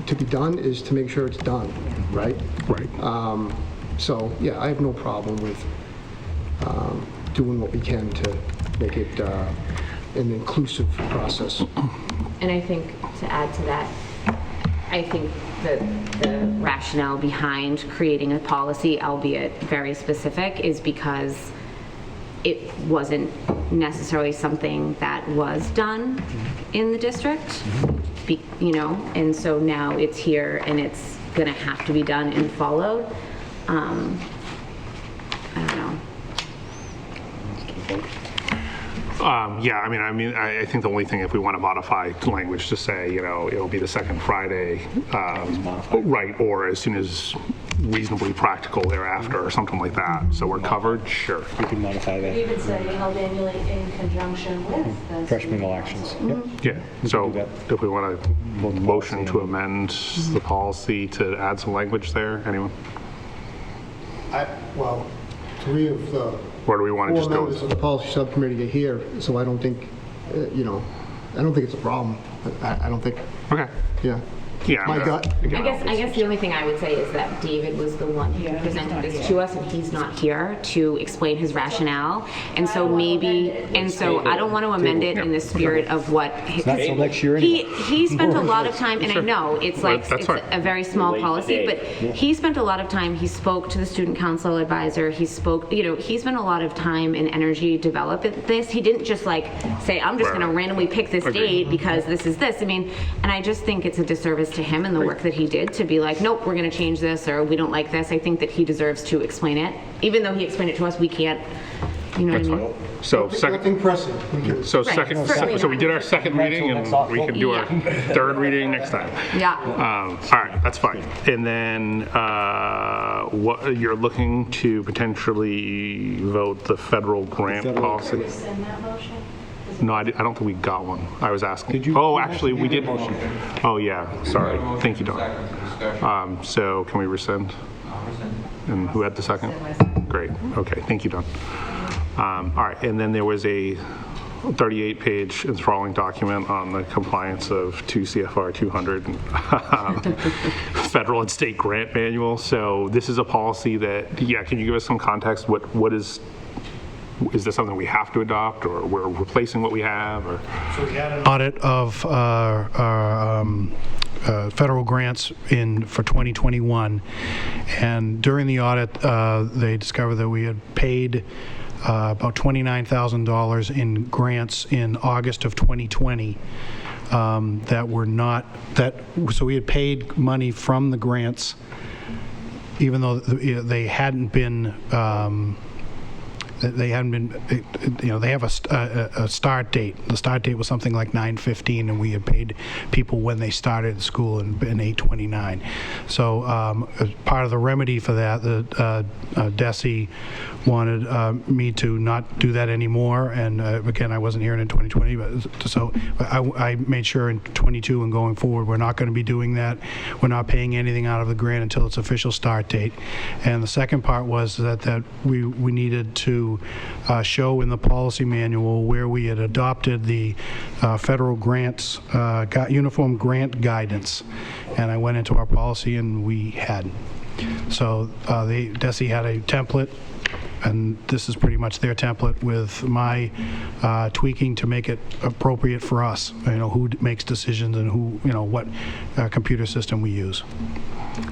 to be done is to make sure it's done, right? Right. So, yeah, I have no problem with doing what we can to make it an inclusive process. And I think to add to that, I think that the rationale behind creating a policy, albeit very specific, is because it wasn't necessarily something that was done in the district, and so now it's here and it's going to have to be done and followed. I don't know. Yeah, I think the only thing, if we want to modify language to say, it'll be the second Friday, right, or as soon as reasonably practical thereafter, or something like that. So we're covered, sure. We can modify that. You could say held annually in conjunction with the Freshman elections. Yeah, so if we want to motion to amend the policy to add some language there, anyone? Well, 3 of the Or do we want to 4 just go members of the policy subcommittee are here, so I don't think, I don't think it's a problem. I don't think. Okay. Yeah. Yeah. My gut. I guess the only thing I would say is that David was the one who presented this to us, and he's not here to explain his rationale. And so I don't want to amend it in the spirit of what Not till next year anyway. he spent a lot of time, and I know it's That's fine. a very small policy, but he spent a lot of time. He spoke to the student council advisor. He spoke, he spent a lot of time and energy developing this. He didn't just say, I'm just going to randomly pick this date because this is this. And I just think it's a disservice to him and the work that he did to be like, nope, we're going to change this, or we don't like this. I think that he deserves to explain it. Even though he explained it to us, we can't You know what I That's mean? fine. So second, Nothing pressing. We can- so Right, second, certainly so we not. did our second reading and we can do our third reading next time. Yeah. All right, that's fine. And then what, you're looking to potentially vote the federal grant policy? Send that motion? No, I don't think we got one. I was asking. Did you- Oh, actually, we did. Oh, yeah, sorry. Thank you, Don. So can we rescind? And who had the second? Great, okay, thank you, Don. All right, and then there was a 38-page enthralling document on the compliance of 2 CFR 200 federal and state grant manual. So this is a policy that, yeah, can you give us some context? What is this something we have to adopt, or we're replacing what we have, or? So we had an audit of federal grants for 2021, and during the audit, they discovered that we had paid about $29,000 in grants in August of 2020 that were not, so we had paid money from the grants, even though they hadn't been, they have a start date. The start date was something like 9/15, and we had paid people when they started school in 8/29. So as part of the remedy for that, the DESE wanted me to not do that anymore. And again, I wasn't here in 2020, but so I made sure in 22 and going forward, we're not going to be doing that. We're not paying anything out of the grant until its official start date. And the second part was that we needed to show in the policy manual where we had adopted the federal grants, uniform grant guidance. And I went into our policy and we hadn't. So DESE had a template, and this is pretty much their template with my tweaking to make it appropriate for us, who makes decisions and who, what computer system we use.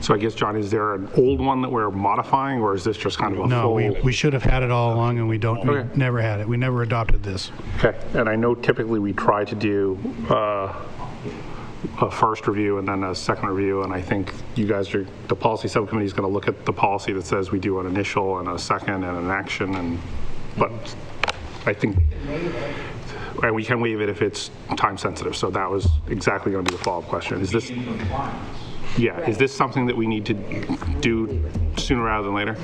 So I guess, John, is there an old one that we're modifying, or is this just kind of a full? No, we should have had it all along, and we don't. Okay. We never had it. We never adopted this. Okay, and I know typically we try to do a first review and then a second review, and I think you guys are, the policy subcommittee is going to look at the policy that says we do an initial and a second and an action, but I think, and we can waive it if it's time sensitive, so that was exactly going to be the follow-up question. Is this, is this something that we need to do sooner rather than later?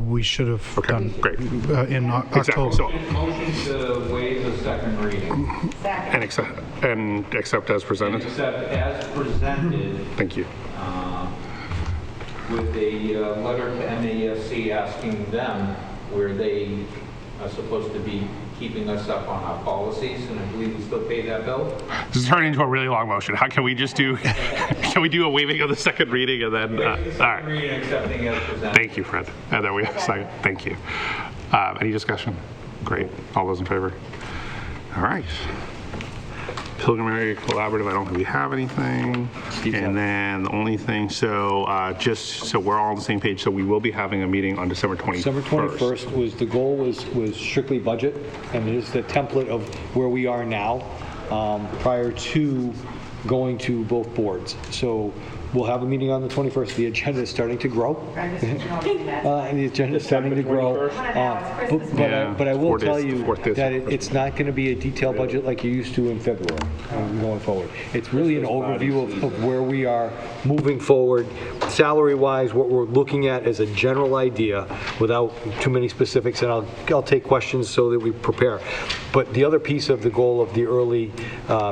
We should have done great. In October. Exactly. So, Motion to waive the second reading. and accept as presented? Except as presented. Thank you. With a letter to MASC asking them where they are supposed to be keeping us up on our policies, and I believe we still pay that bill. This is turning into a really long motion. How can we just do, can we do a waiving of the second reading and then, all right. Reading accepting as presented. Thank you, Fred. And then we have a second. Thank you. Any discussion? Great. All those in favor? All right. Pilgrim Area Collaborative, I don't think we have anything. And then the only thing, just so we're all on the same page, so we will be having a meeting on December 21st. December 21st was, the goal was strictly budget, and it is the template of where we are now prior to going to both boards. So we'll have a meeting on the 21st. The agenda is starting to grow. The agenda is starting to grow. But I will tell you that it's not going to be a detailed budget like you used to in February going forward. It's really an overview of where we are moving forward, salary-wise, what we're looking at as a general idea without too many specifics, and I'll take questions so that we prepare. But the other piece of the goal of the early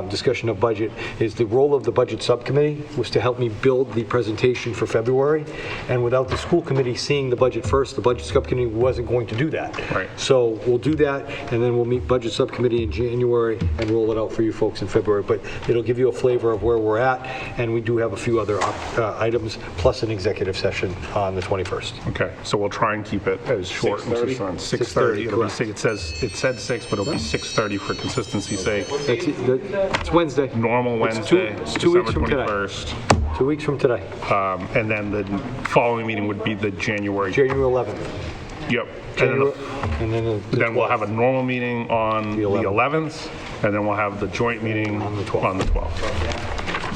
discussion of budget is the role of the budget subcommittee was to help me build the presentation for February, and without the school committee seeing the budget first, the budget subcommittee wasn't going to do that. Right. So we'll do that, and then we'll meet budget subcommittee in January and roll it out for you folks in February. But it'll give you a flavor of where we're at, and we do have a few other items, plus an executive session on the 21st. Okay, so we'll try and keep it as short. 6:30? 6:30. It'll be, it said 6, but it'll be 6:30 for consistency's sake. It's Wednesday. Normal Wednesday, It's 2 weeks from December today. 21st. 2 weeks from today. And then the following meeting would be the January 11th. Yep. And then We'll have a normal meeting on the 11th, and then we'll have the joint meeting on the 12th.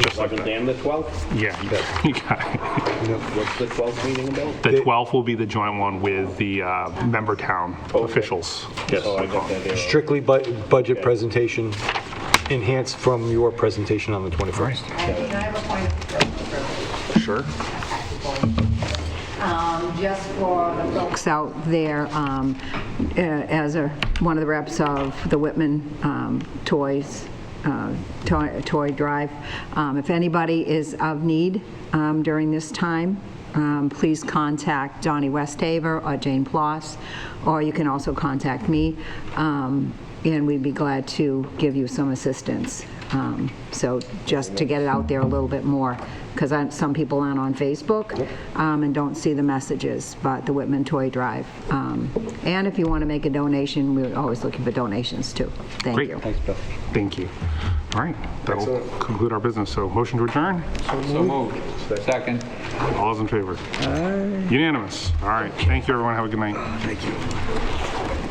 Just like that. And the 12th? Yeah, you got it. What's the 12th meeting about? The 12th will be the joint one with the member town officials. Yes. Oh, I got that there. Strictly budget presentation, enhanced from your presentation on the 21st. Can I have a point of privilege? Sure. Just for the folks out there, as one of the reps of the Whitman Toy Drive, if anybody is of need during this time, please contact Donnie Westhaver or Jane Ploss, or you can also contact me, and we'd be glad to give you some assistance. So just to get it out there a little bit more, because some people aren't on Facebook and don't see the messages, but the Whitman Toy Drive. And if you want to make a donation, we're always looking for donations too. Thank Great. you. Thanks, Bill. Thank you. All right, that'll conclude our business. So motion to adjourn? So moved. Second. All those in favor? Unanimous. All right, thank you, everyone. Have a good night. Thank you.